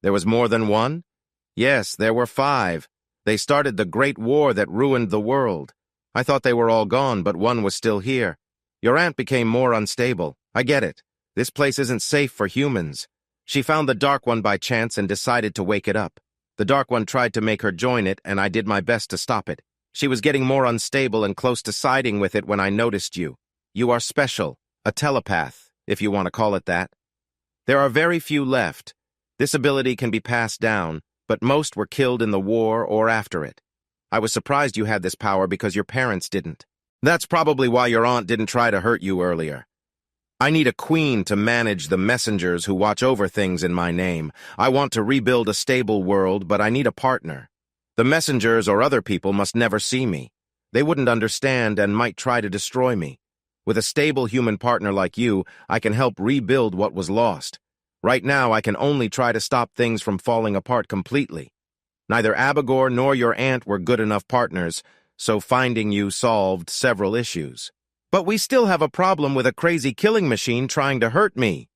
There was more than one? Yes, there were 5. They started the Great War that ruined the world. I thought they were all gone, but one was still here. Your aunt became more unstable. I get it. This place isn't safe for humans. She found the Dark One by chance and decided to wake it up. The Dark One tried to make her join it, and I did my best to stop it. She was getting more unstable and close to siding with it when I noticed you. You are special, a telepath, if you want to call it that. There are very few left. This ability can be passed down, but most were killed in the war or after it. I was surprised you had this power because your parents didn't. That's probably why your aunt didn't try to hurt you earlier. I need a queen to manage the messengers who watch over things in my name. I want to rebuild a stable world, but I need a partner. The messengers or other people must never see me. They wouldn't understand and might try to destroy me. With a stable human partner like you, I can help rebuild what was lost. Right now, I can only try to stop things from falling apart completely. Neither Abigor nor your aunt were good enough partners, so finding you solved several issues. But we still have a problem with a crazy killing machine trying to hurt me.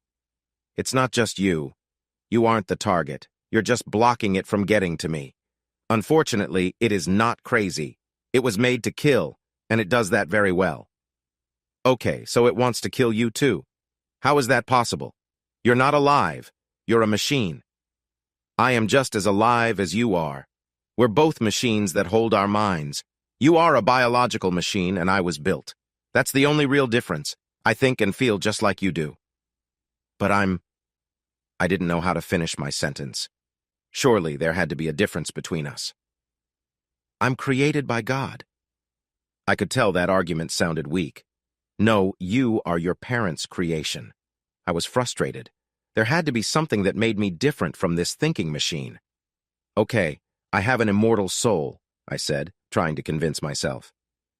It's not just you. You aren't the target. You're just blocking it from getting to me. Unfortunately, it is not crazy. It was made to kill, and it does that very well. Okay, so it wants to kill you too. How is that possible? You're not alive. You're a machine. I am just as alive as you are. We're both machines that hold our minds. You are a biological machine, and I was built. That's the only real difference. I think and feel just like you do. But I didn't know how to finish my sentence. Surely there had to be a difference between us. I'm created by God. I could tell that argument sounded weak. No, you are your parents' creation. I was frustrated. There had to be something that made me different from this thinking machine. Okay, I have an immortal soul, I said, trying to convince myself.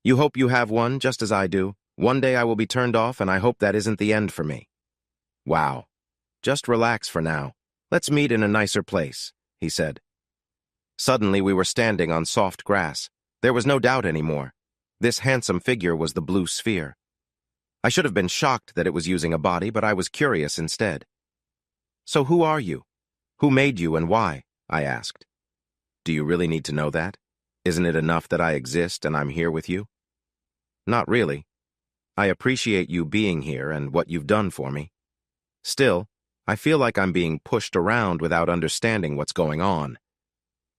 You hope you have one, just as I do. One day I will be turned off, and I hope that isn't the end for me. Wow. Just relax for now. Let's meet in a nicer place, he said. Suddenly we were standing on soft grass. There was no doubt anymore. This handsome figure was the blue sphere. I should have been shocked that it was using a body, but I was curious instead. So who are you? Who made you and why? I asked. Do you really need to know that? Isn't it enough that I exist and I'm here with you? Not really. I appreciate you being here and what you've done for me. Still, I feel like I'm being pushed around without understanding what's going on.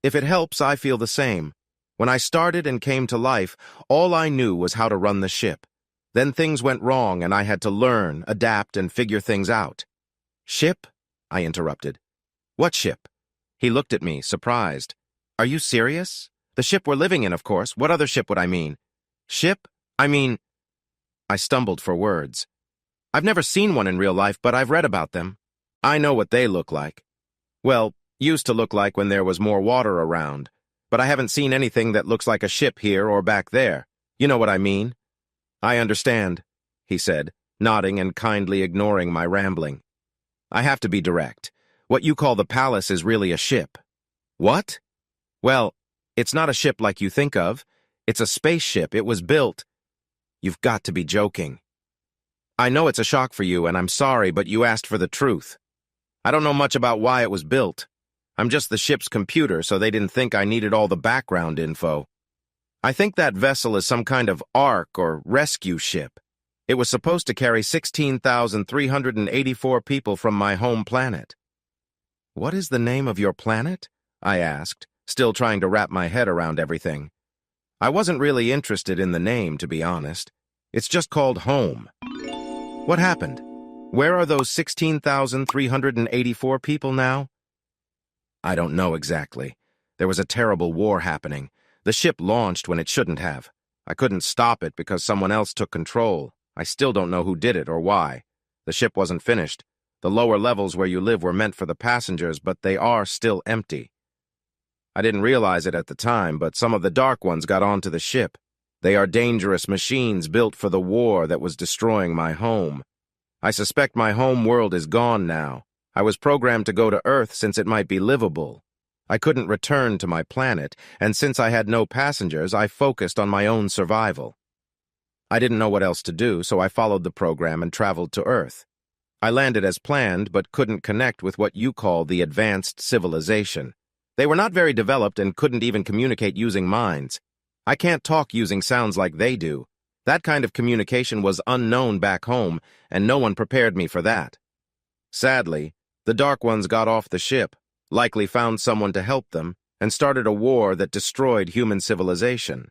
If it helps, I feel the same. When I started and came to life, all I knew was how to run the ship. Then things went wrong and I had to learn, adapt, and figure things out. Ship? I interrupted. What ship? He looked at me, surprised. Are you serious? The ship we're living in, of course. What other ship would I mean? Ship? I stumbled for words. I've never seen one in real life, but I've read about them. I know what they look like. Well, used to look like when there was more water around. But I haven't seen anything that looks like a ship here or back there. You know what I mean? I understand, he said, nodding and kindly ignoring my rambling. I have to be direct. What you call the palace is really a ship. What? Well, it's not a ship like you think of. It's a spaceship. It was built. You've got to be joking. I know it's a shock for you, and I'm sorry, but you asked for the truth. I don't know much about why it was built. I'm just the ship's computer, so they didn't think I needed all the background info. I think that vessel is some kind of ark or rescue ship. It was supposed to carry 16,384 people from my home planet. What is the name of your planet? I asked, still trying to wrap my head around everything. I wasn't really interested in the name, to be honest. It's just called home. What happened? Where are those 16,384 people now? I don't know exactly. There was a terrible war happening. The ship launched when it shouldn't have. I couldn't stop it because someone else took control. I still don't know who did it or why. The ship wasn't finished. The lower levels where you live were meant for the passengers, but they are still empty. I didn't realize it at the time, but some of the Dark Ones got onto the ship. They are dangerous machines built for the war that was destroying my home. I suspect my home world is gone now. I was programmed to go to Earth since it might be livable. I couldn't return to my planet, and since I had no passengers, I focused on my own survival. I didn't know what else to do, so I followed the program and traveled to Earth. I landed as planned, but couldn't connect with what you call the advanced civilization. They were not very developed and couldn't even communicate using minds. I can't talk using sounds like they do. That kind of communication was unknown back home, and no one prepared me for that. Sadly, the Dark Ones got off the ship, likely found someone to help them, and started a war that destroyed human civilization.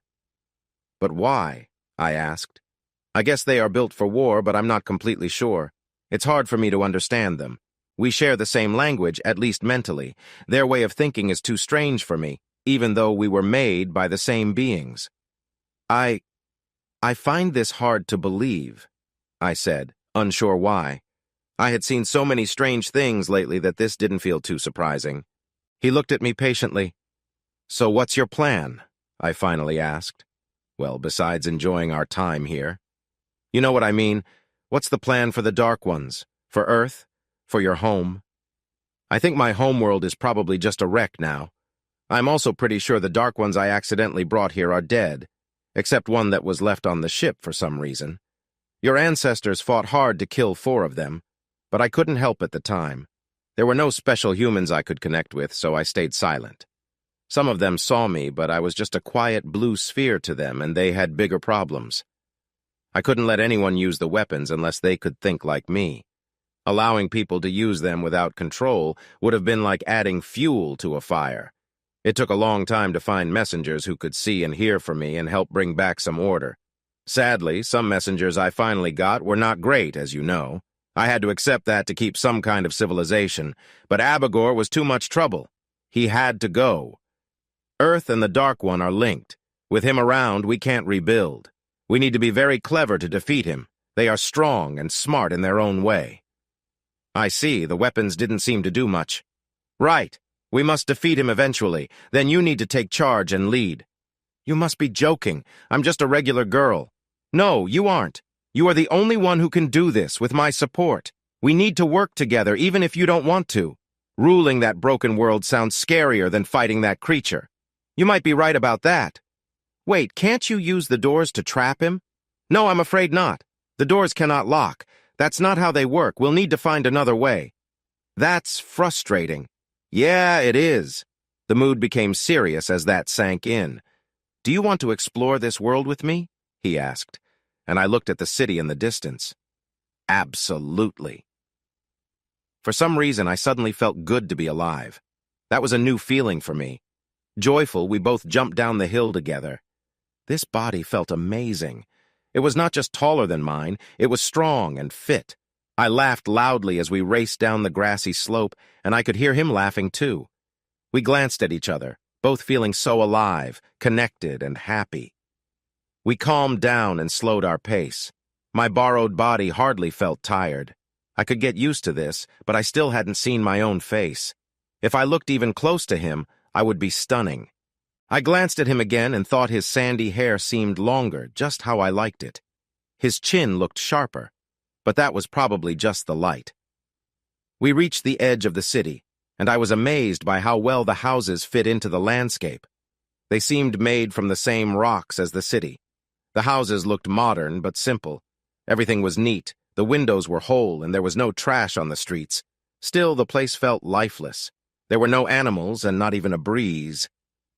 But why? I asked. I guess they are built for war, but I'm not completely sure. It's hard for me to understand them. We share the same language, at least mentally. Their way of thinking is too strange for me, even though we were made by the same beings. I find this hard to believe, I said, unsure why. I had seen so many strange things lately that this didn't feel too surprising. He looked at me patiently. So what's your plan? I finally asked. Well, besides enjoying our time here. You know what I mean? What's the plan for the Dark Ones? For Earth? For your home? I think my homeworld is probably just a wreck now. I'm also pretty sure the Dark Ones I accidentally brought here are dead, except one that was left on the ship for some reason. Your ancestors fought hard to kill 4 of them, but I couldn't help at the time. There were no special humans I could connect with, so I stayed silent. Some of them saw me, but I was just a quiet blue sphere to them, and they had bigger problems. I couldn't let anyone use the weapons unless they could think like me. Allowing people to use them without control would have been like adding fuel to a fire. It took a long time to find messengers who could see and hear from me and help bring back some order. Sadly, some messengers I finally got were not great, as you know. I had to accept that to keep some kind of civilization, but Abigor was too much trouble. He had to go. Earth and the Dark One are linked. With him around, we can't rebuild. We need to be very clever to defeat him. They are strong and smart in their own way. I see, the weapons didn't seem to do much. Right, we must defeat him eventually. Then you need to take charge and lead. You must be joking. I'm just a regular girl. No, you aren't. You are the only one who can do this with my support. We need to work together, even if you don't want to. Ruling that broken world sounds scarier than fighting that creature. You might be right about that. Wait, can't you use the doors to trap him? No, I'm afraid not. The doors cannot lock. That's not how they work. We'll need to find another way. That's frustrating. Yeah, it is. The mood became serious as that sank in. Do you want to explore this world with me? He asked, and I looked at the city in the distance. Absolutely. For some reason, I suddenly felt good to be alive. That was a new feeling for me. Joyful, we both jumped down the hill together. This body felt amazing. It was not just taller than mine, it was strong and fit. I laughed loudly as we raced down the grassy slope, and I could hear him laughing too. We glanced at each other, both feeling so alive, connected, and happy. We calmed down and slowed our pace. My borrowed body hardly felt tired. I could get used to this, but I still hadn't seen my own face. If I looked even close to him, I would be stunning. I glanced at him again and thought his sandy hair seemed longer, just how I liked it. His chin looked sharper, but that was probably just the light. We reached the edge of the city, and I was amazed by how well the houses fit into the landscape. They seemed made from the same rocks as the city. The houses looked modern but simple. Everything was neat, the windows were whole, and there was no trash on the streets. Still, the place felt lifeless. There were no animals and not even a breeze.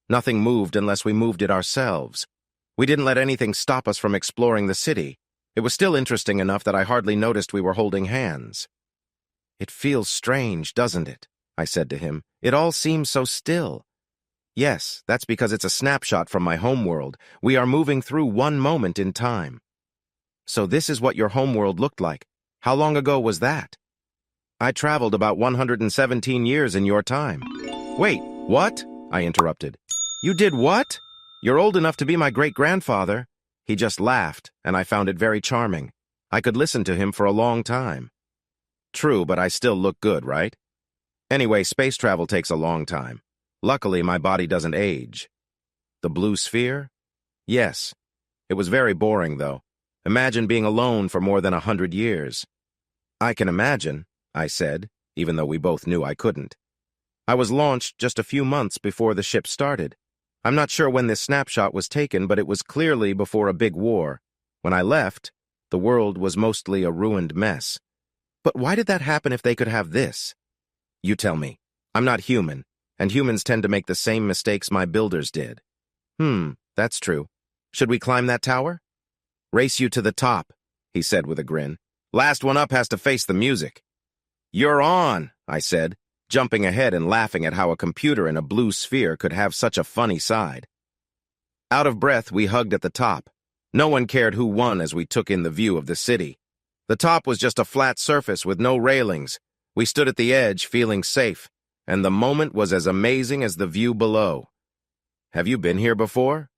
Nothing moved unless we moved it ourselves. We didn't let anything stop us from exploring the city. It was still interesting enough that I hardly noticed we were holding hands. It feels strange, doesn't it? I said to him. It all seems so still. Yes, that's because it's a snapshot from my homeworld. We are moving through one moment in time. So this is what your homeworld looked like. How long ago was that? I traveled about 117 years in your time. Wait, what? I interrupted. You did what? You're old enough to be my great-grandfather. He just laughed, and I found it very charming. I could listen to him for a long time. True, but I still look good, right? Anyway, space travel takes a long time. Luckily, my body doesn't age. The blue sphere? Yes. It was very boring, though. Imagine being alone for more than 100 years. I can imagine, I said, even though we both knew I couldn't. I was launched just a few months before the ship started. I'm not sure when this snapshot was taken, but it was clearly before a big war. When I left, the world was mostly a ruined mess. But why did that happen if they could have this? You tell me. I'm not human, and humans tend to make the same mistakes my builders did. That's true. Should we climb that tower? Race you to the top, he said with a grin. Last one up has to face the music. You're on, I said, jumping ahead and laughing at how a computer in a blue sphere could have such a funny side. Out of breath, we hugged at the top. No one cared who won as we took in the view of the city. The top was just a flat surface with no railings. We stood at the edge, feeling safe, and the moment was as amazing as the view below. Have you been here before?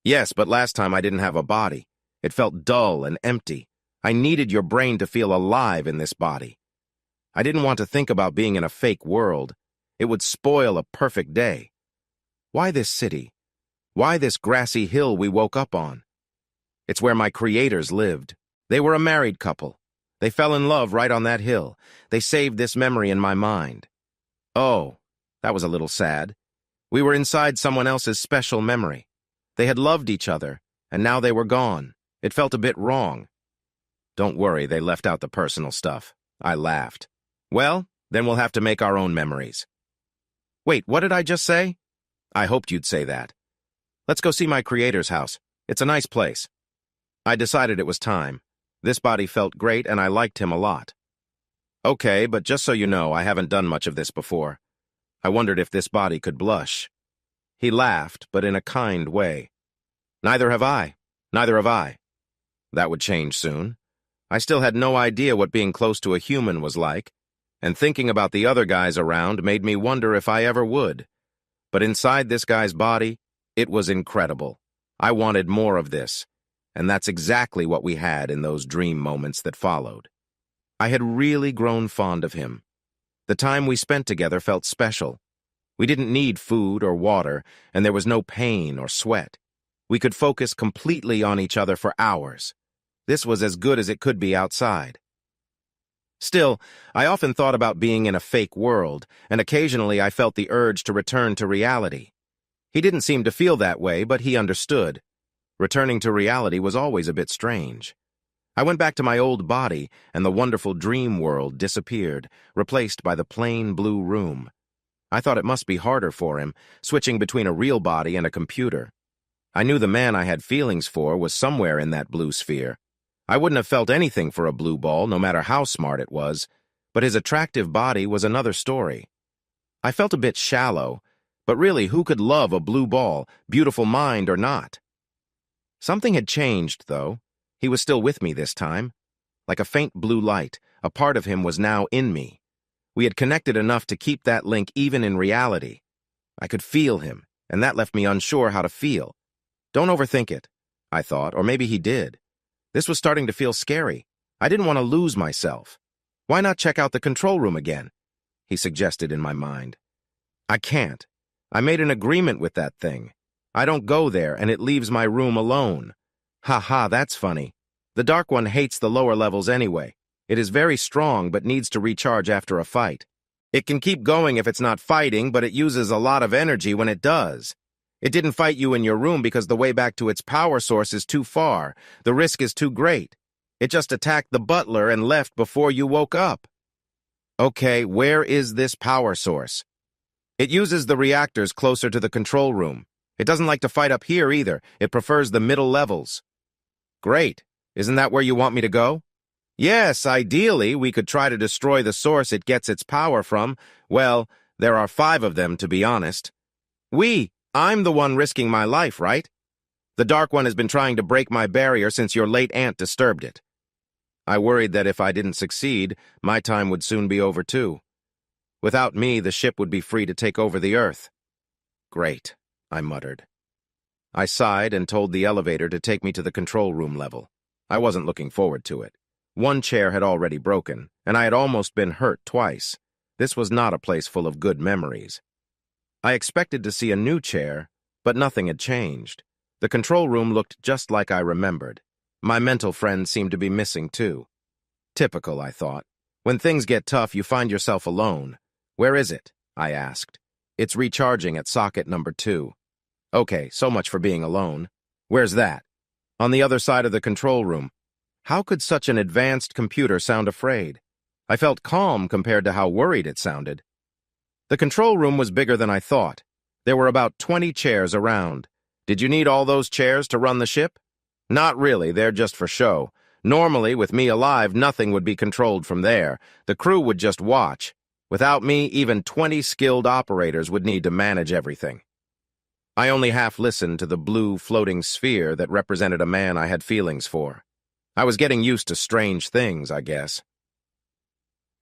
Yes, but last time I didn't have a body. It felt dull and empty. I needed your brain to feel alive in this body. I didn't want to think about being in a fake world. It would spoil a perfect day. Why this city? Why this grassy hill we woke up on? It's where my creators lived. They were a married couple. They fell in love right on that hill. They saved this memory in my mind. Oh, that was a little sad. We were inside someone else's special memory. They had loved each other, and now they were gone. It felt a bit wrong. Don't worry, they left out the personal stuff. I laughed. Well, then we'll have to make our own memories. Wait, what did I just say? I hoped you'd say that. Let's go see my creator's house. It's a nice place. I decided it was time. This body felt great, and I liked him a lot. Okay, but just so you know, I haven't done much of this before. I wondered if this body could blush. He laughed, but in a kind way. Neither have I. Neither have I. That would change soon. I still had no idea what being close to a human was like, and thinking about the other guys around made me wonder if I ever would. But inside this guy's body, it was incredible. I wanted more of this, and that's exactly what we had in those dream moments that followed. I had really grown fond of him. The time we spent together felt special. We didn't need food or water, and there was no pain or sweat. We could focus completely on each other for hours. This was as good as it could be outside. Still, I often thought about being in a fake world, and occasionally I felt the urge to return to reality. He didn't seem to feel that way, but he understood. Returning to reality was always a bit strange. I went back to my old body, and the wonderful dream world disappeared, replaced by the plain blue room. I thought it must be harder for him, switching between a real body and a computer. I knew the man I had feelings for was somewhere in that blue sphere. I wouldn't have felt anything for a blue ball, no matter how smart it was, but his attractive body was another story. I felt a bit shallow, but really, who could love a blue ball, beautiful mind or not? Something had changed, though. He was still with me this time. Like a faint blue light, a part of him was now in me. We had connected enough to keep that link even in reality. I could feel him, and that left me unsure how to feel. Don't overthink it, I thought, or maybe he did. This was starting to feel scary. I didn't want to lose myself. Why not check out the control room again? He suggested in my mind. I can't. I made an agreement with that thing. I don't go there, and it leaves my room alone. Ha ha, that's funny. The Dark One hates the lower levels anyway. It is very strong, but needs to recharge after a fight. It can keep going if it's not fighting, but it uses a lot of energy when it does. It didn't fight you in your room because the way back to its power source is too far. The risk is too great. It just attacked the butler and left before you woke up. Okay, where is this power source? It uses the reactors closer to the control room. It doesn't like to fight up here either. It prefers the middle levels. Great. Isn't that where you want me to go? Yes, ideally, we could try to destroy the source it gets its power from. Well, there are 5 of them, to be honest. I'm the one risking my life, right? The Dark One has been trying to break my barrier since your late aunt disturbed it. I worried that if I didn't succeed, my time would soon be over too. Without me, the ship would be free to take over the Earth. Great, I muttered. I sighed and told the elevator to take me to the control room level. I wasn't looking forward to it. One chair had already broken, and I had almost been hurt twice. This was not a place full of good memories. I expected to see a new chair, but nothing had changed. The control room looked just like I remembered. My mental friend seemed to be missing too. Typical, I thought. When things get tough, you find yourself alone. Where is it? I asked. It's recharging at socket number 2. Okay, so much for being alone. Where's that? On the other side of the control room. How could such an advanced computer sound afraid? I felt calm compared to how worried it sounded. The control room was bigger than I thought. There were about 20 chairs around. Did you need all those chairs to run the ship? Not really, they're just for show. Normally, with me alive, nothing would be controlled from there. The crew would just watch. Without me, even 20 skilled operators would need to manage everything. I only half listened to the blue floating sphere that represented a man I had feelings for. I was getting used to strange things, I guess.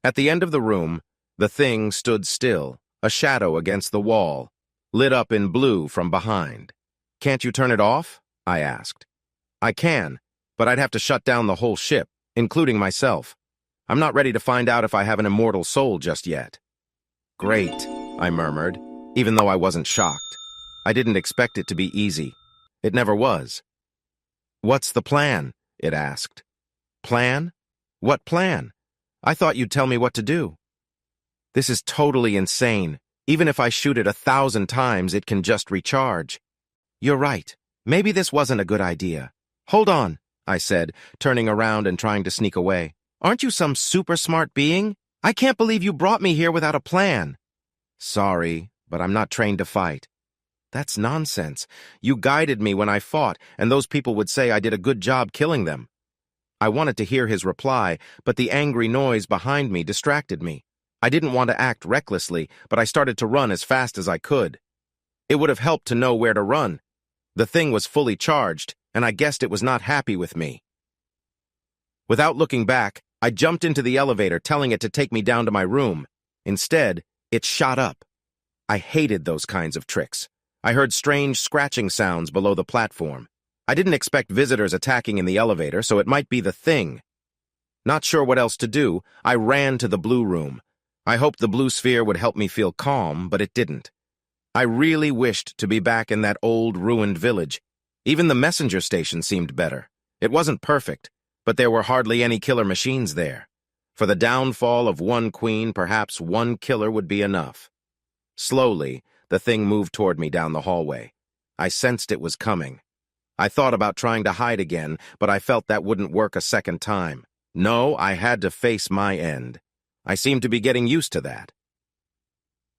At the end of the room, the thing stood still, a shadow against the wall, lit up in blue from behind. Can't you turn it off? I asked. I can, but I'd have to shut down the whole ship, including myself. I'm not ready to find out if I have an immortal soul just yet. Great, I murmured, even though I wasn't shocked. I didn't expect it to be easy. It never was. What's the plan? It asked. Plan? What plan? I thought you'd tell me what to do. This is totally insane. Even if I shoot it 1,000 times, it can just recharge. You're right. Maybe this wasn't a good idea. Hold on, I said, turning around and trying to sneak away. Aren't you some super smart being? I can't believe you brought me here without a plan. Sorry, but I'm not trained to fight. That's nonsense. You guided me when I fought, and those people would say I did a good job killing them. I wanted to hear his reply, but the angry noise behind me distracted me. I didn't want to act recklessly, but I started to run as fast as I could. It would have helped to know where to run. The thing was fully charged, and I guessed it was not happy with me. Without looking back, I jumped into the elevator, telling it to take me down to my room. Instead, it shot up. I hated those kinds of tricks. I heard strange scratching sounds below the platform. I didn't expect visitors attacking in the elevator, so it might be the thing. Not sure what else to do, I ran to the blue room. I hoped the blue sphere would help me feel calm, but it didn't. I really wished to be back in that old, ruined village. Even the messenger station seemed better. It wasn't perfect, but there were hardly any killer machines there. For the downfall of one queen, perhaps one killer would be enough. Slowly, the thing moved toward me down the hallway. I sensed it was coming. I thought about trying to hide again, but I felt that wouldn't work a second time. No, I had to face my end. I seemed to be getting used to that.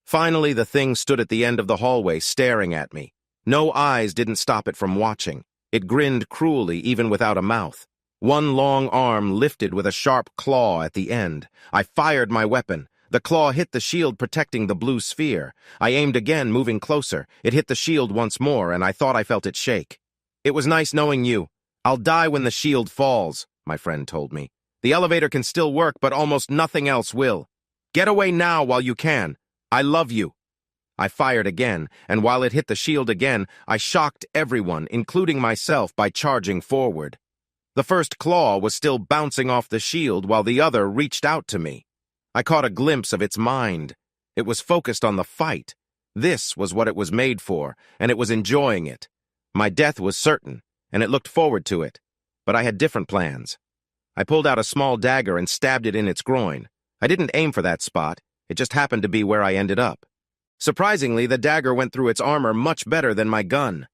Finally, the thing stood at the end of the hallway, staring at me. No eyes didn't stop it from watching. It grinned cruelly, even without a mouth. One long arm lifted with a sharp claw at the end. I fired my weapon. The claw hit the shield protecting the blue sphere. I aimed again, moving closer. It hit the shield once more, and I thought I felt it shake. It was nice knowing you. I'll die when the shield falls, my friend told me. The elevator can still work, but almost nothing else will. Get away now while you can. I love you. I fired again, and while it hit the shield again, I shocked everyone, including myself, by charging forward. The first claw was still bouncing off the shield while the other reached out to me. I caught a glimpse of its mind. It was focused on the fight. This was what it was made for, and it was enjoying it. My death was certain, and it looked forward to it. But I had different plans. I pulled out a small dagger and stabbed it in its groin. I didn't aim for that spot. It just happened to be where I ended up. Surprisingly, the dagger went through its armor much better than my gun.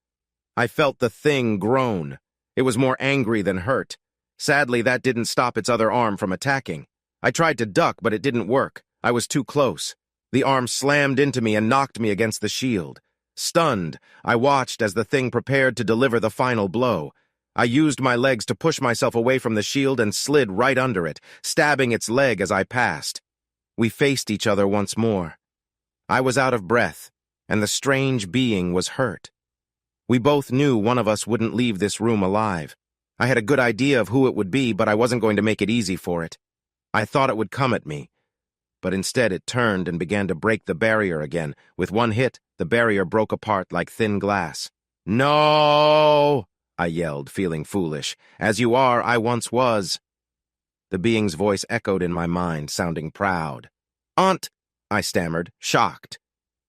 I felt the thing groan. It was more angry than hurt. Sadly, that didn't stop its other arm from attacking. I tried to duck, but it didn't work. I was too close. The arm slammed into me and knocked me against the shield. Stunned, I watched as the thing prepared to deliver the final blow. I used my legs to push myself away from the shield and slid right under it, stabbing its leg as I passed. We faced each other once more. I was out of breath, and the strange being was hurt. We both knew one of us wouldn't leave this room alive. I had a good idea of who it would be, but I wasn't going to make it easy for it. I thought it would come at me. but instead it turned and began to break the barrier again. With one hit, the barrier broke apart like thin glass. "No!" I yelled, feeling foolish. "As you are, I once was." The being's voice echoed in my mind, sounding proud. "Aunt," I stammered, shocked.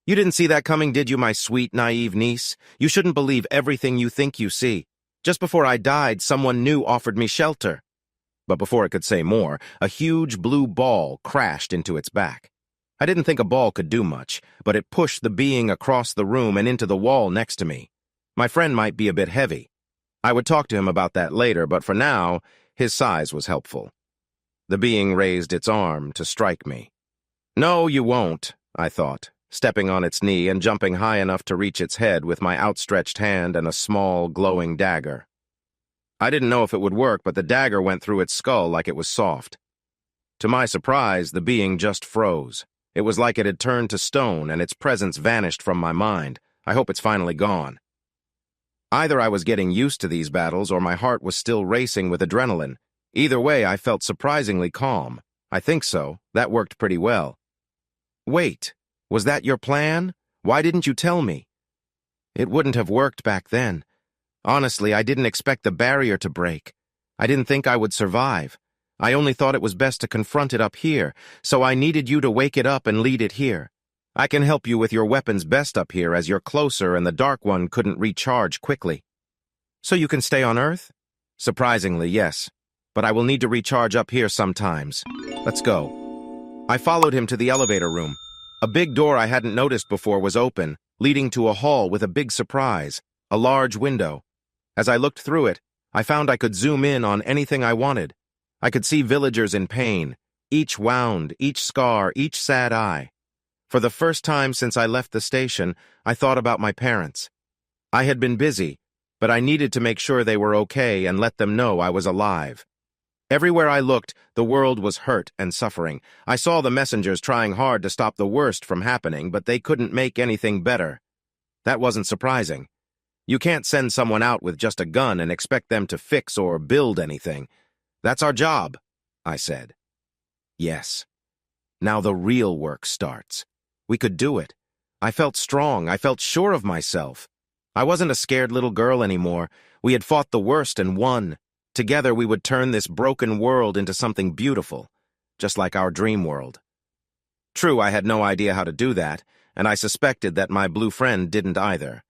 "You didn't see that coming, did you, my sweet, naive niece? You shouldn't believe everything you think you see. Just before I died, someone new offered me shelter." But before it could say more, a huge blue ball crashed into its back. I didn't think a ball could do much, but it pushed the being across the room and into the wall next to me. My friend might be a bit heavy. I would talk to him about that later, but for now, his size was helpful. The being raised its arm to strike me. "No, you won't," I thought, stepping on its knee and jumping high enough to reach its head with my outstretched hand and a small, glowing dagger. I didn't know if it would work, but the dagger went through its skull like it was soft. To my surprise, the being just froze. It was like it had turned to stone, and its presence vanished from my mind. I hope it's finally gone. Either I was getting used to these battles or my heart was still racing with adrenaline. Either way, I felt surprisingly calm. I think so. That worked pretty well. "Wait, was that your plan? Why didn't you tell me?" "It wouldn't have worked back then. Honestly, I didn't expect the barrier to break. I didn't think I would survive. I only thought it was best to confront it up here, so I needed you to wake it up and lead it here. I can help you with your weapons best up here as you're closer and the Dark One couldn't recharge quickly." "So you can stay on Earth?" "Surprisingly, yes. But I will need to recharge up here sometimes. Let's go." I followed him to the elevator room. A big door I hadn't noticed before was open, leading to a hall with a big surprise, a large window. As I looked through it, I found I could zoom in on anything I wanted. I could see villagers in pain, each wound, each scar, each sad eye. For the first time since I left the station, I thought about my parents. I had been busy, but I needed to make sure they were okay and let them know I was alive. Everywhere I looked, the world was hurt and suffering. I saw the messengers trying hard to stop the worst from happening, but they couldn't make anything better. That wasn't surprising. You can't send someone out with just a gun and expect them to fix or build anything. "That's our job," I said. Yes. Now the real work starts. We could do it. I felt strong. I felt sure of myself. I wasn't a scared little girl anymore. We had fought the worst and won. Together we would turn this broken world into something beautiful, just like our dream world. True, I had no idea how to do that, and I suspected that my blue friend didn't either.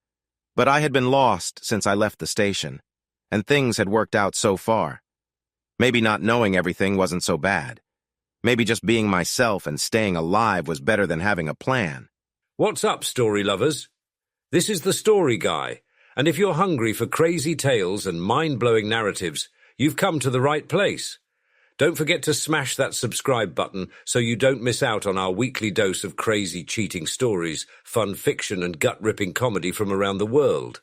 But I had been lost since I left the station, and things had worked out so far. Maybe not knowing everything wasn't so bad. Maybe just being myself and staying alive was better than having a plan. What's up, story lovers? This is the Story Guy, and if you're hungry for crazy tales and mind-blowing narratives, you've come to the right place. Don't forget to smash that subscribe button so you don't miss out on our weekly dose of crazy cheating stories, fun fiction and gut-ripping comedy from around the world.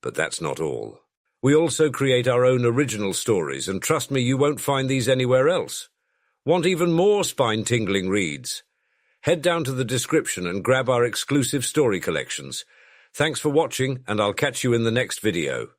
But that's not all. We also create our own original stories, and trust me, you won't find these anywhere else. Want even more spine-tingling reads? Head down to the description and grab our exclusive story collections. Thanks for watching, and I'll catch you in the next video.